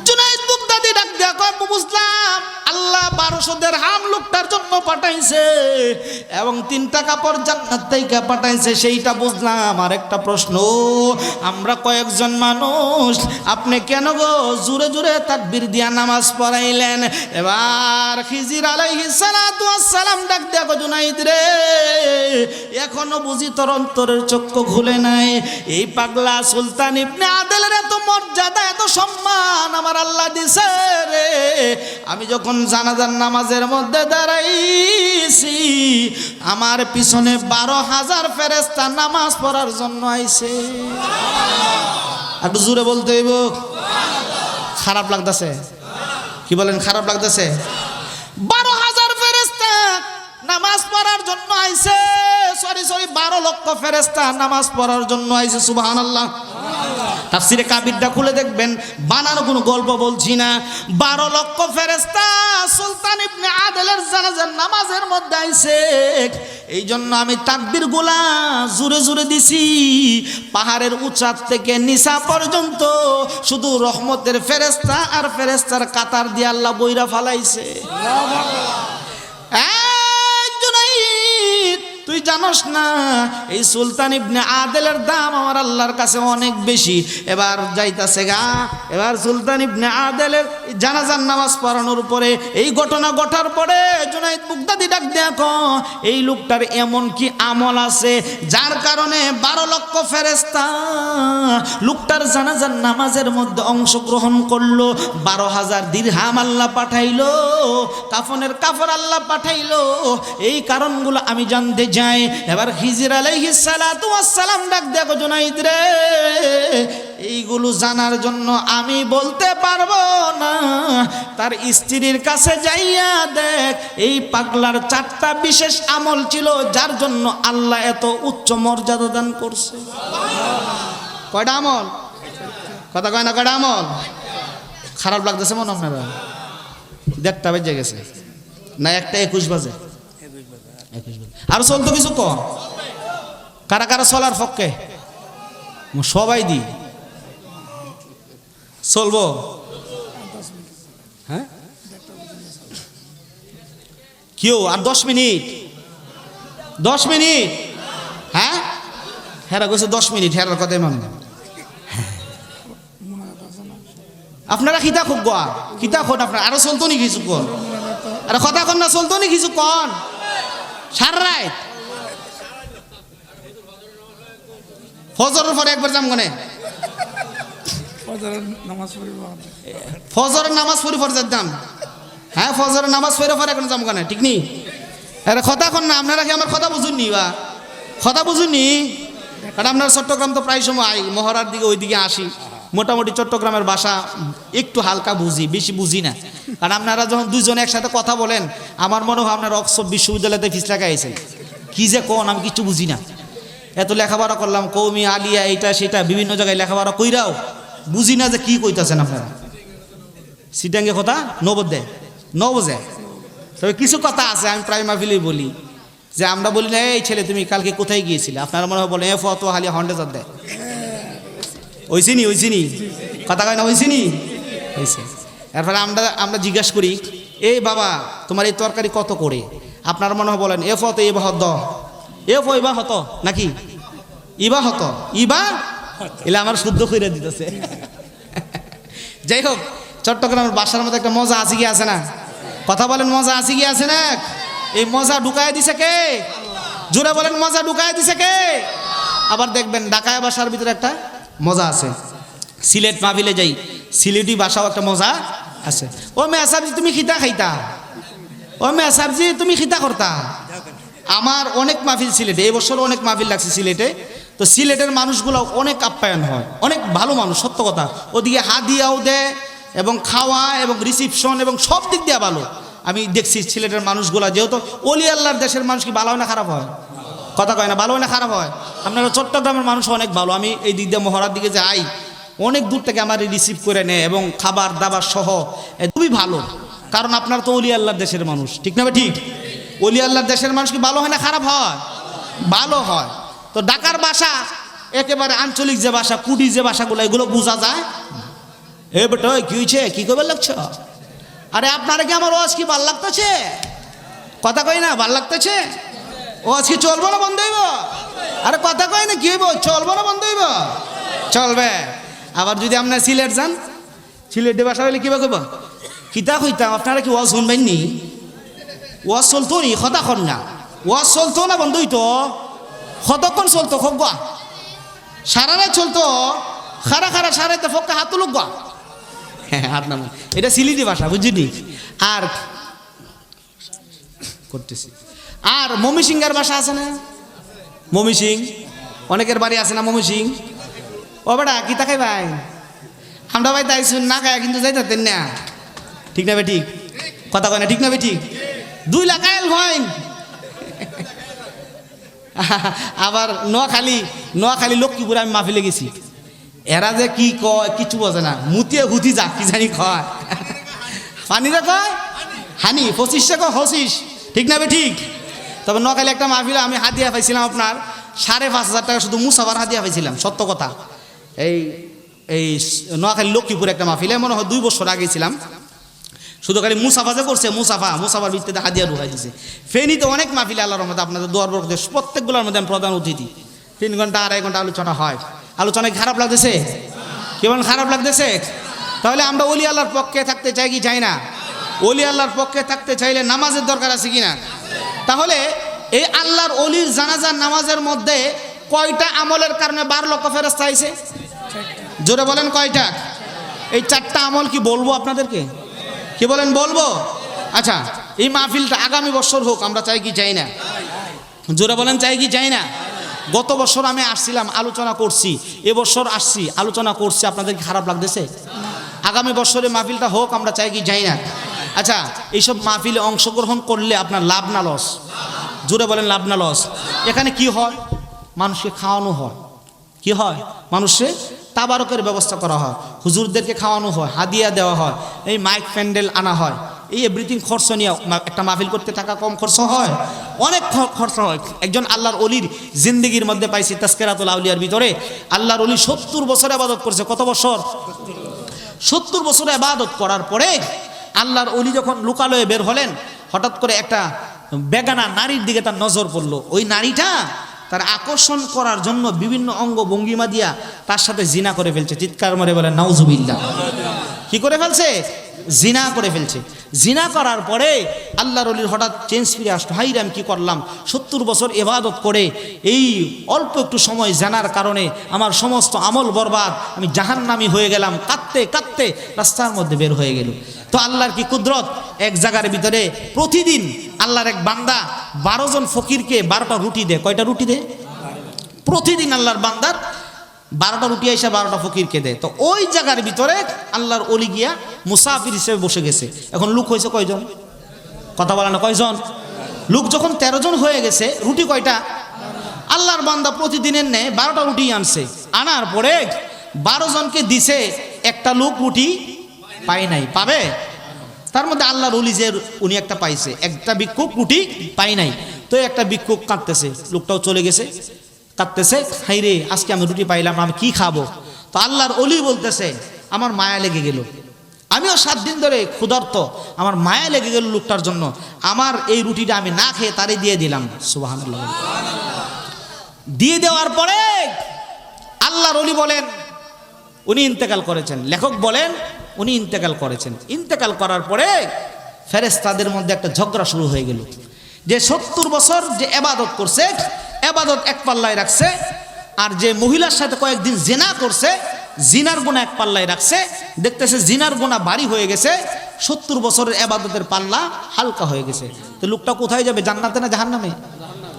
জুনাইদ বাগদাদী ডাক দিয়া কয় বুঝলাম আল্লাহ 1200 দিরহাম লোকটার জন্য পাঠাইছে এবং 3টা কাপড় জান্নাত থেকে পাঠাইছে, সেইটা বুঝলাম। আর একটা প্রশ্ন, আমরা কয়েকজন মানুষ, আপনি কেন গো জোরে জোরে তাকবীর দিয়া নামাজ পড়াইলেন? এবার খিজির আলাইহিস সালাতু ওয়াস সালাম ডাক দিয়া কয় জুনাইদ রে, এখনো বুঝি তোর অন্তরের চক্ষু খুলে নাই। এই পাগলা সুলতান ইবনে আদেলের এত মর্যাদা এত সম্মান আমার আল্লাহ দিছে রে। আমি যখন জানাজার নামাজের মধ্যে দাঁড়াইছি আমার পিছনে 12,000 ফেরেশতা নামাজ পড়ার জন্য আইছে। একটু জোরে বলতে হইব। খারাপ লাগতেছে? কি বলেন, খারাপ লাগতেছে? 12,000 ফেরেশতা নামাজ পড়ার জন্য আইছে। সরি 12 লক্ষ ফেরেশতা নামাজ পড়ার জন্য আইছে। সুবহানাল্লাহ। তাফসিরে কাবিরটা খুলে দেখবেন, বানানো কোনো গল্প বলছি না। 12 লক্ষ ফেরেশতা সুলতান ইবনে আদেলের জানাজার নামাজের মধ্যে আইছে। এই জন্য আমি তাকবীর গুলা জোরে জোরে দিছি। পাহাড়ের উঁচা থেকে নিচা পর্যন্ত শুধু রহমতের ফেরেশতা আর ফেরেশতার কাতার দিয়ে আল্লাহ বইরা ফালাইছে। তুই জানোস না এই সুলতান ইবনে আদেলের দাম আমার আল্লাহর কাছে অনেক বেশি। এবার যাইতাছে গা, এবার সুলতান ইবনে আদেলের জানাজার নামাজ পড়ানোর পরে এই ঘটনা ঘটার পরে জুনাইদ বাগদাদি ডাক দেখো এই লোকটার এমন কি আমল আছে যার কারণে 12 লক্ষ ফেরেশতা লোকটার জানাজার নামাজের মধ্যে অংশগ্রহণ করলো। 12,000 দিরহাম আল্লাহ পাঠাইলো, কাফনের কাফর আল্লাহ পাঠাইলো। এই কারণগুলো আমি জানতে যাই। এবার খিজির আলাইহিস সালাতু ওয়াস সালাম ডাক দেখো জুনাইদ রে, এইগুলো জানার জন্য আমি বলতে পারবো না। তার স্ত্রীর কাছে যাইয়া দেখ, এই পাগলার 4টা বিশেষ আমল ছিল যার জন্য আল্লাহ এত উচ্চ মর্যাদা দান করছে। কয়টা আমল? কথা কয় না, কয়টা আমল? খারাপ লাগতেছে মনে আপনারা? 1:30 বেজে গেছে না, 1:21 বাজে। আর চলতো কিছু কম? কারা কারা চলার পক্ষে? সবাই দি চলবো। হ্যাঁ কেউ আর 10 মিনিট? 10 মিনিট? হ্যাঁ হেরা কইছে 10 মিনিট, হেরার কথাই মান। আপনারা খিতা খুব গোয়া খিতা খন আপনার আরো চলতো নি কিছু কন? আরে কথা কন না, চলতো নি কিছু কন? সারা রাত ফজরের পরে একবার যাম গনে, ফজরের নামাজ পড়ি পরে যাম। হ্যাঁ ফজরের নামাজ পড়ে পরে এখন যাম গনে, ঠিক নি? আরে কথা কন না, আপনারা কি আমার কথা বুঝুননি? বা কথা বুঝুননি? কারণ আপনার চট্টগ্রাম তো প্রায় সময় আই, মহড়ার দিকে ওই দিকে আসি। মোটামুটি চট্টগ্রামের ভাষা একটু হালকা বুঝি, বেশি বুঝি না। কারণ আপনারা যখন দুইজনে একসাথে কথা বলেন আমার মনে হয় আপনারা অক্সফোর্ড বিশ্ববিদ্যালয়তে ফিস লাগাইছেন। কি যে কোন আমি কিছু বুঝি না। এত লেখাপড়া করলাম, কৌমি আলিয়া এইটা সেটা বিভিন্ন জায়গায় লেখাপড়া কইরাও বুঝি না যে কি কইতাছেন আপনারা। সিটাঙ্গে কথা নবজে। তবে কিছু কথা আছে আমি প্রায় মাহফিলেই বলি, যে আমরা বলি না এই ছেলে তুমি কালকে কোথায় গিয়েছিলে, আপনারা মনে হয় বলেন এ ফত হালিয়া হন্ডে যার দেয়। ওইছিনি কথা কয় না, ওইছিনি হয়েছে। এরপরে আমরা জিজ্ঞাসা করি, এই বাবা তোমার এই তরকারি কত করে? আপনার মনে হয় বলেন এ ফত এ হত এ ফ ইবা হত নাকি ইবা হত ইবা, এলে আমার শুদ্ধ করে দিতেছে। যাই হোক, চট্টগ্রামের বাসার মধ্যে একটা মজা আছে কি আছে না? কথা বলেন, মজা আছে কি আছে না? এই মজা ঢুকায় দিছে কে? জোরে বলেন, মজা ঢুকায় দিছে কে? আবার দেখবেন ঢাকায় বাসার ভিতরে একটা মজা আছে। সিলেট মাহফিলে যাই, সিলেটি ভাষাও একটা মজা আছে। ও মেয়া সাবজি তুমি খিতা খাইতা, ও মেয়া সাবজি তুমি খিতা করতা। আমার অনেক মাহফিল সিলেটে, এবছর অনেক মাহফিল লাগছে সিলেটে। তো সিলেটের মানুষগুলো অনেক আপ্যায়ন হয়, অনেক ভালো মানুষ, সত্য কথা। ওদিকে হাদিয়াও দেয় এবং খাওয়া এবং রিসিপশন এবং সব দিক দিয়ে ভালো। আমি দেখছি সিলেটের মানুষগুলা, যেহেতু অলি আল্লাহর দেশের মানুষ কি ভালো হয় না খারাপ হয়? কথা কয় না, ভালো হয় না খারাপ হয়? আপনারা চট্টগ্রামের মানুষ অনেক ভালো। আমি এই দিক দিয়ে মহড়ার দিকে যাই, অনেক দূর থেকে আমার রিসিভ করে নেয় এবং খাবার দাবার সহ খুবই ভালো। কারণ আপনারা তো অলি আল্লাহর দেশের মানুষ, ঠিক না? ঠিক। অলি আল্লাহর দেশের মানুষ কি ভালো হয় না খারাপ হয়? ভালো হয়। তো ঢাকার ভাষা একেবারে আঞ্চলিক যে ভাষা, কুডি যে ভাষাগুলো, এগুলো বোঝা যায়। এ বেটা কি হয়েছে, কি করবার লাগছে? আরে আপনারা কি আমার ওয়াজ কি ভাল লাগতেছে? কথা কই না, ভাল লাগতেছে? ওয়াজ কি চলবো না বন্ধ হইব? আরে কথা কই না, কি হইব? চলবো না বন্ধ হইব? চলবে। আবার যদি আপনার সিলেট যান, সিলেটের ভাষা হইলে কিবা কইব? কিতা কইতাম, আপনারা কি ওয়াজ শুনবেন নি? ওয়াজ চলতো নি? কথা কন না, ওয়াজ চলতো না বন্ধ হইতো? কতক্ষণ চলতো? খুব গা সারা রাত চলতো। খারা খারা সারাইতে ফক্কা হাত তুলুক গা। হ্যাঁ হাত নামান, এটা সিলেটি ভাষা বুঝলি। আর করতেছি, আর মমিসিংহের ভাষা আছে না? মমিসিং অনেকের বাড়ি আছে না? মমিসিং ও বেটা কি তাকাই ভাই, আমরা ভাই তাই শুন না খায় কিন্তু যাইতেন না, ঠিক না বে ঠিক? কথা কয় না ঠিক না বে ঠিক? 2 লাখ আইল কইন। আবার নোয়াখালী লক্ষ্মীপুর আমি মাহফিলে গেছি, এরা যে কি কয় কিছু বোঝে না, মুতিয়ে হুতি যা কি জানি কয়, পানিরে কয় হানি, 25 কয় হসিস, ঠিক না বে ঠিক? তবে নোয়াখালী একটা মাহফিলে আমি হাদিয়া পাইছিলাম আপনার 5,500 টাকা, শুধু মুসাফার হাদিয়া পাইছিলাম, সত্য কথা। এই নোয়াখালী লক্ষ্মীপুর একটা মাহফিলে মনে হয় 2 বছর আগে ছিলাম, শুধু খালি মুসাফা যে করছে, মুসাফার ভিত্তিতে হাদিয়া ঢুকাই দিছে। ফেনীতে অনেক মাহফিলে আল্লাহর রহমতে আপনাদের দোয়ার বরকতে প্রত্যেকগুলোর মধ্যে আমি প্রধান অতিথি, 3 ঘন্টা 2.5 ঘন্টা আলোচনা হয়। আলোচনায় খারাপ লাগতেছে? কেমন খারাপ লাগতেছে? তাহলে আমরা ওলি আল্লাহর পক্ষে থাকতে চাই কি চাই না? ওলি আল্লাহর পক্ষে থাকতে চাইলে নামাজের দরকার আছে কিনা? তাহলে এই আল্লাহর ওলির জানাজার নামাজের মধ্যে কয়টা আমলের কারণে 12 লক্ষ ফেরেশতা আইছে? জোরে বলেন কয়টা? এই 4টা আমল কি বলবো আপনাদেরকে? কি বলেন বলবো? আচ্ছা, এই মাহফিলটা আগামী বছর হোক, আমরা চাই কি চাই না? জোরে বলেন চাই কি চাই না? গত বছর আমি আসছিলাম, আলোচনা করছি, এবছর আসছি, আলোচনা করছি, আপনাদের খারাপ লাগতেছে? আগামী বছরে মাহফিলটা হোক, আমরা চাই কি চাই না? আচ্ছা, এইসব মাহফিলে অংশগ্রহণ করলে আপনার লাভ না লস? জোরে বলেন লাভ না লস? এখানে কি হয়? মানুষকে খাওয়ানো হয়। কি হয়? মানুষে তাবারকের ব্যবস্থা করা হয়, হুজুরদেরকে খাওয়ানো হয়, হাদিয়া দেওয়া হয়, এই মাইক প্যান্ডেল আনা হয়, এই এভরিথিং খরচ নিয়ে একটা মাহফিল করতে টাকা কম খরচ হয়? অনেক খরচ হয়। একজন আল্লাহর অলির জিন্দেগির মধ্যে পাইছি তাজকিরাতুল আউলিয়ার ভিতরে, আল্লাহর অলি 70 বছর ইবাদত করছে। কত বছর? 70 বছর ইবাদত করার পরে আল্লাহর অলি যখন লোকালয়ে বের হলেন, হঠাৎ করে একটা বেগানা নারীর দিকে তার নজর পড়লো। ওই নারীটা তার আকর্ষণ করার জন্য বিভিন্ন অঙ্গ ভঙ্গিমা দিয়া তার সাথে জিনা করে ফেলছে। চিৎকার মারে বলে নাউজুবিল্লাহ। কি করে ফেলছে? জিনা করে ফেলছে। জিনা করার পরে আল্লাহর ওলির হঠাৎ চেঞ্জ ফিরে আসলো, হাই রে আমি কি করলাম, 70 বছর ইবাদত করে এই অল্প একটু সময় জানার কারণে আমার সমস্ত আমল বরবাদ, আমি জাহান্নামী হয়ে গেলাম। কাঁদতে কাঁদতে রাস্তার মধ্যে বের হয়ে গেল। তো আল্লাহর কি কুদরত, এক জায়গার ভিতরে প্রতিদিন আল্লাহর এক বান্দা 12 জন ফকিরকে 12টা রুটি দেয়। কয়টা রুটি দেয়? প্রতিদিন আল্লাহর বান্দার 12টা রুটি এসে 12টা ফকিরকে দেয়। তো ওই জায়গার ভিতরে আল্লাহর ওলি গিয়া মুসাফির হিসেবে বসে গেছে। এখন লোক হয়েছে কয়জন? কথা বলে না কয়জন? লোক যখন 13 জন হয়ে গেছে, রুটি কয়টা? আল্লাহর বান্দা প্রতিদিনের নেয় 12টা রুটি আনছে। আনার পরে 12 জনকে দিছে, একটা লোক রুটি পায় নাই। পাবে? তার মধ্যে আল্লাহর ওলি যে উনি একটা পাইছে, একটা ভিক্ষুক রুটি পাই নাই। তো একটা ভিক্ষুক কাঁদতেছে, লোকটাও চলে গেছে, কাঁদতেছে, হাই রে আজকে আমি রুটি পাইলাম, আমি কি খাবো? তো আল্লাহর ওলি বলতেছে, আমার মায়া লেগে গেল, আমিও 7 দিন ধরে ক্ষুধার্ত, আমার মায়া লেগে গেল লোকটার জন্য, আমার এই রুটিটা আমি না খেয়ে তারে দিয়ে দিলাম। সুবহানাল্লাহ। দিয়ে দেওয়ার পরে আল্লাহর ওলি বলেন উনি ইন্তেকাল করেছেন। লেখক বলেন উনি ইন্তেকাল করেছেন। ইন্তেকাল করার পরে ফেরেশতাদের মধ্যে একটা ঝগড়া শুরু হয়ে গেল, যে 70 বছর যে ইবাদত করছে, ইবাদত এক পাল্লায় রাখছে, আর যে মহিলার সাথে কয়েকদিন জিনা করছে, জিনার গুনাহ এক পাল্লায় রাখছে। দেখতেছে জিনার গুনাহ ভারী হয়ে গেছে, 70 বছরের ইবাদতের পাল্লা হালকা হয়ে গেছে। তো লোকটা কোথায় যাবে? জান্নাতে না জাহান্নামে?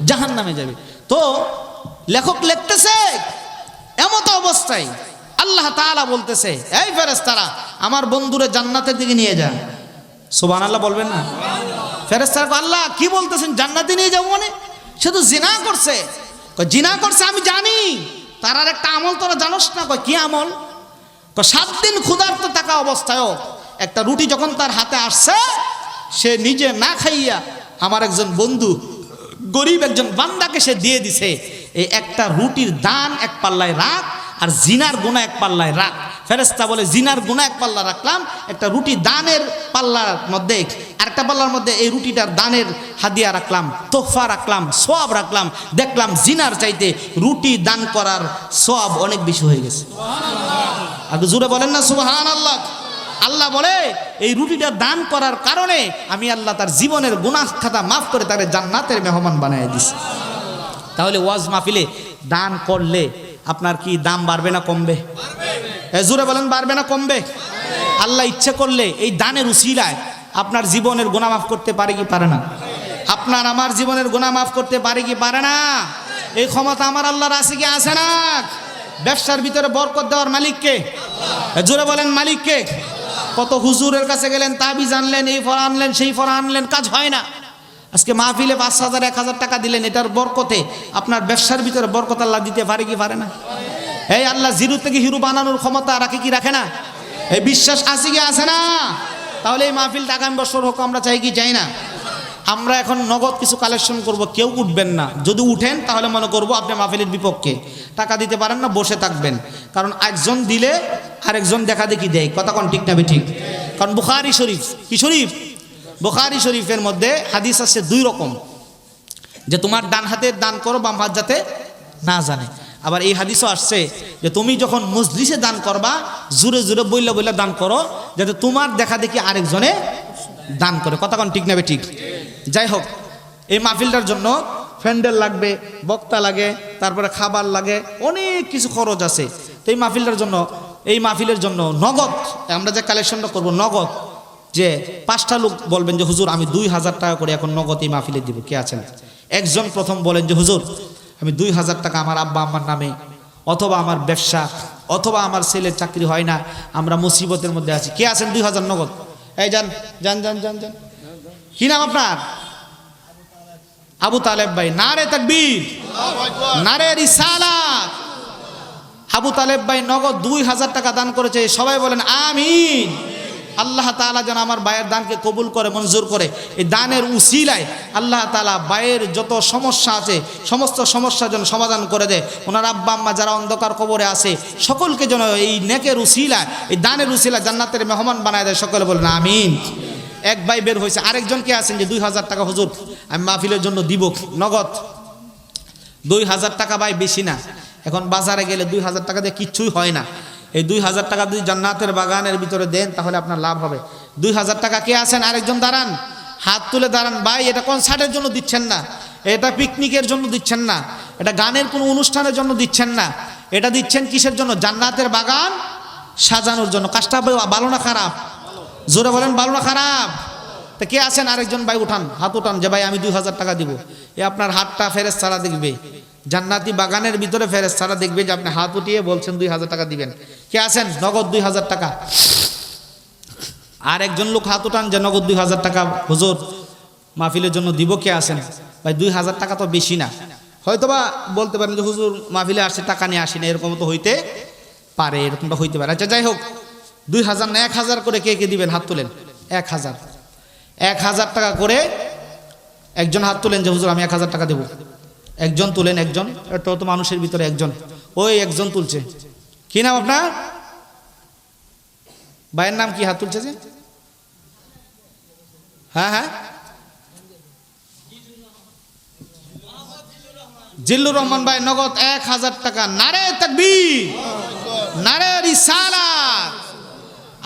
জাহান্নামে যাবে। তো লেখক লিখতেছে, এমত অবস্থায় আল্লাহ তাআলা বলতেছে, এই ফেরেশতারা আমার বন্ধুরে জান্নাতের দিকে নিয়ে যান। সুবহানাল্লাহ বলবেন না? ফেরেশতারা আল্লাহ কি বলতেছেন, জান্নাতে নিয়ে যাবো মানে? সে তো জিনা করছে। জিনা করছে আমি জানি, তার আর একটা আমল তোরা জানোস না। কি আমল? 7 দিন ক্ষুধার্ত থাকা অবস্থায়ও একটা রুটি যখন তার হাতে আসছে, সে নিজে না খাইয়া আমার একজন বন্ধু গরিব একজন বান্দাকে সে দিয়ে দিছে। এই একটা রুটির দান এক পাল্লায় রাখ, আর জিনার গুনাহ এক পাল্লায় রাখ। ফেরেশতা বলে জিনার গুনাহ এক পাল্লা রাখলাম, একটা রুটি দানের পাল্লার মধ্যে, আরেকটা পাল্লার মধ্যে এই রুটিটার দানের হাদিয়া রাখলাম, তোহফা রাখলাম, সওয়াব রাখলাম। দেখলাম জিনার চাইতে রুটি দান করার সওয়াব অনেক বেশি হয়ে গেছে। আর জোরে বলেন না সুবহানাল্লাহ। আল্লাহ বলে এই রুটিটা দান করার কারণে আমি আল্লাহ তার জীবনের গুনাহ খাতা মাফ করে তাকে জান্নাতের মেহমান বানিয়ে দিছি। তাহলে ওয়াজ মাহফিলে দান করলে আপনার কি দাম বাড়বে না কমবে? জোরে বলেন বাড়বে না কমবে? আল্লাহ ইচ্ছে করলে এই দানের উসিলায় আপনার জীবনের গুনাহ মাফ করতে পারে কি পারে না? আপনার আমার জীবনের গুনাহ মাফ করতে পারে কি পারে না? এই ক্ষমতা আমার আল্লাহর আছে কি আছে না? ব্যবসার ভিতরে বরকত দেওয়ার মালিক কে? জোরে বলেন মালিক কে? কত হুজুরের কাছে গেলেন, তাবিজ আনলেন, এই ফল আনলেন, সেই ফল আনলেন, কাজ হয় না। আজকে মাহফিলে 5,000 1,000 টাকা দিলেন, এটার বরকতে আপনার ব্যবসার ভিতরে বরকত আল্লাহ দিতে পারে কি পারে না? এই আল্লাহ জিরো থেকে হিরো বানানোর ক্ষমতা রাখে কি রাখে না? এই বিশ্বাস আছে কি আছে না? তাহলে এই মাহফিলটা আগামী বছর হোক, আমরা চাই কি চাই না? আমরা এখন নগদ কিছু কালেকশন করব, কেউ উঠবেন না। যদি উঠেন তাহলে মনে করব আপনি মাহফিলের বিপক্ষে। টাকা দিতে পারেন না, বসে থাকবেন। কারণ একজন দিলে আরেকজন দেখা দেখি দেয়, কথা কোন ঠিক না ঠিক? কারণ বুখারী শরীফ, কি শরীফ? বুখারী শরীফের মধ্যে হাদিস আছে 2 রকম, যে তোমার ডান হাতে দান করো, বাম হাত যাতে না জানে। আবার এই হাদিসও আসছে যে তুমি যখন মজলিসে দান করবা, জোরে জোরে বইলা বইলা দান করো, যাতে তোমার দেখা দেখি আরেকজনে দান করে, কথা কোন ঠিক না ঠিক? যাই হোক, এই মাহফিলটার জন্য ফ্যান্ডেল লাগবে, বক্তা লাগে, তারপরে খাবার লাগে, অনেক কিছু খরচ আছে। তো এই মাহফিলটার জন্য, এই মাহফিলের জন্য নগদ আমরা যে কালেকশনটা করব, নগদ যে 5টা লোক বলবেন যে হুজুর আমি 2,000 টাকা করে এখন নগদ এই মাহফিলে দিব, কে আছেন? একজন প্রথম বলেন যে হুজুর আমি 2,000 টাকা আমার আব্বা আম্মার নামে, অথবা আমার ব্যবসা, অথবা আমার ছেলের চাকরি হয় না, আমরা মুসিবতের মধ্যে আছি, কে আছেন 2,000 নগদ? এই যান যান যান যান যান। কি নাম আপনার? আবু তালেব ভাই। নারে তাকবীর, নারে রিসালাত। আবু তালেব ভাই নগদ 2,000 টাকা দান করেছে, সবাই বলেন আমিন। আল্লাহ তাআলা যেন আমার ভাইয়ের দানকে কবুল করে, মঞ্জুর করে। এই দানের উসিলায় আল্লাহ তাআলা ভাইয়ের যত সমস্যা আছে সমস্ত সমস্যার জন্য সমাধান করে দেয়। ওনার আব্বা আম্মা যারা অন্ধকার কবরে আছে সকলকে যেন এই নেকের উসিলায়, এই দানের উসিলায় জান্নাতের মেহমান বানায় দেয়, সকলে বলেন আমিন। এক ভাই বের হয়েছে, আরেকজন কে আছেন যে 2,000 টাকা হুজুর আমি মাহফিলের জন্য দিব নগদ? 2,000 টাকা ভাই বেশি না, এখন বাজারে গেলে 2,000 টাকা দিয়ে কিচ্ছুই হয় না। এই 2,000 টাকা যদি জান্নাতের বাগানের ভিতরে দেন তাহলে আপনার লাভ হবে। 2,000 টাকা কে আছেন? আরেকজন দাঁড়ান, হাত তুলে দাঁড়ান। ভাই এটা কনসার্টের জন্য দিচ্ছেন না, এটা পিকনিকের জন্য দিচ্ছেন না, এটা গানের কোনো অনুষ্ঠানের জন্য দিচ্ছেন না, এটা দিচ্ছেন কিসের জন্য? জান্নাতের বাগান সাজানোর জন্য। কাজটা ভালো না খারাপ? জোরে বলেন, ভালো না খারাপ? তা কে আছেন? আরেকজন ভাই উঠান, হাত উঠান যে ভাই আমি 2,000 টাকা দিব। এ আপনার হাতটা ফেরেশতারা দেখবে, জান্নাতি বাগানের ভিতরে ফেরেশতারা দেখবে যে আপনি হাত উঠিয়ে বলছেন 2,000 টাকা দিবেন। কে আছেন? নগদ 2,000 টাকা। আর একজন লোক হাত উঠান যে নগদ 2,000 টাকা হুজুর মাহফিলের জন্য দিব, কে আছেন? ভাই 2,000 টাকা তো বেশি না। হয়তোবা বলতে পারেন যে হুজুর মাহফিলে আসছে টাকা নিয়ে আসি না, এরকম তো হইতে পারে, এরকমটা হইতে পারে। আচ্ছা যাই হোক, 2,000 না 1,000 করে কে কে দিবেন? হাত তোলেন। 1,000 টাকা করে একজন হাত তোলেন যে হুজুর আমি 1,000 টাকা দেবো। একজন তুলেন, একজন, এটা তো মানুষের ভিতরে একজন, ওই একজন তুলছে। কি নাম আপনার? ভাইয়ের নাম কি? হাত তুলছে যে? হ্যাঁ হ্যাঁ, জিল্লুর রহমান ভাই নগদ 1,000 টাকা। নারে তাকবীর, নারে রিসালাত।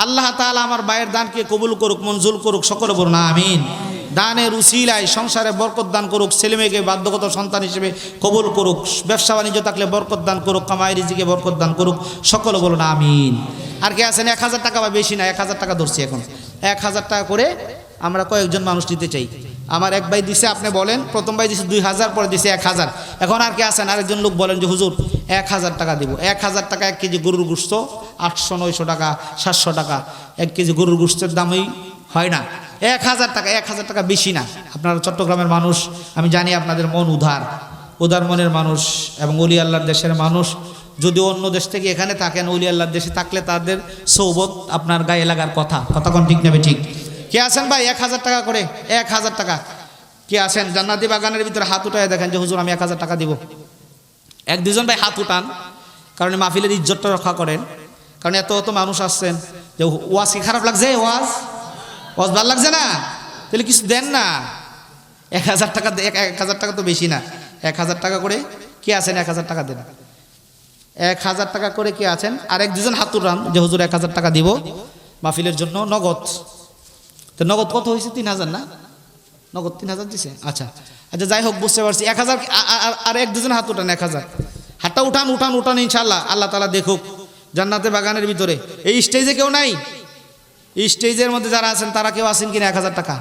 আল্লাহ তাআলা আমার ভাইয়ের দানকে কবুল করুক, মঞ্জুর করুক, সকলে বলুন আমিন। দানের উসিলায় সংসারে বরকত দান করুক, ছেলে মেয়েকে বাধ্যগত সন্তান হিসেবে কবুল করুক, ব্যবসা বাণিজ্য থাকলে বরকত দান করুক, কামাই রিজিকে বরকত দান করুক, সকলে বলুন আমিন। আর কে আছেন? 1,000 টাকা বা বেশি না, 1,000 টাকা ধরছি এখন। 1,000 টাকা করে আমরা কয়েকজন মানুষ দিতে চাই। আমার এক ভাই দিছে, আপনি বলেন। প্রথম ভাই দিছে 2,000, পরে দিছে 1,000। এখন আর কে আছেন? আরেকজন লোক বলেন যে হুজুর 1,000 টাকা দিব। 1,000 টাকা 1 কেজি গরুর গোশত 800-900 টাকা, 700 টাকা 1 কেজি গরুর গোশতের দামই হয় না। 1,000 টাকা, 1,000 টাকা বেশি না। আপনারা চট্টগ্রামের মানুষ, আমি জানি আপনাদের মন উদার মনের মানুষ এবং অলি আল্লাহর দেশের মানুষ। যদি অন্য দেশ থেকে এখানে থাকেন, অলি আল্লাহর দেশে থাকলে তাদের সৌবত আপনার গায়ে লাগার কথা, কথা কোন ঠিক নেবে ঠিক? কে আছেন ভাই? 1,000 টাকা করে, 1,000 টাকা। কে আছেন? জান্নাতি বাগানের ভিতরে হাত উঠায় দেখেন যে হুজুর আমি 1,000 টাকা দিব। 1-2 জন ভাই হাত উঠান, কারণ মাহফিলের ইজ্জতটা রক্ষা করেন। কারণ এত মানুষ আসছেন যে ওয়াজ কি খারাপ লাগছে? ওয়াজ ভালো লাগছে না? তাহলে কিছু দেন না। 1,000 টাকা, 1,000 টাকা তো বেশি না। 1,000 টাকা করে কে আছেন? 1,000 টাকা দেন। 1,000 টাকা করে কে আছেন? আর 1-2 জন হাত উঠান যে হুজুর 1,000 টাকা দিব মাহফিলের জন্য নগদ। তো নগদ কত হয়েছে? 3,000 না? নগদ 3,000 দিছে। আচ্ছা আচ্ছা, যাই হোক, বুঝতে পারছি। 1,000 আর 1-2 জন হাত উঠান। 1,000 হাতটা উঠান ইনশাল্লাহ। আল্লাহ তাআলা দেখুক জান্নাতে বাগানের ভিতরে। এই স্টেজে কেউ নাই? এই স্টেজের মধ্যে যারা আছেন তারা কেউ আছেন কিনা? 1,000 টাকা।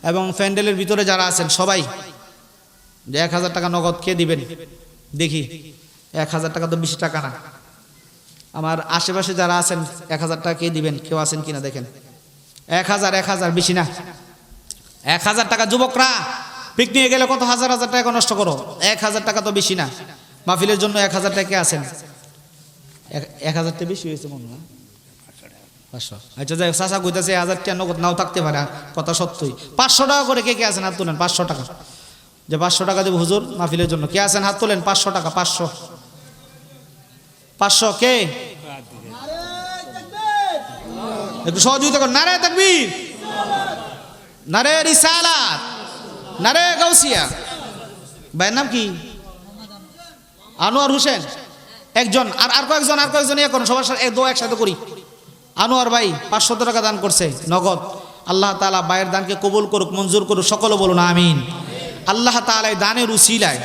এবং প্যান্ডেলের ভিতরে যারা আছেন সবাই যে 1,000 টাকা নগদ কে দিবেন? দেখি। 1,000 টাকা তো বেশি টাকা না। আমার আশেপাশে যারা আছেন 1000 টাকা কে দিবেন? কেউ আছেন কিনা দেখেন। 1000 বেশি না। 1000 টাকা। যুবকরা পিকনিকে গেলে কত হাজার হাজার টাকা নষ্ট করো, 1000 টাকা তো বেশি না। মাহফিলের জন্য 1000 টাকা কে আছেন? 1000 টাকা বেশি হয়েছে মনে হয়, 500। আচ্ছা যাই, চাচা কইতাছে 1000 টাকা নগদ নাও থাকতে পারে, কথা সত্যই। 500 টাকা করে কে কে আছেন হাত তোলেন? 500 টাকা, যে 500 টাকা দেব হুজুর মাহফিলের জন্য, কে আছেন হাত তোলেন? 500 টাকা, 500 কে? একটু সহযোগিতা করেন। নারে তাকবীর, নারে রিসালাত, নারে গাউসিয়া। ভাইয়ের নাম কি? আনোয়ার হোসেন একজন। আর কয়েকজন ইয়ে করেন, সবার সাথে দোয়া একসাথে করি। আনোয়ার ভাই 500 টাকা দান করছে নগদ। আল্লাহ তাআলা ভাইয়ের দানকে কবুল করুক, মঞ্জুর করুক, সকলে বলুন আমিন। আল্লাহ তাআলা এই দানের উসিলায়,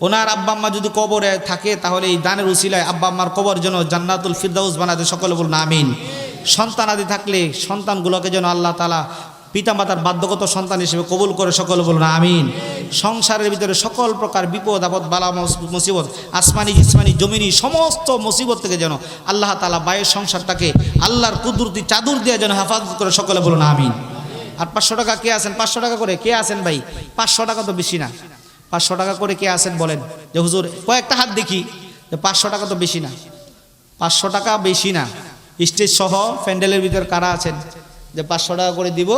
ওনার আব্বা আম্মা যদি কবরে থাকে তাহলে এই দানের উসিলায় আব্বা আম্মার কবর যেন জান্নাতুল ফিরদাউস বানাতে সকলে বলুন আমিন। সন্তান আদি থাকলে সন্তানগুলোকে যেন আল্লাহ তাআলা পিতামাতার বাধ্যগত সন্তান হিসেবে কবুল করে সকলে বলুন আমিন। সংসারের ভিতরে সকল প্রকার বিপদ আপদ বালা মুসিবত, আসমানি জিসমানি জমিনি সমস্ত মুসিবত থেকে যেন আল্লাহ তাআলা বায়ের সংসারটাকে আল্লাহর কুদরতি চাদর দিয়ে যেন হেফাজত করে সকলে বলুন আমিন। আর 500 টাকা কে আছেন? 500 টাকা করে কে আছেন ভাই? 500 টাকা তো বেশি না। 500 টাকা করে কে আছেন বলেন? যে হুজুর কয়েকটা হাত দেখি, যে 500 টাকা তো বেশি না। 500 টাকা বেশি না। স্টেজ সহ প্যান্ডেলের ভিতর কারা আছেন যে 500 টাকা করে দিব?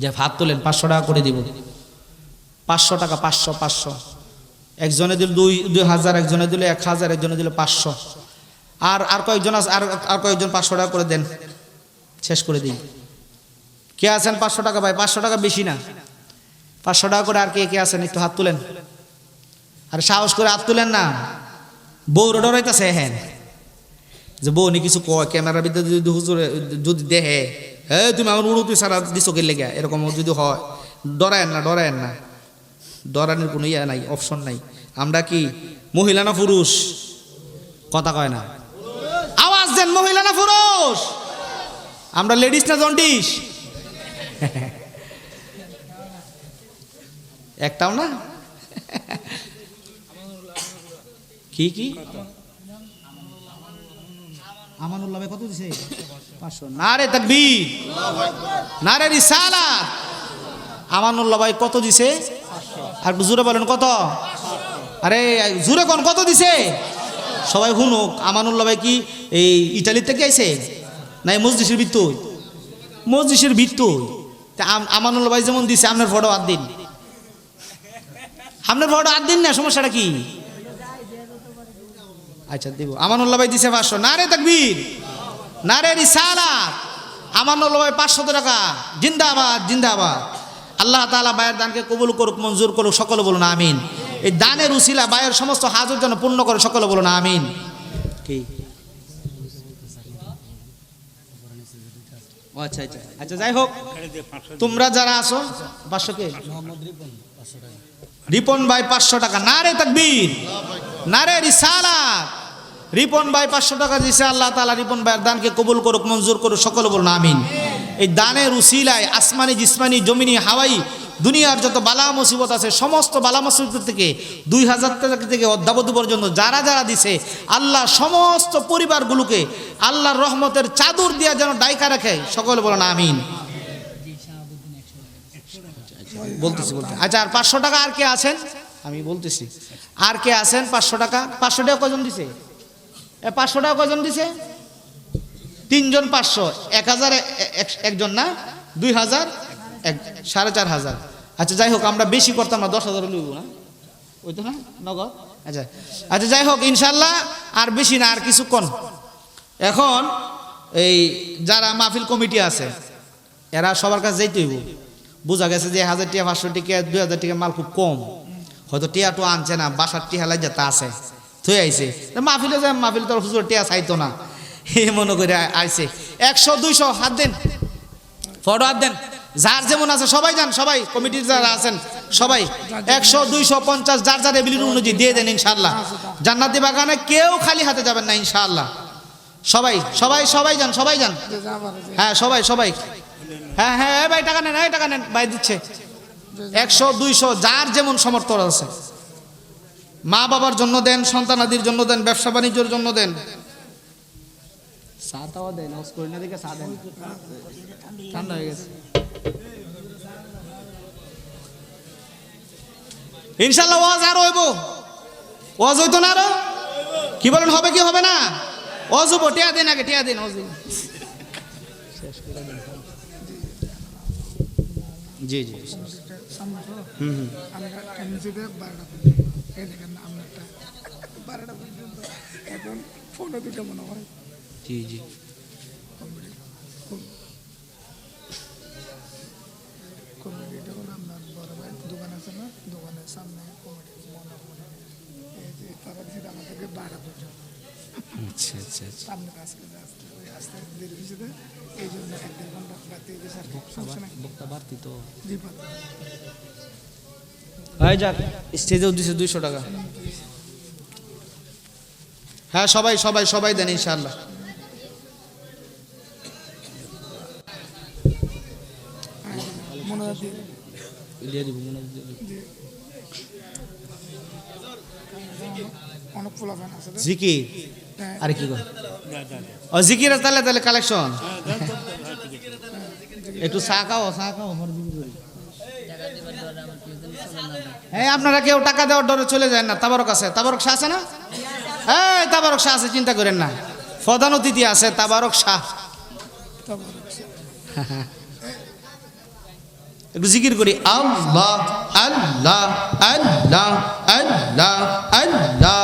যে হাত তোলেন, 500 টাকা করে দিব। 500 টাকা, 500 একজনে দিল 2000, একজনে দিল 1000, একজনে দিল 500। আর কয়েকজন আছে, আর কয়েকজন 500 টাকা করে দেন, শেষ করে দিই। কে আছেন 500 টাকা ভাই? 500 টাকা বেশি না। 500 টাকা করে আর কে কে আছেন একটু হাত তুলেন। আর সাহস করে হাত তুলেন না, বউ ডরাইতেছে। হ্যাঁ, যে বউ নি কিছু কয় ক্যামেরার ভিতরে যদি হুজুরে যদি দেহে, হ্যাঁ তুমি আমার উড়ো তুই সারা দিছো কে লেগে, এরকম যদি হয় ডরায়েন না, ডরানোর কোনো ইয়ে নাই, অপশন নাই। আমরা কি মহিলা না পুরুষ? কথা কয় না, আওয়াজ দেন, মহিলা না পুরুষ? আমরা লেডিস না জন্ডিস? একটাও না। কি আমানুল্লাহ ভাই কত দিছে? 500। নারে তাকবীর, নারে রিসালাত। আমানুল্লাহ ভাই কত দিছে? 500। আর জোরে বলেন কত? আরে জোরে কোন কত দিছে? সবাই শুনুক। আমানুল্লাহ ভাই কি এই ইটালি থেকে আইছে না মসজিদের ভিতর? মসজিদের ভিতর। আমানুল্লাহ ভাই যেমন দিছে, আপনার ফটো হাত দিন, আপনার ফটো হাত দিন না, সমস্যাটা কি? আচ্ছা দিব। আমানুল্লাহ ভাই দিছে 500। নারে তাকবীর, নারে রিসালাত। আমানুল্লাহ ভাই 500 টাকা। জিন্দাবাদ, জিন্দাবাদ। আল্লাহ তাআলা বায়ের দানকে কবুল করুক, মঞ্জুর করুক, সকলে বলুন আমিন। এই দানের উসিলা বায়ের সমস্ত হাজত যেন পূর্ণ করে সকলে বলুন আমিন। কি? আচ্ছা আচ্ছা আচ্ছা, যাই হোক, তোমরা যারা আছো 500 কে? রিপন ভাই 500 টাকা। নারে তাকবীর, নারে রিসালাত। রিপন ভাই 500 টাকা দিছে। আল্লাহ তাআলা রিপন ভাইয়ের দানকে কবুল করুক, মঞ্জুর করুক, সকলে বলুন আমিন। এই দানের উসিলায় আসমানি জিসমানি জমিনি হাওয়াই দুনিয়ার যত বালা মুসিবত আছে সমস্ত বালা মুসিবত থেকে 2000 টাকা থেকে অদ্যাবধি পর্যন্ত যারা যারা দিছে আল্লাহ সমস্ত পরিবারগুলোকে আল্লাহর রহমতের চাদর দিয়ে যেন ডাইকা রাখে, সকলে বলুন আমিন। বলতেছি। আচ্ছা, আর 500 টাকা আর কে আছেন? আমি বলতেছি, আর কে আছেন 500 টাকা? 500 টাকা কয়জন দিছে? 500 টাকা কয়জন দিছে? 3 জন 500, 1000 একজন না, 2000 4500। আচ্ছা যাই হোক, আমরা বেশি করতাম না, 10,000 লইব না, ওই তো না নগদ। আচ্ছা আচ্ছা, যাই হোক ইনশাল্লাহ আর বেশি না, আর কিছুক্ষণ। এখন এই যারা মাহফিল কমিটি আছে এরা সবার কাছে যাইতে হইব। বোঝা গেছে যে 1000 টাকা 500 টাকা 2000 টাকা মাল খুব কম, হয়তো টিয়া তো আনছে না, বাসার টিয়া লাই যেতে আছে থয়ে আইছে। মাহফিলে যায়, মাহফিলে তো হুজুর টিয়া চাইতো না, হে মনে করে আইছে। 100 200 হাত দেন, ফটো হাত দেন, যার যেমন আছে সবাই যান, সবাই কমিটির যারা আছেন সবাই 100 200 50 যার যার এবিলিটি অনুযায়ী দিয়ে দেন ইনশাআল্লাহ। জান্নাতি বাগানে কেউ খালি হাতে যাবেন না ইনশাআল্লাহ। সবাই সবাই সবাই যান, সবাই যান। হ্যাঁ সবাই সবাই, হ্যাঁ হ্যাঁ ভাই টাকা নেন, টাকা নেন, ভাই দিচ্ছে। 100 200 যার যেমন সমর্থ আছে, মা বাবার জন্য দেন, সন্তানাদির জন্য দেন, ব্যবসা বাণিজ্যের জন্য দেন, চা তাও দেয় না, করি না দেখে চা দেন, ঠান্ডা হয়ে গেছে। ইনশাল্লাহ ওয়াজ আর হইব, ওয়াজ হইতো না আরো, কি বলেন হবে কি হবে না? ওয়াজ হবো, টিয়া দিন আগে, টিয়া দিন ওয়াজ দিন। জি জি সামনে তো হুম আমি এমনিতে 12টা এই দেখেন না আপনারটা 12টা পর্যন্ত, এখন ফোনে দুটো মনে হয় জি জি কমেডিটা হলো আপনার বড় ভাই দোকান আছে না, দোকানের সামনে কমেডি মনে মনে এই যে তারা দিচ্ছে আমাদেরকে 12টা পর্যন্ত আচ্ছা আচ্ছা আচ্ছা। সামনে আজকে আসতে ওই আসতে দেরি হয়েছে, এই জন্য 1-1.5 ঘন্টা রাতে এই যে স্যার সমস্যা নাই বক্তা বাড়তি তো। জি পাতা ভাই যাক, স্টেজেও দিছে 200 টাকা। হ্যাঁ সবাই সবাই সবাই দেন ইনশাআল্লাহ। মনে হয় দিয়ে দিব মনে হয়, দিয়ে দিব। যে অনেক ফুলাফান আছে তো। জিকির হ্যাঁ, আরে কি কর ও জিকির তাহলে তাহলে কালেকশন একটু চা খাও আমার জিকির করি। হ্যাঁ আপনারা কেউ টাকা দেওয়ার ডরে চলে যায় না, তাবারক আছে, তাবারক শাহ আছে না? হ্যাঁ তাবারক শাহ আছে, চিন্তা করেন না, প্রধান অতিথি আছে তাবারক শাহ। তারপর একটু জিকির করি, আল্লাহ আল্লাহ আল্লাহ আল্লাহ আল্লাহ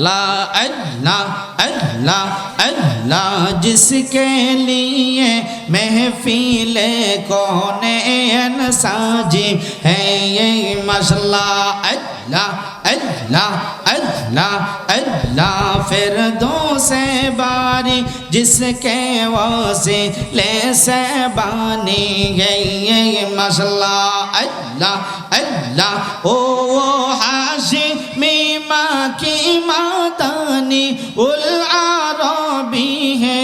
লা अल्लाह अल्लाह अल्लाह जिसके लिए महफिल कौनैन साजी है ये मसला अल्लाह अल्लाह अल्लाह अल्लाह फिरदौस बारी जिसके वसीले से बानी है ये मसला अल्लाह अल्लाह ओ हाशिमी माँ की मादानी उल आरबी है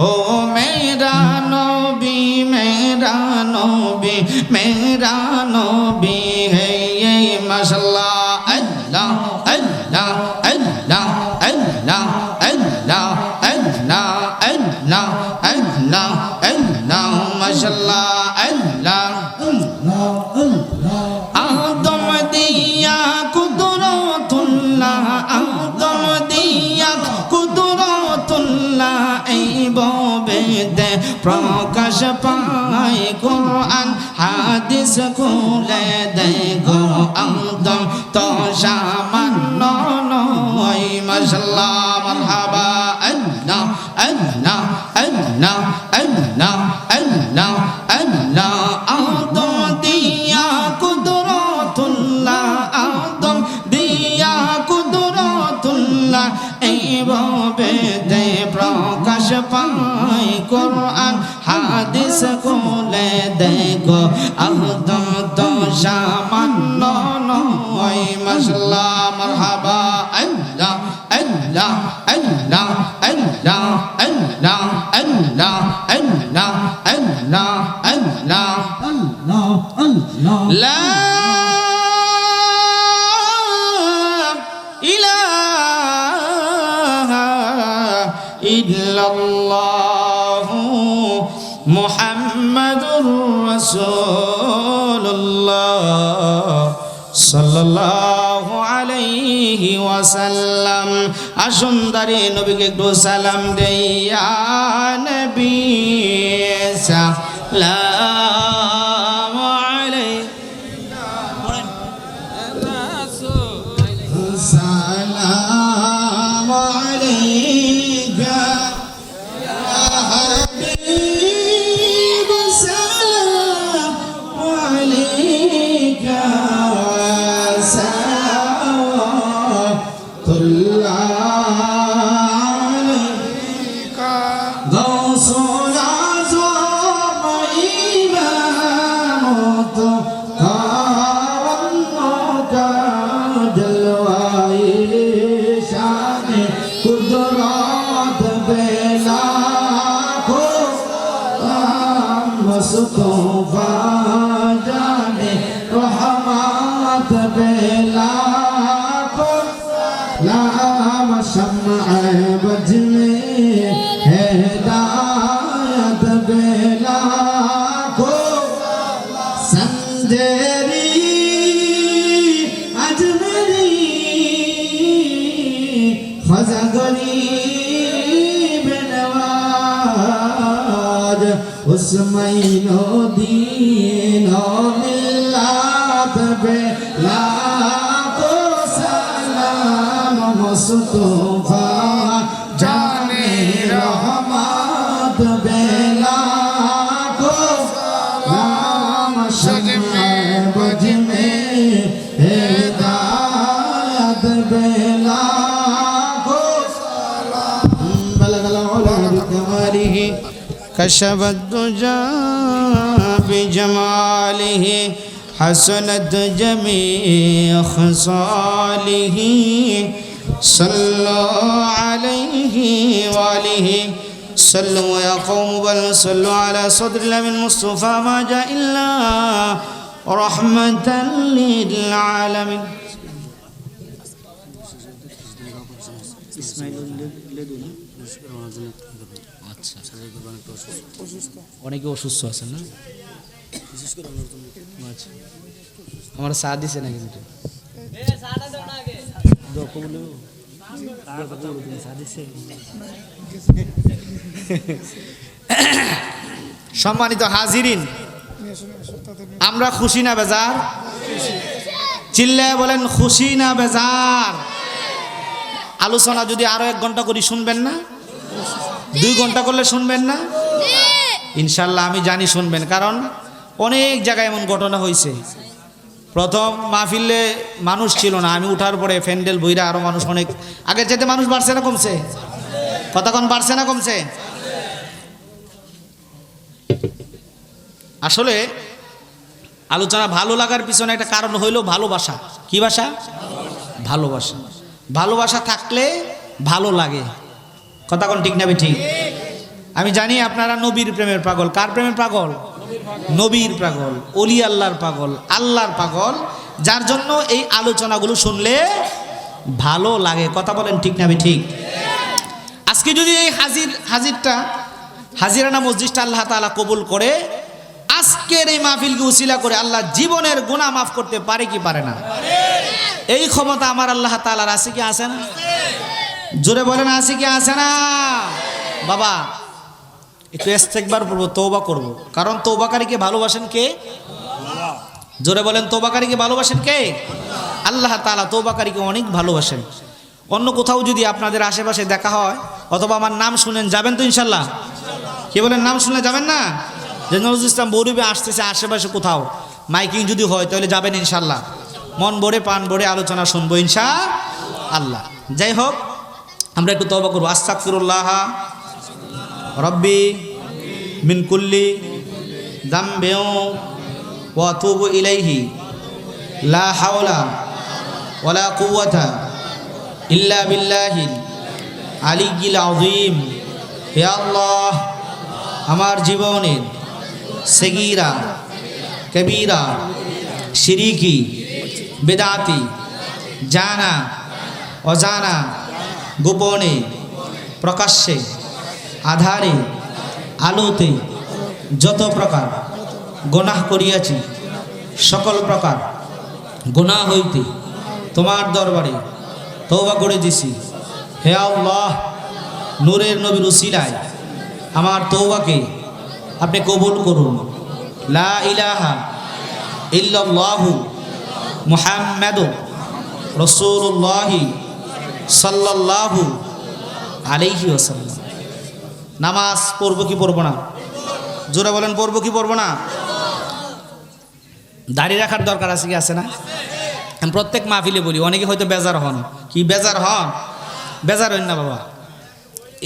ओ मेरा नबी मेरा नबी मेरा नबी है ये मसला अल्लाह अल्लाह अल्लाह अल्लाह अल्लाह अल्लाह अल्लाह अल्लाह अल्लाह मसला अल्लाह आदम दिया कुदरतुल्लाह आदम दिया कुदरतुल्लाह এই বেদে প্রকাশ পায় কোরআন হাদিস খুলে দেখো আদম তো সামান্য নয় মাশাআল্লাহ মারহাবা আল্লাহ আল্লাহ আল্লাহ আল্লাহ আল্লাহ আল্লাহ আদম দিয়া কুদরতুল্লাহ আদম দিয়া কুদরতুল্লাহ এই বেদে প্রকাশ পায় কোরআন হাদিস খুলে দেখো আদম তো সামান্য নয় মাশাআল্লাহ মারহাবা আল্লাহ আল্লাহ আল্লাহ আল্লাহ আল্লাহ আল্লাহ আল্লাহ আল্লাহ আল্লাহ আল্লাহ আল্লাহ লা ইলাহা ইল্লাল্লাহ মুহাম্মাদুর রাসূলুল্লাহ সাল্লাল্লাহু আলাইহি ওয়াসাল্লাম। আসুন দাঁড়িয়ে নবীকে একটু সালাম দেই, ইয়া নবী সালামু আলাইকা সালামু আলাইকা ইয়া হাবিব সালামু আলাইকা मुस्तफा जाने रहमान अंधेरी अजमेरी खजा गरीब नवाज उस्मैनो दीनो मिल्लात पे लाखो सलाम मुस्तफा जाने रहमत बेला को सलाम शजमे बज में हिदायत बेला को सलाम बलगल उला बिकमालिही कशफ दुजा बिजमालिही हसनत जमीअ खसालिही सल्लु अलैहि वालिहि सल्लु या कौम बल सल्लु अला सदरिल मिन मुस्तफा मा जा इल्ला रहमतन लिल आलमीन অনেকে অসুস্থ আছেন না আচ্ছা আমার চা দিছে নাকি সম্মানিত হাজিরিন, আমরা খুশি না বেজার? চিল্লায় বলেন খুশি না বেজার? আলোচনা যদি আরো 1 ঘন্টা করি শুনবেন না? 2 ঘন্টা করলে শুনবেন না? ইনশাল্লাহ আমি জানি শুনবেন, কারণ অনেক জায়গায় এমন ঘটনা হয়েছে। প্রথম মাহফিলে মানুষ ছিল না, আমি উঠার পরে ফ্যান্ডেল বইরা আরো মানুষ অনেক আগের চাইতে মানুষ বাড়ছে না কমছে? কতক্ষণ বাড়ছে না কমছে? আসলে আলোচনা ভালো লাগার পিছনে একটা কারণ হইল ভালোবাসা। কি ভাষা? ভালোবাসা। ভালোবাসা থাকলে ভালো লাগে। কতক্ষণ ঠিক না ঠিক? আমি জানি আপনারা নবীর প্রেমের পাগল। কার প্রেমের পাগল? নবীর পাগল, ওলি আল্লাহর পাগল, আল্লাহর পাগল, যার জন্য এই আলোচনাগুলো শুনলে ভালো লাগে। কথা বলেন ঠিক না ঠিক? আজকে যদি এই হাজিরানা মসজিদটা আল্লাহ তাআলা কবুল করে, আজকের এই মাহফিলকে উসিলা করে আল্লাহ জীবনের গুনাহ মাফ করতে পারে কি পারে না? এই ক্ষমতা আমার আল্লাহ তাআলার আছে কি আছে না? জোরে বলেন আছে কি আছে না? বাবা একটু ইস্তেগফার করব, তওবা করব, কারণ তওবাকারীকে ভালোবাসেন কে? জোরে বলেন তওবাকারীকে ভালোবাসেন কে? আল্লাহ তাআলা তওবাকারীকে অনেক ভালোবাসেন। অন্য কোথাও যদি আপনাদের আশেপাশে দেখা হয় অথবা আমার নাম শুনেন, যাবেন তো ইনশাল্লাহ? কে বলেন নাম শুনলে যাবেন না? যে নজরুল ইসলাম বৌরবে আসতেছে আশেপাশে কোথাও মাইকিং যদি হয় তাহলে যাবেন ইনশাল্লাহ। মন ভরে প্রাণ ভরে আলোচনা শুনবো ইনশাআল্লাহ। যাই হোক, আমরা একটু তওবা করব। আস্তাগফিরুল্লাহ রব্বি মিন কুল্লি যামবিন ওয়া আতুবু ইলাইহি লা হাওলা ওয়ালা কুওয়াতা ইল্লা বিল্লাহিল আলিয়্যিল আযীম। হে আল্লাহ, আমার জীবনের সগীরা কবীরা শিরকি বিদআতি জানা অজানা গোপনে প্রকাশ্যে আধারে আলোতে যত প্রকার গুনাহ করিয়াছি, সকল প্রকার গুনাহ হইতে তোমার দরবারে তওবা করে দিছি। হে আল্লাহ, নূরের নবীর উসিলায় আমার তওবাকে আপনি কবুল করুন। লা ইলাহা ইল্লাল্লাহু মুহাম্মাদুর রাসূলুল্লাহ সাল্লাল্লাহু আলাইহি ওয়াসাল্লাম। নামাজ পড়ব কি পড়ব না? জোরে বলেন পড়ব কি পড়ব না? দাড়ি রাখার দরকার আছে কি আছে না? আমি প্রত্যেক মাহফিলে বলি, অনেকে হয়তো বেজার হন। কি বেজার হন? বেজার হন না বাবা।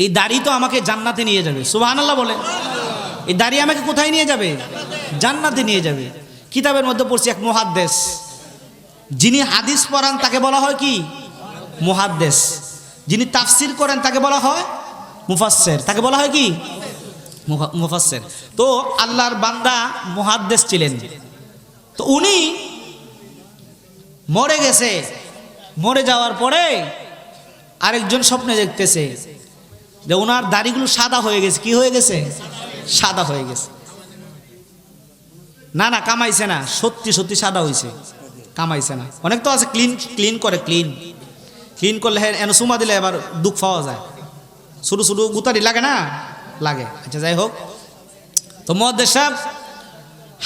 এই দাড়ি তো আমাকে জান্নাতে নিয়ে যাবে। সুবহানাল্লাহ বলেন। এই দাড়ি আমাকে কোথায় নিয়ে যাবে? জান্নাতে নিয়ে যাবে। কিতাবের মধ্যে পড়ছি এক মুহাদ্দিস, যিনি হাদিস পড়ান তাকে বলা হয় কি? মুহাদ্দিস। যিনি তাফসির করেন তাকে বলা হয় মুফাসসির। তাকে বলা হয় কি? মুফাসসির। তো আল্লাহর বান্দা মুহাদ্দিস ছিলেন। তো উনি মরে গেছে। মরে যাওয়ার পরে আরেকজন স্বপ্নে দেখতেছে যে ওনার দাড়িগুলো সাদা হয়ে গেছে। কি হয়ে গেছে? সাদা হয়ে গেছে। না না কামাইছে না, সত্যি সত্যি সাদা হয়েছে, কামাইছে না। অনেক তো আছে ক্লিন করে, ক্লিন করলে এনে সুমা দিলে এবার দুঃখ পাওয়া যায়, শুধু শুধু গুতারি লাগে না, লাগে। আচ্ছা যাই হোক, তো মুহাদ্দিস সাহেব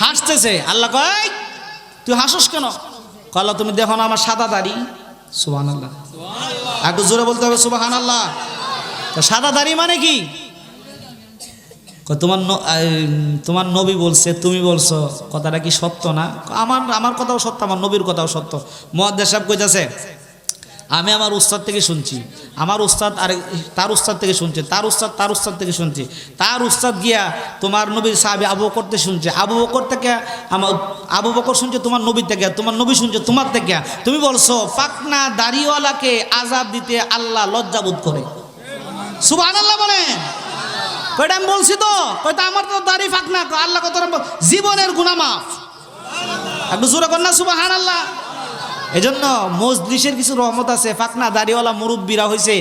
হাসতেছে। আল্লাহ কয় তুই হাসস কেন? আল্লাহ তুমি দেখো না আমার সাদা দাড়ি। সুবহানাল্লাহ, একটু জোরে বলতে হবে সুবহানাল্লাহ। তো সাদা দাড়ি মানে কি? তোমার নবী বলছে, তুমি বলছো, কথাটা কি সত্য না? আমার কথাও সত্য, আমার নবীর কথাও সত্য। মুহাদ্দিস সাহেব কইতাছে আমি আমার উস্তাদ থেকে শুনছি, আমার উস্তাদ আর তার উস্তাদ থেকে শুনছে, তার উস্তাদ থেকে শুনছি, তার উস্তাদ গিয়া তোমার নবীর সাহাবী আবু বকর থেকে শুনছে, আবু বকর থেকে আমার আবু বকর শুনছে তোমার নবী থেকে, তোমার নবী শুনছে তোমার থেকে। তুমি বলছো পাকনা দাড়িওয়ালাকে আযাব দিতে আল্লাহ লজ্জা বোধ করে। সুবহানাল্লাহ বলেন। কয়টা আমি বলছি তো, কয়টা আমার তো দাড়ি পাকনা, আল্লাহ কত জীবনের গুনাহ মাফ। একটু জোরে কর না সুবহানাল্লাহ। এজন্য মজলিসের কিছু রহমত আছে, ফাকনা দাড়িওয়ালা মুরব্বীরা হইছে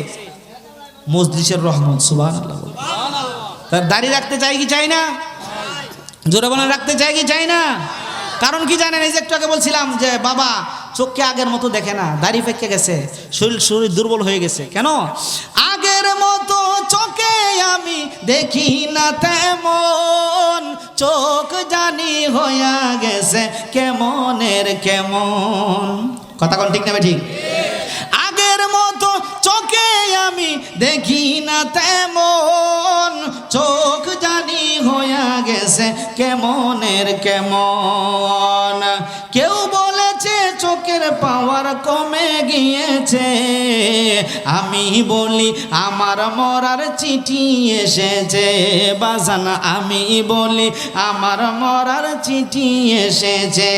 মজলিসের রহমত। সুবহানাল্লাহ। তার দাড়ি রাখতে চাই কি চাই না? জোরে বলেন, রাখতে চাই কি চাই না? কারণ কি জানেন? এই যে একটু আগে বলছিলাম যে বাবা চোখকে আগের মতো দেখে না, দাড়ি পেকে গেছে, শরীর দুর্বল হয়ে গেছে। কেন? আগের মতো চোখে আমি দেখি না তেমন, চোখ জানি হইয়া গেছে কেমনের কেমন। কথা কোন ঠিক না ঠিক? আগের মতো চোখে আমি দেখি না তেমন, চোখ জানি হইয়া গেছে কেমনের কেমন। কেউ বলেছে চোখের পাওয়ার কমে গিয়েছে, আমি বলি আমার মরার চিঠি এসেছে বাজান, আমি বলি আমার মরার চিঠি এসেছে।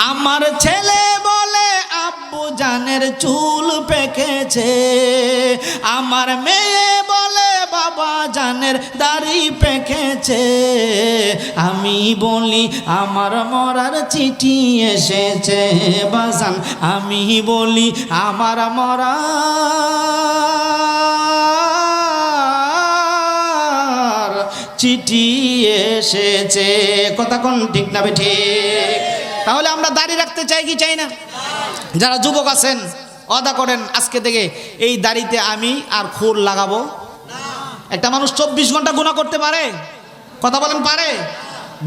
আমার ছেলে বলে আব্বু জানের চুল পেকেছে, আমার মেয়ে বলে বাবা জানের দাড়ি পেকেছে, আমি বলি আমার মরার চিঠি এসেছে বাজান, আমি বলি আমার মরার চিঠি এসেছে। কথা কোন ঠিক না ঠিক? তাহলে আমরা দাড়ি রাখতে চাই কি চাই না? যারা যুবক আছেন ওয়াদা করেন আজকে থেকে এই দাড়িতে আমি আর খুর লাগাবো। একটা মানুষ 24 ঘন্টা গুনাহ করতে পারে? কথা বলেন পারে?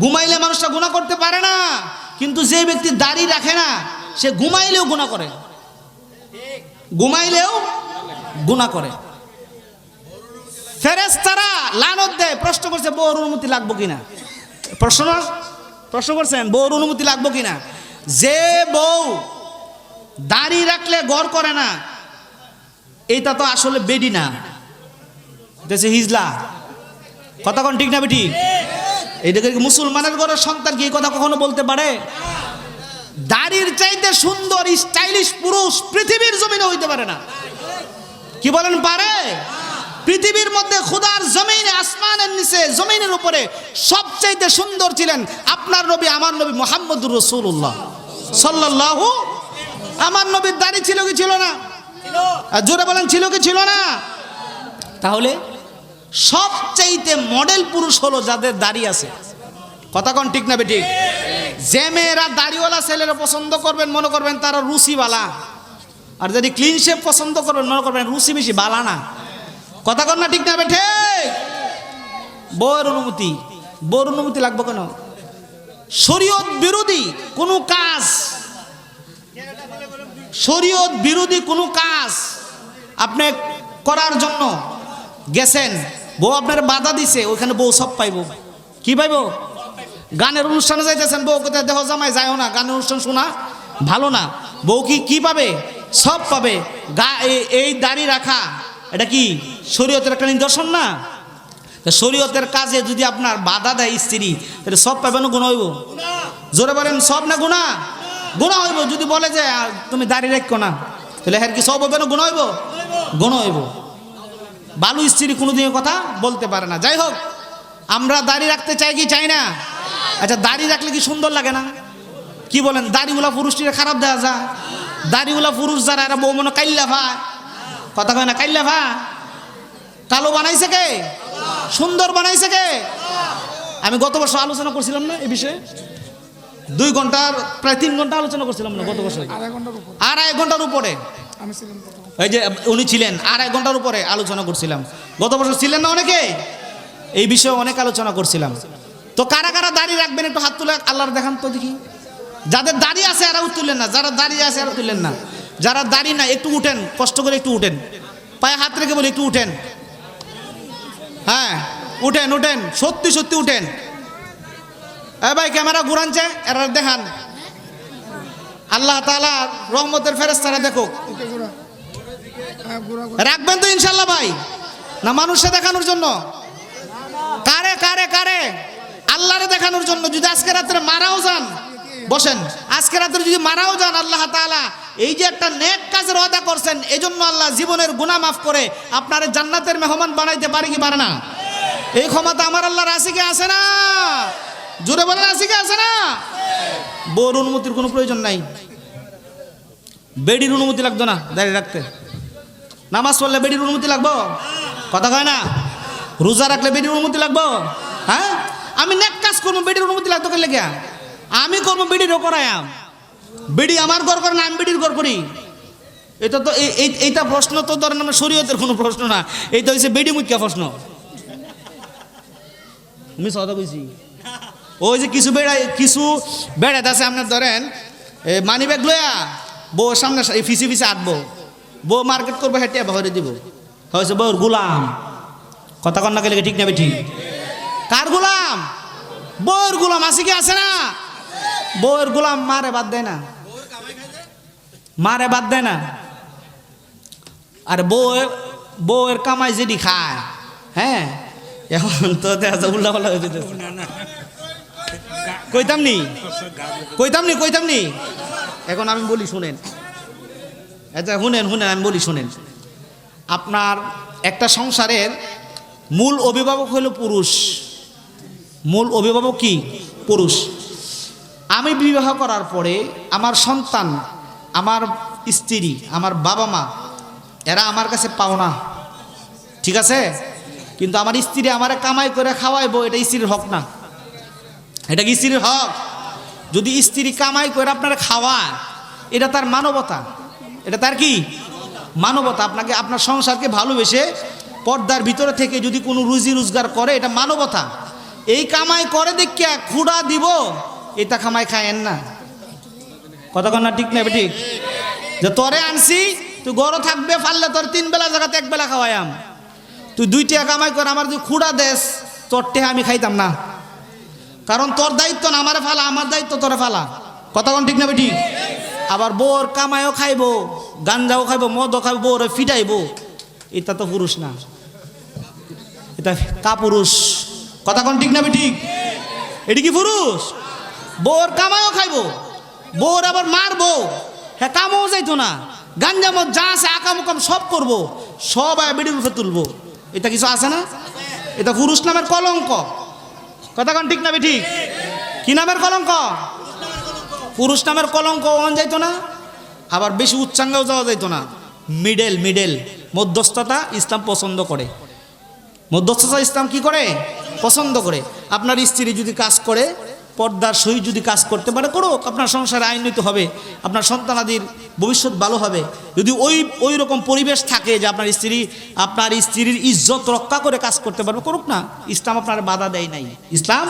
ঘুমাইলে মানুষটা গুনাহ করতে পারে না, কিন্তু যে ব্যক্তি দাড়ি রাখে না সে ঘুমাইলেও গুনাহ করে, ঘুমাইলেও গুনাহ করে। ফেরেশতারা লানত দেয়। প্রশ্ন করছে বউর অনুমতি লাগবো কিনা? প্রশ্ন করছেন বউর অনুমতি লাগবো কিনা? যে বউ দাড়ি রাখলে গড় করে না, এইটা তো আসলে বেডি না, দেশে হিজলা। কথা কোন ঠিক না বেটি? এইটাকে মুসলমানের ঘরের সন্তান কি এই কথা কখনো বলতে পারে? দাড়ির চাইতে সুন্দর স্টাইলিশ পুরুষ পৃথিবীর জমিনে হইতে পারে না। কি বলেন পারে? পৃথিবীর মধ্যে খোদার জমিনে, আসমানের নিচে, জমিনের উপরে সবচাইতে সুন্দর ছিলেন আপনার নবী, আমার নবী মুহাম্মদুর রাসূলুল্লাহ সাল্লাল্লাহু। আমার নবীর দাড়ি ছিল কি ছিল না? আর জোরে বলেন ছিল কি ছিল না? তাহলে সবচাইতে মডেল পুরুষ হলো যাদের দাড়ি আছে। কথা কোন ঠিক না বেঠিক? যে মেয়েরা দাড়িওয়ালা ছেলেরা পছন্দ করবেন মনে করবেন তারা রুচিবালা, আর যদি ক্লিন শেভ পছন্দ করবেন মনে করবেন রুচি বেশি বালা না। কথা কর না ঠিক না বেঠে? বউয়ের অনুমতি লাগবে কেন? শরীয়ত বিরোধী কোনো কাজ, শরীয়ত বিরোধী কোনো কাজ আপনি করার জন্য গেছেন, বউ আপনার বাধা দিছে, ওইখানে বউ সব পাইব। কি পাইব? গানের অনুষ্ঠানে যাইতেছেন, বউ কোথায় দেহ জামাই যায়ও না, গানের অনুষ্ঠান শোনা ভালো না। বউ কি পাবে? সব পাবে। এই দাড়ি রাখা এটা কি শরীয়তের একটা নিদর্শন না? শরীয়তের কাজে যদি আপনার বাধা দেয় স্ত্রী, তাহলে সব পাবে না গুনাহ হইব? জোরে বলেন সব না গুনাহ? গুনাহ হইব। যদি বলে যে তুমি দাড়ি রাখো না, তাহলে হ্যাঁ কি সব হবে না গুনাহ হইব? গুনাহ হইব। বালু স্ত্রী কোনোদিন কথা বলতে পারে না। যাই হোক, আমরা দাড়ি রাখতে চাই কি চাই না? আচ্ছা, দাড়ি রাখলে কি সুন্দর লাগে না? কি বলেন? দাড়িওয়ালা পুরুষটিরা খারাপ দেখা যায়? দাড়িওয়ালা পুরুষ যারা এরা বউ মনে কাইল্লা ভাই, কথা কয় না কাইল্লা ভা? কালো বানাইছে কে? সুন্দর বানাইছে কে? আমি গত বছর আলোচনা করছিলাম না এই বিষয়ে 2 ঘন্টার প্রায় 3 ঘন্টা আলোচনা করছিলাম না গত বছর, 2.5 ঘন্টার উপরে। আমি ছিলাম প্রথম। এই যে উনি ছিলেন 2.5 ঘন্টার উপরে আলোচনা করছিলাম। গত বছর ছিলেন না অনেকে, এই বিষয়ে অনেক আলোচনা করছিলাম। তো কারা কারা দাড়ি রাখবেন একটু হাত তুলে আল্লাহর দেখান তো দেখি। যাদের দাড়ি আছে এরাও তুললেন না, যারা দাড়ি আছে এরা তুললেন না, যারা দাড়ি না একটু উঠেন, কষ্ট করে একটু উঠেন, পায়ে হাত রেখে বলি একটু উঠেন। হ্যাঁ উঠেন উঠেন, সত্যি সত্যি উঠেন। এ ভাই ক্যামেরা ঘুরানছে, এরা দেখান। আল্লাহ তাআলা রহমতের ফেরেশতারা দেখুক। ওকে ঘোরা। হ্যাঁ ঘোরা। রাখবেন তো ইনশাল্লাহ ভাই, না মানুষে দেখানোর জন্য? কারে কারে কারে? আল্লাহরে দেখানোর জন্য। যদি আজকে রাত্রে মারাও যান, বসেন, আজকে রাত্রে যদি মারাও যান, আল্লাহ তাআলা এই যে একটা নেক কাজের ওয়াদা করছেন, এজন্য আল্লাহ জীবনের গুনাহ মাফ করে আপনার জান্নাতের মেহমান বানাইতে পারে কি পারে না? এই ক্ষমতা আমার আল্লাহর আছে কি আছে না? জোরে বলেন আছে কি আছে না? বউর অনুমতির কোনো প্রয়োজন নাই, বেডির অনুমতি লাগতো না দাঁড়িয়ে রাখতে। নামাজ পড়লে বেডির অনুমতি লাগবো? কথা কয় না। রোজা রাখলে বেডির অনুমতি লাগবো? হ্যাঁ, আমি নেক কাজ করবো, বেডির অনুমতি লাগতো কেন লেগে? আমি করবো, বেডিরও করায়াম। বেডি আমার ঘর করে না, আমি বেডির ঘর করি। এটা তো এইটা প্রশ্ন তো ধরেন আমরা শরীয়তের কোনো প্রশ্ন না, এইটা হচ্ছে বেডি মুখ্য প্রশ্ন। আমি সদা কইছি ওই যে কিছু বেড়াইতে আছে, আপনার ধরেন মানি ব্যাগ লয়া বউ সামনে ফিসে ফিসে আটবো, বউ মার্কেট করবো, হেঁটে ভরে দিব, হয়েছে বউর গুলাম। কথা কন্যা গেলে ঠিক নেবে ঠিক? কার গুলাম? বউর গুলাম। আছে কি আছে না? বউয়ের গুলাম মারে বাদ দেয় না, মারে বাদ দেয় না। আর বউয়ের কামাই যেটি খায়, হ্যাঁ এখন তো উল্টা পাল্টা হয়ে যেতেছে। কইতাম নি এখন আমি বলি শুনেন, আচ্ছা শুনেন আমি বলি শুনেন। আপনার একটা সংসারের মূল অভিভাবক হলো পুরুষ। মূল অভিভাবক কি? পুরুষ। আমি বিবাহ করার পরে আমার সন্তান, আমার স্ত্রী, আমার বাবা মা, এরা আমার কাছে পাওনা, ঠিক আছে? কিন্তু আমার স্ত্রী আমারে কামাই করে খাওয়াইবো, এটা স্ত্রীর হক না। এটা কি স্ত্রীর হক? যদি স্ত্রী কামাই করে আপনারা খাওয়ায়, এটা তার মানবতা, এটা তার কি মানবতা। আপনাকে আপনার সংসারকে ভালোবেসে পর্দার ভিতরে থেকে যদি কোনো রুজি রোজগার করে, এটা মানবতা। এই কামাই করে দেখিয়া খুঁড়া দিব, এটা কামাই খায়েন না। কতক্ষণ না ঠিক নেবে ঠিক? যে তোরে আনছি, তুই গড় থাকবে, ফাললে তোর 3 বেলা জায়গাতে 1 বেলা খাওয়াইম। তুই 2 টাকা কামাই কর, আমার যদি খুঁড়া দেশ, তোর টেহা আমি খাইতাম না। কারণ তোর দায়িত্ব না আমারে ফালা, আমার দায়িত্ব তোরে ফালা। কতক্ষণ ঠিক নেবে ঠিক? আবার বউর কামাইও খাইবো, গাঞ্জাও খাইবো, মদও খাইবো, বউরে ফিটাইবো, এটা তো পুরুষ না, এটা কাপুরুষ। কতক্ষণ ঠিক নেবে ঠিক? এটি কি পুরুষ? বউর কামাইও খাইবো, বউর আবার মারবো, হ্যাঁ কামও যাইতো না, গাঞ্জা মদ যা আছে আকাম উকাম সব করবো, সব বেডির উপরে তুলবো, এটা কিছু আছে না? এটা পুরুষ নামের কলঙ্ক। কতক্ষণ ঠিক নেবে ঠিক? কি নামের কলঙ্ক? পুরুষ নামের কলঙ্ক ওন যাইতো না, আবার বেশি উচ্চাঙ্গেও যাওয়া যাইতো না। মিডেল মধ্যস্থতা ইসলাম পছন্দ করে। মধ্যস্থতা ইসলাম কি করে? পছন্দ করে। আপনার স্ত্রী যদি কাজ করে, পর্দার সহিত যদি কাজ করতে পারে, করুক, আপনার সংসারে আইনিত হবে, আপনার সন্তানাদির ভবিষ্যৎ ভালো হবে। যদি ওই রকম পরিবেশ থাকে যে আপনার স্ত্রীর ইজ্জত রক্ষা করে কাজ করতে পারবে, করুক না। ইসলাম আপনার বাধা দেয় নাই, ইসলাম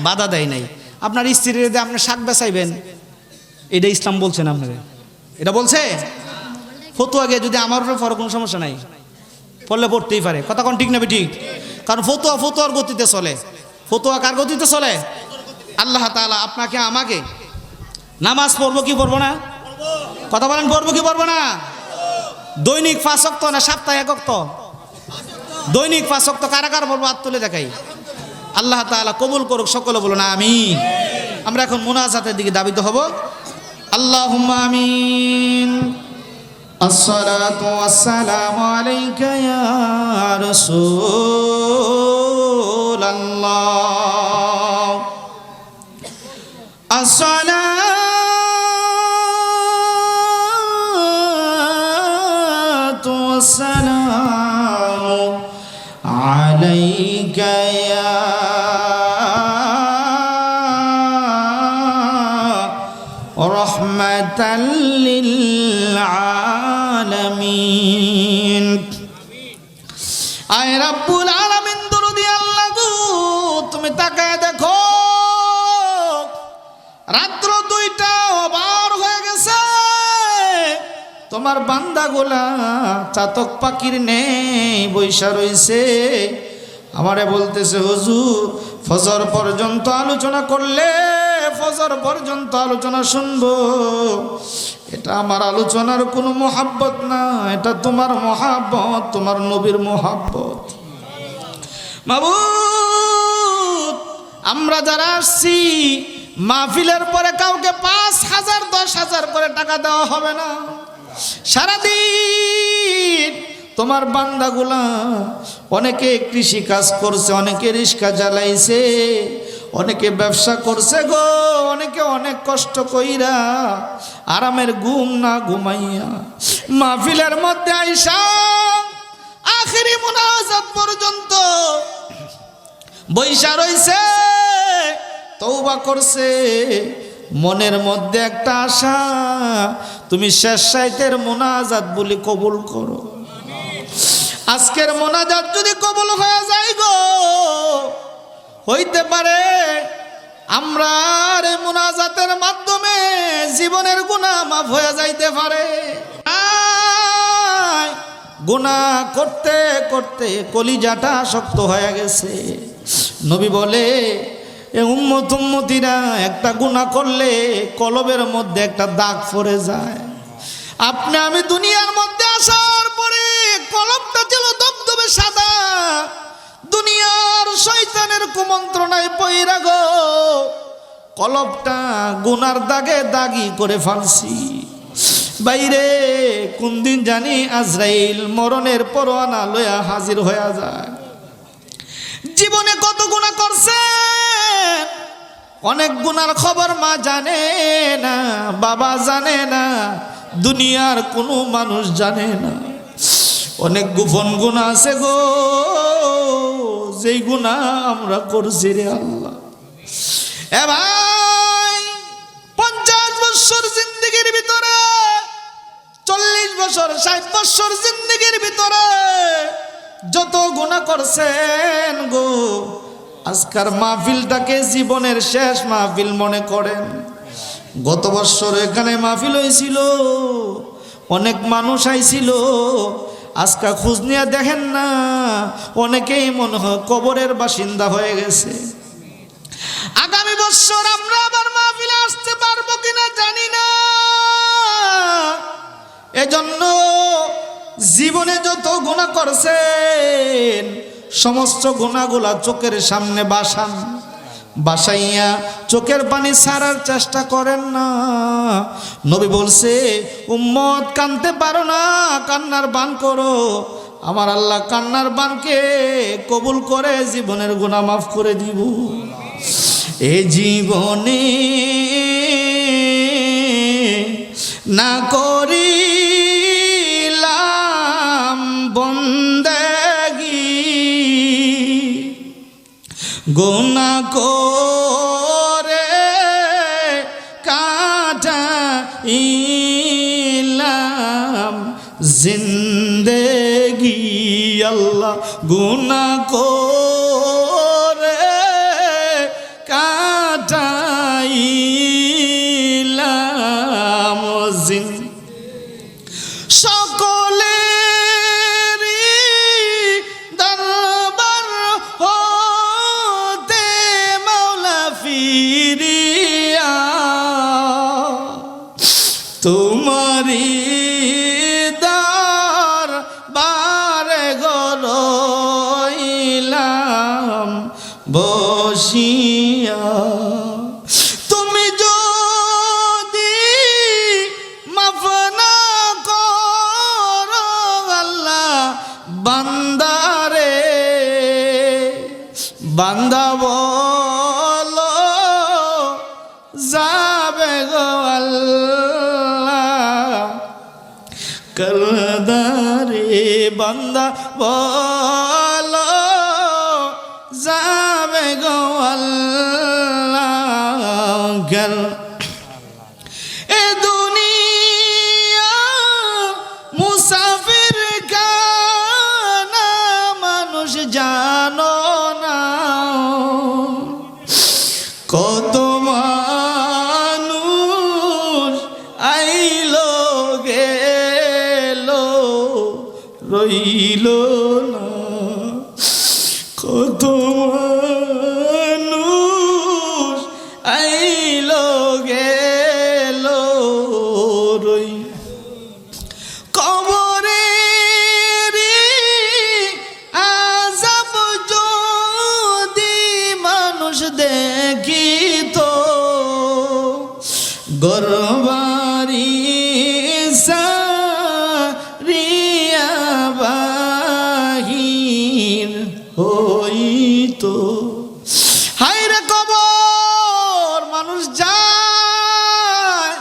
বাধা দেয় নাই। আপনার স্ত্রীর যদি আপনি শাক বেচাইবেন, এটা ইসলাম বলছেন আপনাদের? এটা বলছে? ফতুয়া গিয়ে যদি আমার উপরে পড়ে কোনো সমস্যা নাই, পড়লে পড়তেই পারে। কতক্ষণ ঠিক নেবে ঠিক? কারণ ফতুয়ার গতিতে চলে। ফতুয়া কার গতিতে চলে? আল্লাহ তাআলা আপনাকে আমাকে নামাজ পড়বো কি পড়বো না? কথা বলেন, পড়বো কি পড়বো না? দৈনিক 5 ওয়াক্ত না সপ্তাহে 1 ওয়াক্ত? দৈনিক 5 ওয়াক্ত কারা কারা পড়বো হাত তুলে দেখাই। আল্লাহ তাআলা কবুল করুক, সকলে বলুন আমিন। আমরা এখন মুনাজাতের দিকে ধাবিত হব। আল্লাহুম্মা আমিন। আসসালাতু ওয়াসসালামু আলাইকা ইয়া রাসূলুল্লাহ। আসসালাতু ওয়াসসালামু আলাইকা ইয়া রাহমাতাল লিল আলামিন। আয় রাব্বুল আলামিন দরদি আল্লাহ গো, তুমি তাকায় দেখো, রাত্র 2টা ওভার হয়ে গেছে, তোমার বান্দাগুলা চাতক পাখির নেই বৈশা রইছে। আমারে বলতেছে হুজুর ফজর পর্যন্ত আলোচনা করলে ফজর পর্যন্ত আলোচনা শুনবো। এটা আমার আলোচনার কোনো মহাব্বত না, এটা তোমার মহাব্বত, তোমার নবীর মহাব্বত। মাবুদ, আমরা যারা আসছি মাহফিলের পরে কাউকে 5,000 10,000 করে টাকা দেওয়া হবে না। সারাদিন তোমার বান্দাগুলা অনেকে কৃষি কাজ করছে, অনেকে রিস্কা জ্বালাইছে, অনেকে ব্যবসা করছে গো, অনেকে অনেক কষ্ট কইরা আরামের ঘুম না ঘুমাইয়া মাহফিলের মধ্যে আইসা আখেরি মুনাজাত পর্যন্ত বৈশা রইছে, তওবা করছে। মনের মধ্যে একটা আশা, তুমি শেষ সাইতের মোনাজাত বলি কবুল করো। আজকের মোনাজাত যদি কবুল হয়ে যায় গো, হইতে পারে আমরা এই মোনাজাতের মাধ্যমে জীবনের গুনাহ মাফ হয়ে যাইতে পারে। গুনাহ করতে করতে কলিজাটা শক্ত হয়ে গেছে। নবী বলে এ উম্মত উম্মতিরা একটা গুনাহ করলে কলবের মধ্যে একটা দাগ পড়ে যায়। আপনি আমি দুনিয়ার মধ্যে আসার পরে কলবটা ছিল দবদবে সাদা, দুনিয়ার শয়তানের কুমন্ত্রণায় পইরা গো কলবটা গুনার দাগে দাগি করে ফেলছি। বাইরে কোন দিন জানি আজরাইল মরণের পরোয়ানা লইয়া হাজির হয়ে যায়। জীবনে কত গুনাহ করছেন, অনেক গুনার খবর মা জানে না, বাবা জানে না, দুনিয়ার কোনো মানুষ জানে না। অনেক গোপন গুনাহ আছে গো, যেই গুনাহ আমরা করছি রে আল্লাহ। এ ভাই, 50 বছর জিন্দেগির ভিতরে, 40 বছর 60 বছর জিন্দেগির ভিতরে যত গুনাহ করছেন গো, আজকার মাহফিলটাকে জীবনের শেষ মাহফিল মনে করেন। গত বছর এখানে মাহফিল হয়েছিল, অনেক মানুষ আইছিল, আজকা খোঁজ নিয়ে দেখেন না, অনেকেই মনে হয় কবরের বাসিন্দা হয়ে গেছে। আগামী বছর আমরা আবার মাহফিলে আসতে পারবো কিনা জানি না। এজন্য জীবনে যত গুনাহ করছেন সমস্ত গুনাহগুলা চোখের সামনে বাসান, বাসাইয়া চোখের পানি ছাড়ার চেষ্টা করেন না। নবী বলছে উম্মত কানতে পারো না, কান্নার বান করো, আমার আল্লাহ কান্নার বানকে কবুল করে জীবনের গুনাহ মাফ করে দিব। এ জীবনে না করিলাম বন্দেগি, গুনাহ করে কাটাইলাম জিন্দেগি, আল্লাহ গুনাহ করে কাটাইলাম জিন্দেগি। সকলেরই দরবার হতে মাওলা ফিরিয়া তোমারি দরবারে গলাইলাম বসিয়া। তুমি যদি মাফ না করো আল্লাহ বান্দারে, বান্দা বলো যাবে গো আল্লাহ করদারে, বান্দা বলো যাবে গো আল্লাহ। রইল না, কত মানুষ আইলো গেল রই কবরে আযাব যদি মানুষ দেখিত, গরবারি সারিয়া বাহির হইতো। হায়রে কবর, মানুষ যায়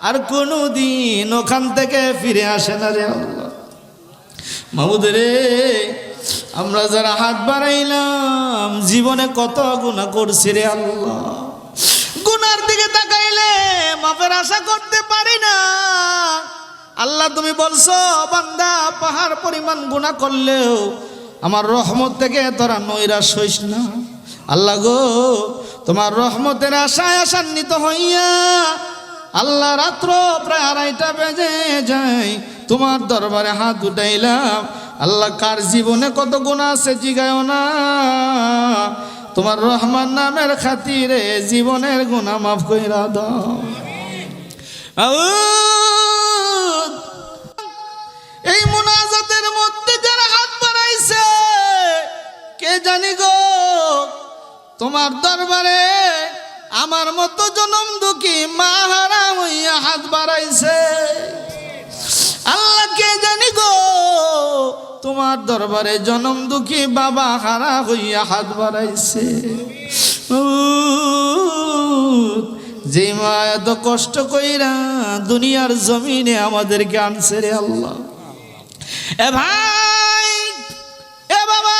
আর কোনোদিন ওখান থেকে ফিরে আসে না রে আল্লাহ। মাহমুদ রে, আমরা যারা হাত বাড়াইলাম জীবনে কত গুনাহ করছি রে আল্লাহ। গুনার দিকে তাকাইলে মাফের আশা করতে পারি না। আল্লাহ তুমি বলছো বান্দা পাহাড় পরিমাণ গুনাহ করলেও আমার রহমত থেকে তোরা নৈরাশ হইস না। আল্লাহ গো, তোমার রহমতের আশায় আশান্বিত হইয়া আল্লাহ রাত্র প্রায় 2:30 বেজে যায়, তোমার দরবারে হাত উঠাইলাম। আল্লাহ কার জীবনে কত গুনাহ আছে জিগায়ও না, তোমার রহমান নামের খাতিরে জীবনের গুনাহ মাফ কইরা দাও। এই মুনাজাতের মধ্যে যারা হাত বাড়াইছে, কে জানি গো তোমার দরবারে আমার মতো জনম দুঃখী মা হারা হইয়া হাত বাড়াইছে। আল্লাহ কে জানি গো তোমার দরবারে জনম দুঃখী বাবা হারা হইয়া হাত বাড়াইছে। যে মা এত কষ্ট কইরা দুনিয়ার জমিনে আমাদেরকে আনছে রে আল্লাহ। এ ভাই, এ বাবা,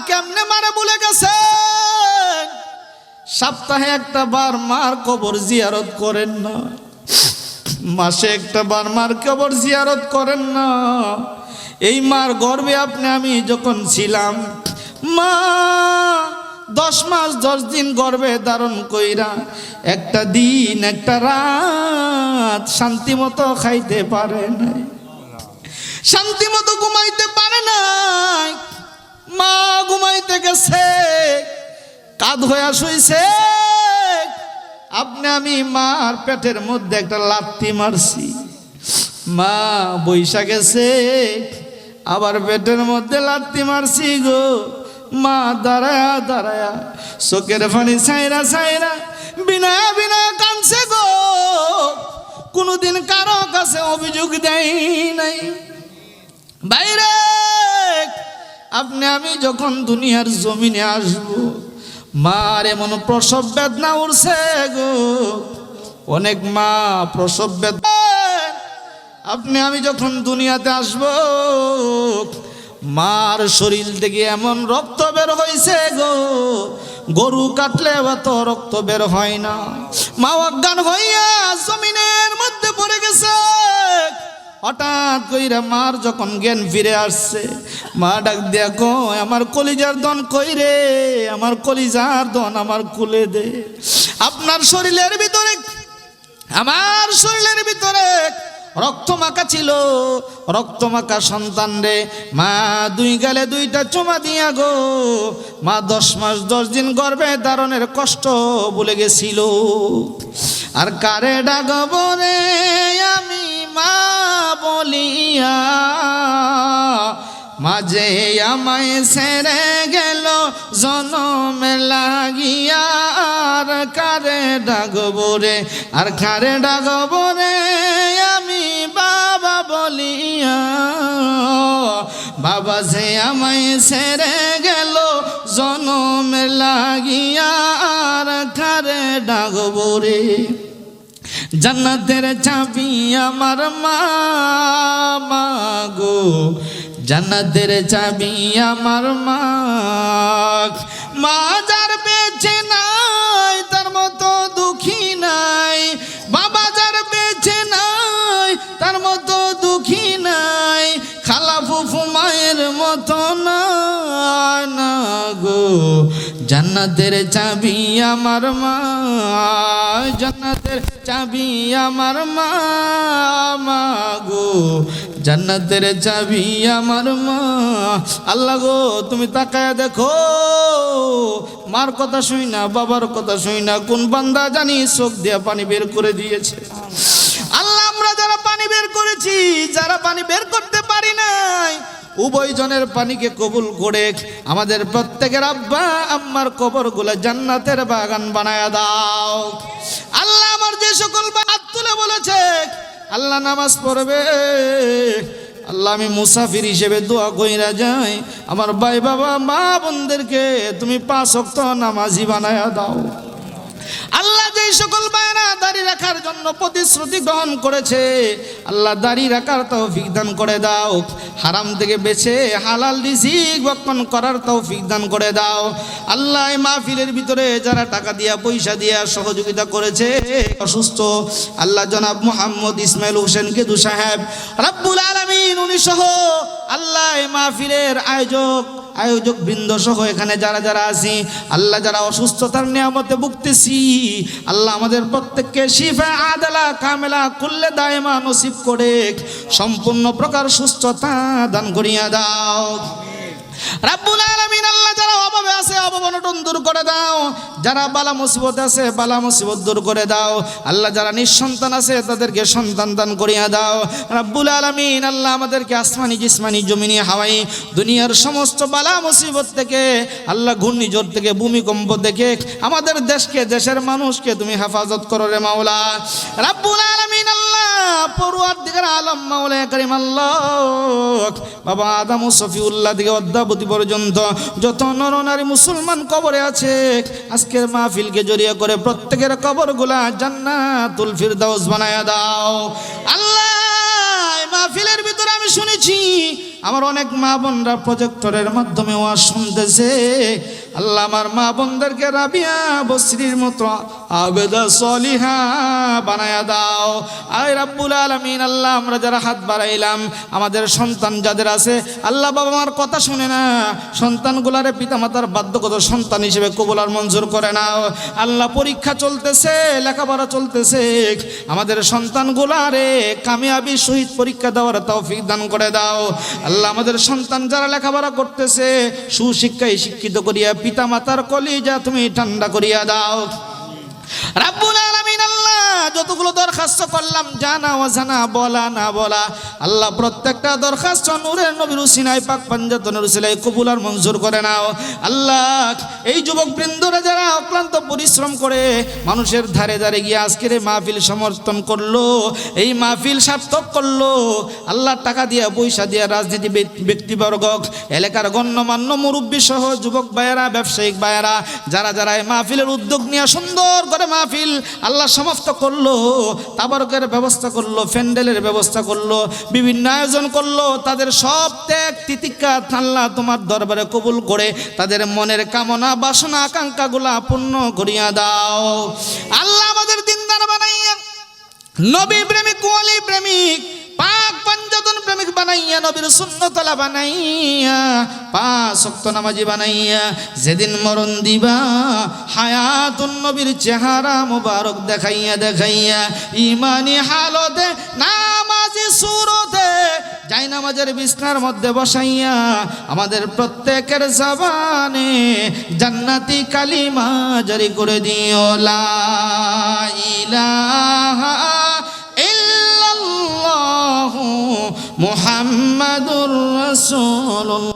কেমনে মারা ভুলে গেছে? সপ্তাহে একটা বার মার কবর জিয়ারত করেন না, মাসে একটা বার মার কবর জিয়ারত করেন না। এই মার গর্ভে আপনি আমি যখন ছিলাম, মা 10 মাস 10 দিন গর্ভে ধারণ কইরা একটা দিন একটা রাত শান্তি মতো খাইতে পারে নাই, শান্তি মতো ঘুমাইতে পারে নাই। মা ঘুমাইতে গেছে, কাঁধ হইয়া শুইছে, আপনি আমি মার পেটের মধ্যে একটা লাথি মারছি। মা বইসা গেছে, আবার পেটের মধ্যে লাথি মারছি গো। মা দাঁড়ায়া দাঁড়ায়া চোখের পানি ছাইরা ছাইরা বিনা বিনা কাঁদছে গো। কোনোদিন কারো কাছে অভিযোগ দেয় নাই। বাইরে আপনি আমি যখন দুনিয়ার জমিনে আসবো, মার এমন প্রসব বেদনা উঠছে গো। অনেক মা প্রসব বেদনা, আপনি আমি যখন দুনিয়াতে আসব, মার শরীর থেকে এমন রক্ত বের হয়েছে গো, গরু কাটলে এত রক্ত বের হয় না। মা অজ্ঞান হইয়া জমিনের মধ্যে পড়ে গেছে। হঠাৎ কইরা মার যখন জ্ঞান ফিরে আসছে, মা ডাক দিয়া কই, আমার কলিজার দন কই রে, আমার কলিজার দন আমার কুলে দে। আপনার শরীরের ভিতরে, আমার শরীরের ভিতরে রক্ত মাখা ছিল, রক্ত মাখা সন্তান রে মা 2 গালে 2টা চুমা দিয়া গো। মা 10 মাস 10 দিন গর্ভে ধারণের কষ্ট ভুলে গেছিল। আর কারে ডাকব রে আমি মা বলিয়া, মাঝে আমায় ছেড়ে গেল জনম লাগিয়া। আর কারে ডাকব রে, আর কারে ডাকব রে আমি বাবা বলিয়া, বাবা যে আমায় ছেড়ে গেল জনম লাগিয়া। আর কারে ডাকব রে, জান্নাতের চাবি আমার মা গো, জান্নাতের চাবি আমার মা। মা যার বেঁচে নাই তার মতো দুঃখী নাই, বাবা যার বেঁচে নাই তার মতো দুঃখী নাই, খালা ফুফু মায়ের মতো না গো। জান্নাতের চাবি আমার মা, জান্নাতের চাবি আমার মা গো, জান্নাতের চাবি আমার মা। আল্লাহ গো তুমি তাকায় দেখো, মার কথা শুই না, বাবার কথা শুই না, কোন বান্দা জানি চোখ দিয়ে পানি বের করে দিয়েছে। আল্লাহ আমরা যারা পানি বের করেছি, যারা পানি বের করতে পারি নাই, উভয় জনের পানিকে কবুল করে আমাদের প্রত্যেকের আব্বা আম্মার কবরগুলো জান্নাতের বাগান বানায়া দাও। আল্লাহ আমার যে সকল হাত তুলে বলেছে আল্লাহ নামাজ পড়বে, আল্লাহ আমি মুসাফির হিসেবে দোয়া কইরা যাই, আমার ভাই বাবা মা বোনদেরকে তুমি 5 ওয়াক্ত নামাজি বানায়া দাও। আল্লাহ যে সকল বায়না দাড়ি রাখার জন্য প্রতিশ্রুতি গ্রহণ করেছে, আল্লাহ দাড়ি রাখার তৌফিক দান করে দাও। হারাম থেকে বেঁচে হালাল রিজিক ভক্ষণ করার তৌফিক দান করে দাও। আল্লাহ এই মাহফিলের ভিতরে যারা টাকা দিয়া পয়সা দিয়া সহযোগিতা করেছে, অসুস্থ আল্লাহ জনাব মোহাম্মদ ইসমাইল হোসেন কেদু সাহেব রব্বুল আলামিন উনি সহ আল্লাহ এই মাহফিলের আয়োজক বৃন্দ সহ এখানে যারা যারা আছি, আল্লাহ যারা অসুস্থতার নিয়ামতে ভুগতেছি, আল্লাহ আমাদের প্রত্যেককে শিফা আদালা কামেলা কুল্লে দায়মা নসিব করে সম্পূর্ণ প্রকার সুস্থতা দান করিয়া দাও রাব্বুল আলামিন। আল্লাহ যারা অভাবে আছে অভাব অনটন দূর করে দাও, যারা বালা মুসিবত আছে বালা মুসিবত দূর করে দাও। আল্লাহ যারা নিঃসন্তান আছে তাদেরকে সন্তান দান করিয়া দাও রাব্বুল আলামিন। আল্লাহ আমাদেরকে আসমানি জিসমানি জমিনি হাওয়াই দুনিয়ার সমস্ত বালা মুসিবত থেকে, আল্লাহ ঘূর্ণিঝড় থেকে, ভূমিকম্প থেকে আমাদের দেশকে, দেশের মানুষকে তুমি হেফাজত করো রে মাওলা রাব্বুল আলামিন। আল্লাহ পরওয়ারদিগার আলম মাওলা কারীম আল্লাহ বাবা আদম ও সফিউল্লাহ থেকে অদ্যাবধি পর্যন্ত যত নরনারী মুসলমান কবরে আছে, আজকের মাহফিলকে জড়িয়ে করে প্রত্যেকের কবরগুলা জান্নাতুল ফিরদাউস বানায়া দাও আল্লাহ। মাহফিলের ভিতরে আমি শুনেছি আমার অনেক মা বোনরা প্রজেক্টরের মাধ্যমে ওয়াজ শুনতেছে। আল্লাহ আমার মা বোনদেরকে রাবিয়া বসরির মতো আবেদা সলিহা বানায়া দাও আয় রাব্বুল আলামিন। আল্লাহ আমরা যারা হাত বাড়াইলাম, আমাদের সন্তান যাদের আছে, আল্লাহ বাবা মার কথা শুনে না, সন্তানগুলারে পিতামাতার বাধ্যগত সন্তান হিসেবে কবুল আর মঞ্জুর করে নাও আল্লাহ। পরীক্ষা চলতেছে, লেখাপড়া চলতেছে, আমাদের সন্তানগুলারে কামিয়াবি সহিত পরীক্ষা দেওয়ার তৌফিক দান করে দাও আল্লাহ। আমাদের সন্তান যারা লেখাপড়া করতেছে সুশিক্ষায় শিক্ষিত করিয়া পিতামাতার কলিজা তুমি ঠান্ডা করিয়া দাও রাব্বুল আলামিন। আল্লাহ যতগুলো দরখাস্ত করলাম, জানা অজানা, বলা না বলা, আল্লাহ প্রত্যেকটা দরখাস্ত নূরের নবীর উসিলায় পাক পাঞ্জাতনের উসিলায় কবুল আর মঞ্জুর করে নাও আল্লাহ। এই যুবক বৃন্দরা যারা অক্লান্ত পরিশ্রম করে মানুষের ধারে ধারে গিয়ে আজকের এই মাহফিল সমর্থন করলো, এই মাহফিল সার্থক করলো আল্লাহ, টাকা দিয়া পয়সা দিয়া, রাজনীতি ব্যক্তিবর্গ, এলাকার গণ্যমান্য মুরব্বী সহ যুবক ভাইয়েরা, ব্যবসায়িক ভাইয়েরা, যারা যারা এই মাহফিলের উদ্যোগ নিয়ে সুন্দর করে মাহফিল আল্লাহ সমাপ্ত করলো, তাবারকের ব্যবস্থা করলো, প্যান্ডেলের ব্যবস্থা করলো, বিভিন্ন আয়োজন করলো, তাদের সব ত্যাগ তিতিক্ষা আল্লাহ তোমার দরবারে কবুল করে তাদের মনের কামনা বাসনা আকাঙ্ক্ষাগুলা পূর্ণ করিয়া দাও আল্লাহ। আমাদের দিনদার বানাইয়া, নবী প্রেমিক, ওয়ালি প্রেমিক, পাক পাঞ্জাতন প্রেমিক বানাইয়া, নবীর সুন্নতলা বানাইয়া, 5 ওয়াক্ত নামাজি বানাইয়া, যেদিন মরণ দিবা হায়াতুন নবীর চেহারা মুবারক দেখাইয়া দেখাইয়া ইমানি হালতে নামাজি সুরতে যাই নামাজের বিছনার মধ্যে বসাইয়া আমাদের প্রত্যেকের জবানে জান্নাতি কালিমা জারি করে দিও লা ইলাহা ইল্লাল্লাহু মুহাম্মাদুর রাসূলুল্লাহ।